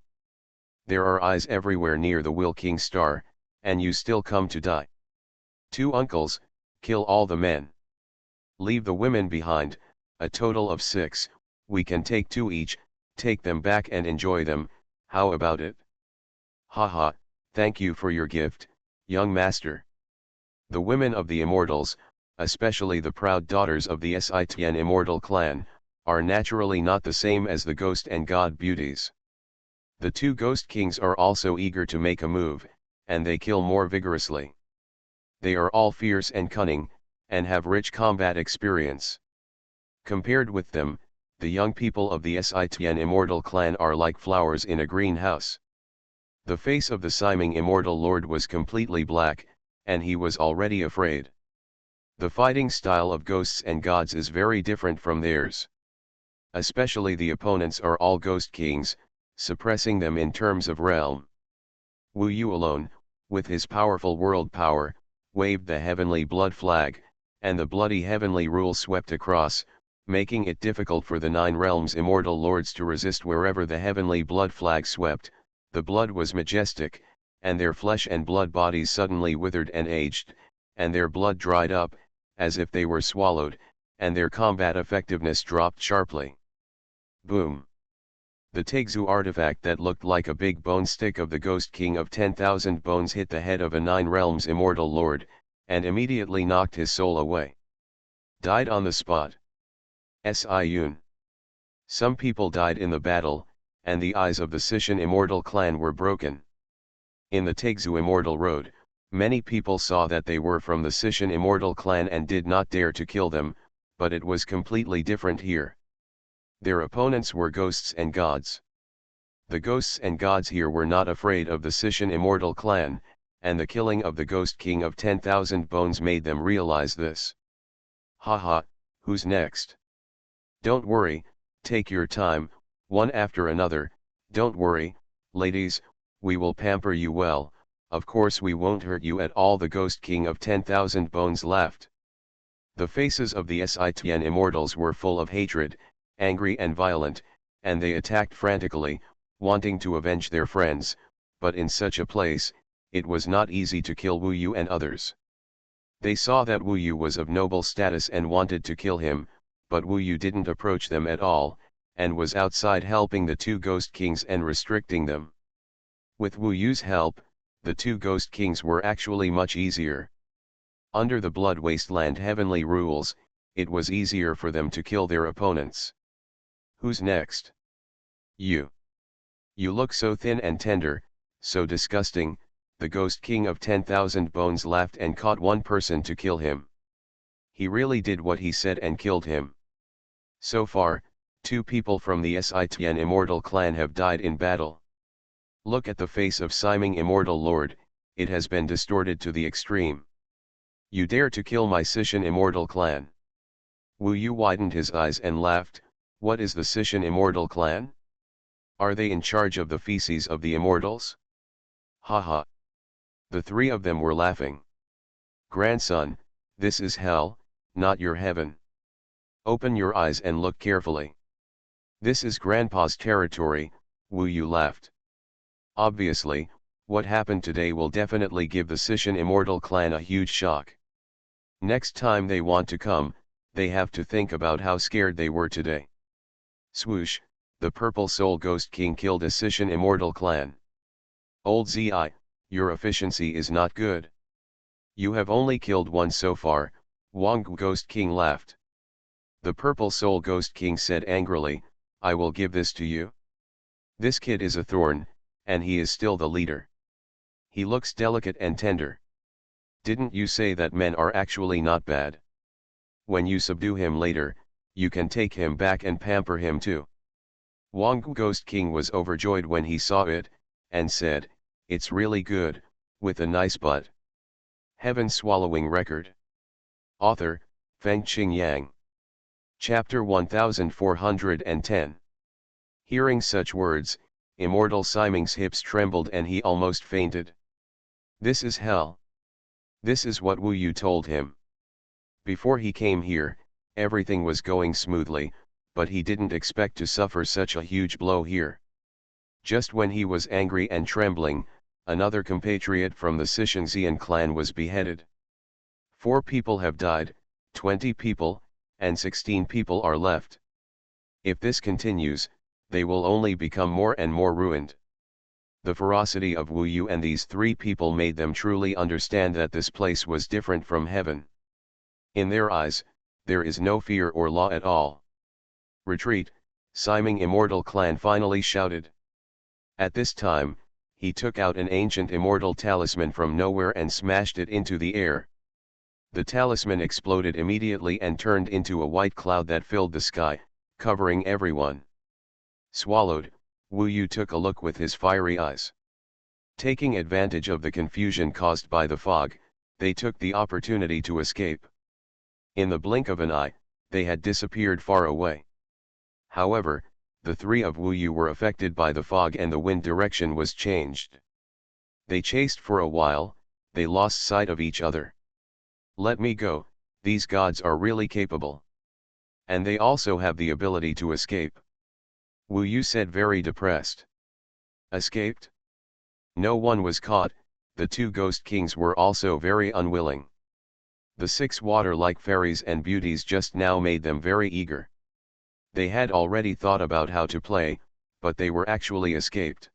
There are eyes everywhere near the Will King Star, and you still come to die. 2 uncles, kill all the men. Leave the women behind, a total of 6, we can take 2 each, take them back and enjoy them, how about it? Haha, thank you for your gift, young master." The women of the Immortals, especially the proud daughters of the Sitian Immortal clan, are naturally not the same as the ghost and god beauties. The two ghost kings are also eager to make a move, and they kill more vigorously. They are all fierce and cunning, and have rich combat experience. Compared with them, the young people of the Sitian Immortal clan are like flowers in a greenhouse. The face of the Siming Immortal Lord was completely black, and he was already afraid. The fighting style of ghosts and gods is very different from theirs. Especially the opponents are all ghost kings, suppressing them in terms of realm. Wu Yu alone, with his powerful world power, waved the heavenly blood flag, and the bloody heavenly rule swept across, making it difficult for the 9 realms immortal lords to resist wherever the heavenly blood flag swept. The blood was majestic, and their flesh and blood bodies suddenly withered and aged, and their blood dried up, as if they were swallowed, and their combat effectiveness dropped sharply. Boom! The Tegzu artifact that looked like a big bone stick of the Ghost King of 10,000 Bones hit the head of a 9 realms immortal lord, and immediately knocked his soul away. Died on the spot. Siyun. Some people died in the battle, and the eyes of the Sishan Immortal clan were broken. In the Tegzu Immortal Road, many people saw that they were from the Sishan Immortal clan and did not dare to kill them, but it was completely different here. Their opponents were ghosts and gods. The ghosts and gods here were not afraid of the Sishan Immortal clan, and the killing of the Ghost King of 10,000 Bones made them realize this. Haha, who's next? Don't worry, take your time, one after another, don't worry, ladies, we will pamper you well, of course we won't hurt you at all, the Ghost King of 10,000 Bones laughed. The faces of the Sitian immortals were full of hatred, angry and violent, and they attacked frantically, wanting to avenge their friends, but in such a place, it was not easy to kill Wu Yu and others. They saw that Wu Yu was of noble status and wanted to kill him, but Wu Yu didn't approach them at all, and was outside helping the two Ghost Kings and restricting them. With Wu Yu's help, the two Ghost Kings were actually much easier. Under the Blood Wasteland heavenly rules, it was easier for them to kill their opponents. Who's next? You. You look so thin and tender, so disgusting, the Ghost King of 10,000 Bones laughed and caught one person to kill him. He really did what he said and killed him. So far, 2 people from the Sitian Immortal clan have died in battle. Look at the face of Siming Immortal Lord, it has been distorted to the extreme. You dare to kill my Sitian Immortal clan? Wu Yu widened his eyes and laughed. What is the Sitian Immortal clan? Are they in charge of the feces of the immortals? Ha ha. The 3 of them were laughing. Grandson, this is hell, not your heaven. Open your eyes and look carefully. This is Grandpa's territory, Wu Yu laughed. Obviously, what happened today will definitely give the Sitian Immortal clan a huge shock. Next time they want to come, they have to think about how scared they were today. Swoosh, the Purple Soul Ghost King killed a Sitian Immortal clan. Old Zi, your efficiency is not good. You have only killed 1 so far, Wang Ghost King laughed. The Purple Soul Ghost King said angrily, I will give this to you. This kid is a thorn, and he is still the leader. He looks delicate and tender. Didn't you say that men are actually not bad? When you subdue him later, you can take him back and pamper him too. Wang Ghost King was overjoyed when he saw it, and said, it's really good, with a nice butt. Heaven Swallowing Record. Author, Fengqing Yang. Chapter 1410. Hearing such words, Immortal Siming's hips trembled and he almost fainted. This is hell. This is what Wu Yu told him. Before he came here, everything was going smoothly, but he didn't expect to suffer such a huge blow here. Just when he was angry and trembling, another compatriot from the Sitian clan was beheaded. 4 people have died, 20 people, and 16 people are left. If this continues, they will only become more and more ruined. The ferocity of Wu Yu and these 3 people made them truly understand that this place was different from heaven. In their eyes, there is no fear or law at all. Retreat, Siming Immortal clan finally shouted. At this time, he took out an ancient immortal talisman from nowhere and smashed it into the air. The talisman exploded immediately and turned into a white cloud that filled the sky, covering everyone. Swallowed, Wu Yu took a look with his fiery eyes. Taking advantage of the confusion caused by the fog, they took the opportunity to escape. In the blink of an eye, they had disappeared far away. However, the 3 of Wu Yu were affected by the fog and the wind direction was changed. They chased for a while, they lost sight of each other. Let me go, these gods are really capable. And they also have the ability to escape. Wu Yu said, very depressed. Escaped? No one was caught, the 2 Ghost Kings were also very unwilling. The 6 water-like fairies and beauties just now made them very eager. They had already thought about how to play, but they were actually escaped.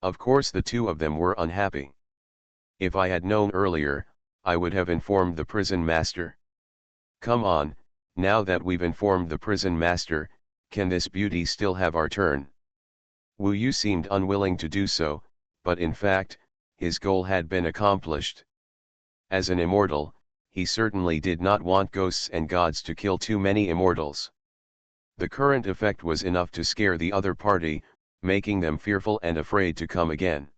Of course the 2 of them were unhappy. If I had known earlier, I would have informed the prison master. Come on, now that we've informed the prison master, can this beauty still have our turn? Wu Yu seemed unwilling to do so, but in fact, his goal had been accomplished. As an immortal, he certainly did not want ghosts and gods to kill too many immortals. The current effect was enough to scare the other party, making them fearful and afraid to come again.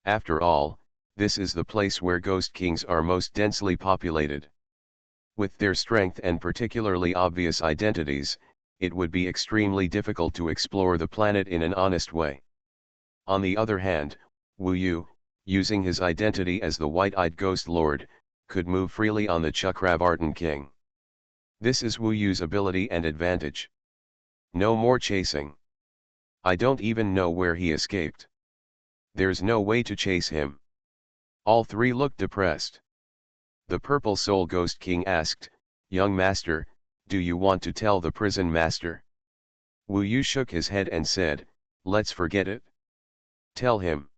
After all, this is the place where Ghost Kings are most densely populated. With their strength and particularly obvious identities, it would be extremely difficult to explore the planet in an honest way. On the other hand, Wu Yu, using his identity as the white-eyed ghost lord, could move freely on the Chakravartin king. This is Wu Yu's ability and advantage. No more chasing. I don't even know where he escaped. There's no way to chase him. All three looked depressed. The Purple Soul Ghost King asked, "Young master, do you want to tell the prison master?" Wu Yu shook his head and said, "Let's forget it. Tell him.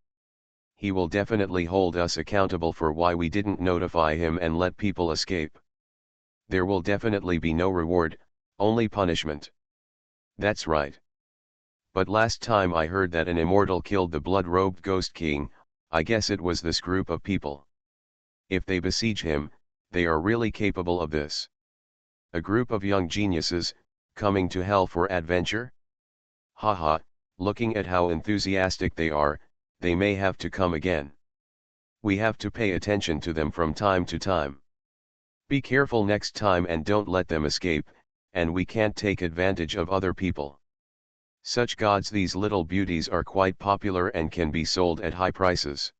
He will definitely hold us accountable for why we didn't notify him and let people escape. There will definitely be no reward, only punishment." "That's right. But last time I heard that an immortal killed the blood-robed Ghost King, I guess it was this group of people. If they besiege him, they are really capable of this. A group of young geniuses, coming to hell for adventure? Haha, looking at how enthusiastic they are, they may have to come again. We have to pay attention to them from time to time. Be careful next time and don't let them escape, and we can't take advantage of other people. Such gods, these little beauties, are quite popular and can be sold at high prices."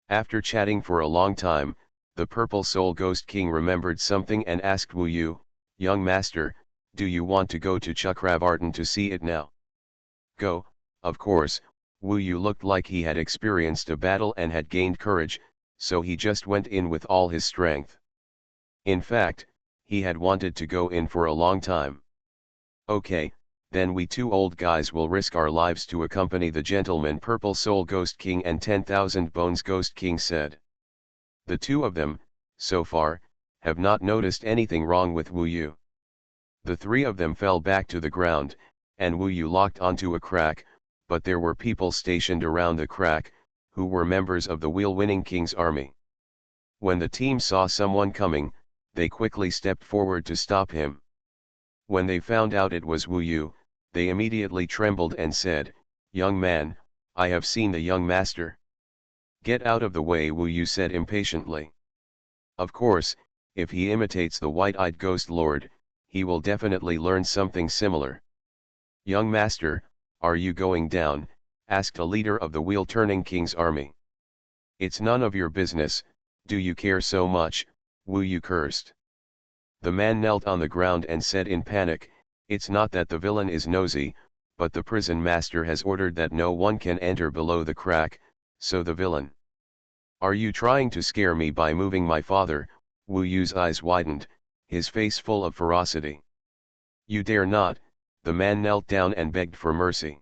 After chatting for a long time, the Purple Soul Ghost King remembered something and asked Wu Yu, "Young master, do you want to go to Chakravartin to see it now?" "Go, of course." Wu Yu looked like he had experienced a battle and had gained courage, so he just went in with all his strength. In fact, he had wanted to go in for a long time. "Okay, then we two old guys will risk our lives to accompany the gentleman," Purple Soul Ghost King and 10,000 Bones Ghost King said. The two of them, so far, have not noticed anything wrong with Wu Yu. The three of them fell back to the ground, and Wu Yu locked onto a crack, but there were people stationed around the crack, who were members of the Wheel-Winning King's army. When the team saw someone coming, they quickly stepped forward to stop him. When they found out it was Wu Yu, they immediately trembled and said, "Young man, I have seen the young master." "Get out of the way," Wu Yu said impatiently. "Of course, if he imitates the white-eyed ghost lord, he will definitely learn something similar." "Young master, are you going down?" asked a leader of the Wheel-Turning King's army. "It's none of your business, do you care so much?" Wu Yu cursed. The man knelt on the ground and said in panic, "It's not that the villain is nosy, but the prison master has ordered that no one can enter below the crack, so the villain." "Are you trying to scare me by moving my father?" Wu Yu's eyes widened, his face full of ferocity. "You dare not." The man knelt down and begged for mercy.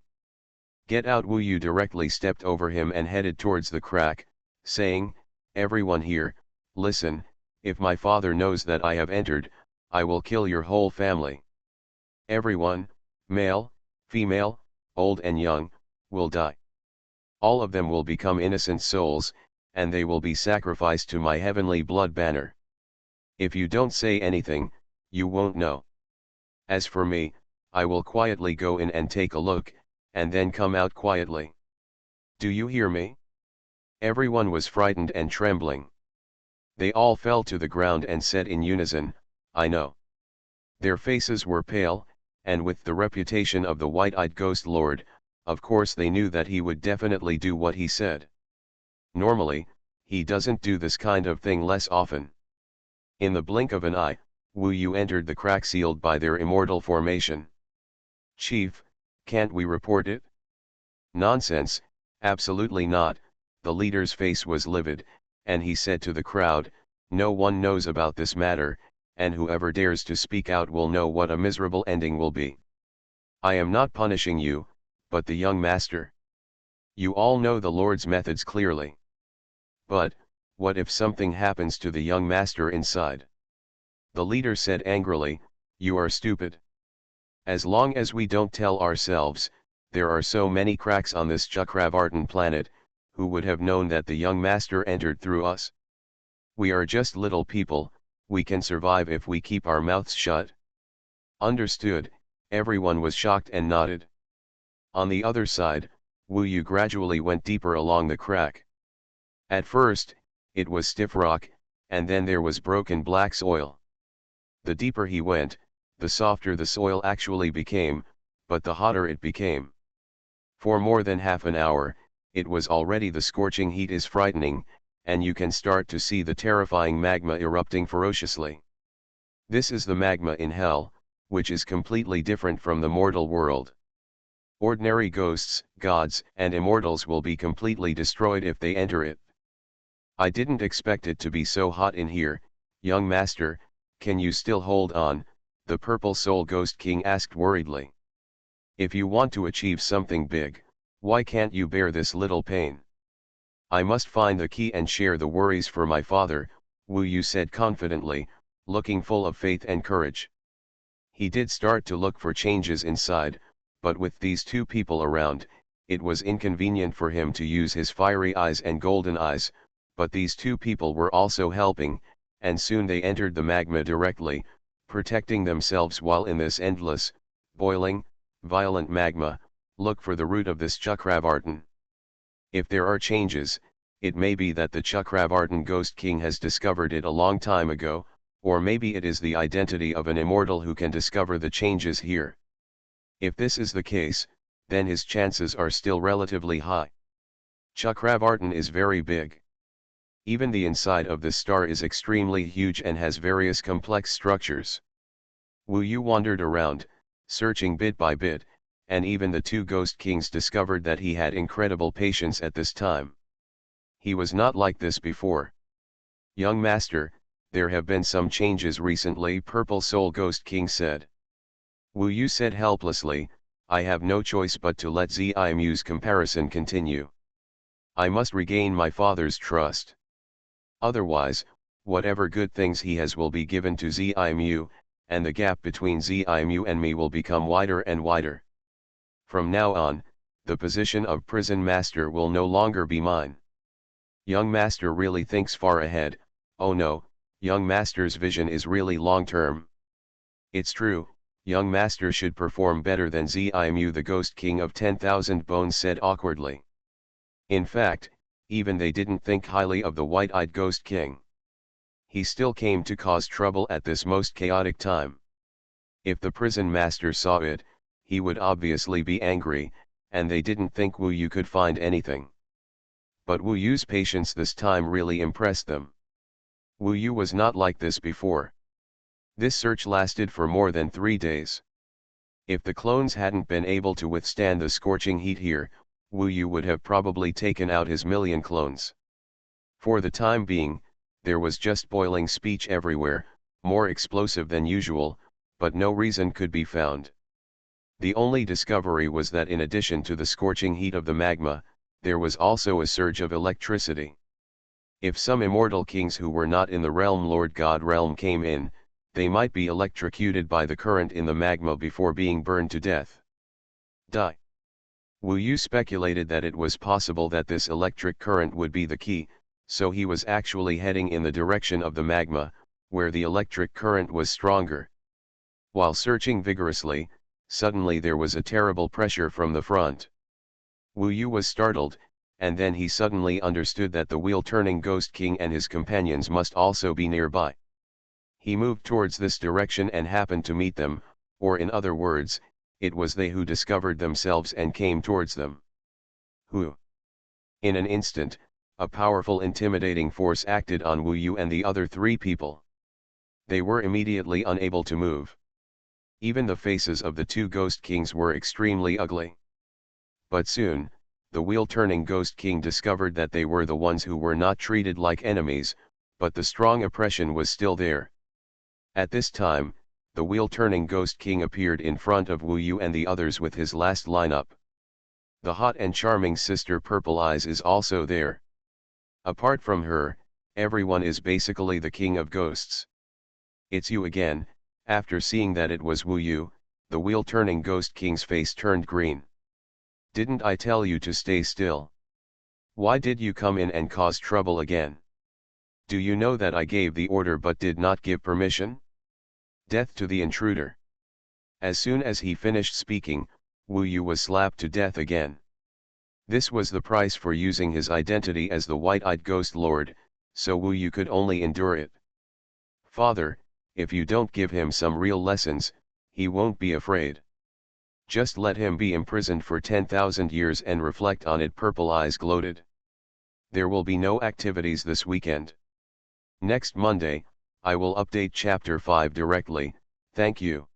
"Get out!" Wu Yu directly stepped over him and headed towards the crack, saying, "Everyone here, listen, if my father knows that I have entered, I will kill your whole family. Everyone, male, female, old and young, will die. All of them will become innocent souls, and they will be sacrificed to my heavenly blood banner. If you don't say anything, you won't know. As for me, I will quietly go in and take a look, and then come out quietly. Do you hear me?" Everyone was frightened and trembling. They all fell to the ground and said in unison, "I know." Their faces were pale, and with the reputation of the white-eyed ghost lord, of course they knew that he would definitely do what he said. Normally, he doesn't do this kind of thing less often. In the blink of an eye, Wu Yu entered the crack sealed by their immortal formation. "Chief, can't we report it?" "Nonsense, absolutely not." The leader's face was livid, and he said to the crowd, "No one knows about this matter, and whoever dares to speak out will know what a miserable ending will be. I am not punishing you, but the young master. You all know the Lord's methods clearly. But, what if something happens to the young master inside?" The leader said angrily, "You are stupid. As long as we don't tell ourselves, there are so many cracks on this Chakravartin planet, who would have known that the young master entered through us? We are just little people, we can survive if we keep our mouths shut." "Understood." Everyone was shocked and nodded. On the other side, Wu Yu gradually went deeper along the crack. At first, it was stiff rock, and then there was broken black soil. The deeper he went, the softer the soil actually became, but the hotter it became. For more than half an hour, it was already the scorching heat is frightening, and you can start to see the terrifying magma erupting ferociously. This is the magma in hell, which is completely different from the mortal world. Ordinary ghosts, gods, and immortals will be completely destroyed if they enter it. I didn't expect it to be so hot in here, young master. Can you still hold on? The Purple Soul Ghost King asked worriedly. If you want to achieve something big, why can't you bear this little pain? I must find the key and share the worries for my father, Wu Yu said confidently, looking full of faith and courage. He did start to look for changes inside, but with these two people around, it was inconvenient for him to use his fiery eyes and golden eyes, but these two people were also helping, and soon they entered the magma directly, protecting themselves while in this endless, boiling, violent magma. Look for the root of this Chakravartin. If there are changes, it may be that the Chakravartin Ghost King has discovered it a long time ago, or maybe it is the identity of an immortal who can discover the changes here. If this is the case, then his chances are still relatively high. Chakravartin is very big. Even the inside of the star is extremely huge and has various complex structures. Wu Yu wandered around, searching bit by bit, and even the two Ghost Kings discovered that he had incredible patience at this time. He was not like this before. Young master, there have been some changes recently, Purple Soul Ghost King said. Wu Yu said helplessly, I have no choice but to let Zimu's comparison continue. I must regain my father's trust. Otherwise, whatever good things he has will be given to Zimu, and the gap between Zimu and me will become wider and wider. From now on, the position of prison master will no longer be mine. Young master really thinks far ahead. Oh no, young master's vision is really long-term. It's true, young master should perform better than Zimu, the Ghost King of 10,000 Bones said awkwardly. In fact, even they didn't think highly of the white-eyed Ghost King. He still came to cause trouble at this most chaotic time. If the prison master saw it, he would obviously be angry, and they didn't think Wu Yu could find anything. But Wu Yu's patience this time really impressed them. Wu Yu was not like this before. This search lasted for more than 3 days. If the clones hadn't been able to withstand the scorching heat here, Wu Yu would have probably taken out his million clones. For the time being, there was just boiling speech everywhere, more explosive than usual, but no reason could be found. The only discovery was that in addition to the scorching heat of the magma, there was also a surge of electricity. If some immortal kings who were not in the realm Lord God realm came in, they might be electrocuted by the current in the magma before being burned to death. Die. Wu Yu speculated that it was possible that this electric current would be the key, so he was actually heading in the direction of the magma, where the electric current was stronger. While searching vigorously, suddenly there was a terrible pressure from the front. Wu Yu was startled, and then he suddenly understood that the wheel-turning Ghost King and his companions must also be nearby. He moved towards this direction and happened to meet them, or in other words, it was they who discovered themselves and came towards them. Who? In an instant, a powerful intimidating force acted on Wu Yu and the other 3 people. They were immediately unable to move. Even the faces of the 2 Ghost Kings were extremely ugly. But soon, the wheel-turning Ghost King discovered that they were the ones who were not treated like enemies, but the strong oppression was still there. At this time, the wheel-turning Ghost King appeared in front of Wu Yu and the others with his last lineup. The hot and charming sister Purple Eyes is also there. Apart from her, everyone is basically the king of ghosts. It's you again. After seeing that it was Wu Yu, the wheel-turning Ghost King's face turned green. Didn't I tell you to stay still? Why did you come in and cause trouble again? Do you know that I gave the order but did not give permission? Death to the intruder. As soon as he finished speaking, Wu Yu was slapped to death again. This was the price for using his identity as the White-Eyed Ghost Lord, so Wu Yu could only endure it. Father, if you don't give him some real lessons, he won't be afraid. Just let him be imprisoned for 10,000 years and reflect on it. Purple eyes gloated. There will be no activities this weekend. Next Monday, I will update chapter 5 directly, thank you.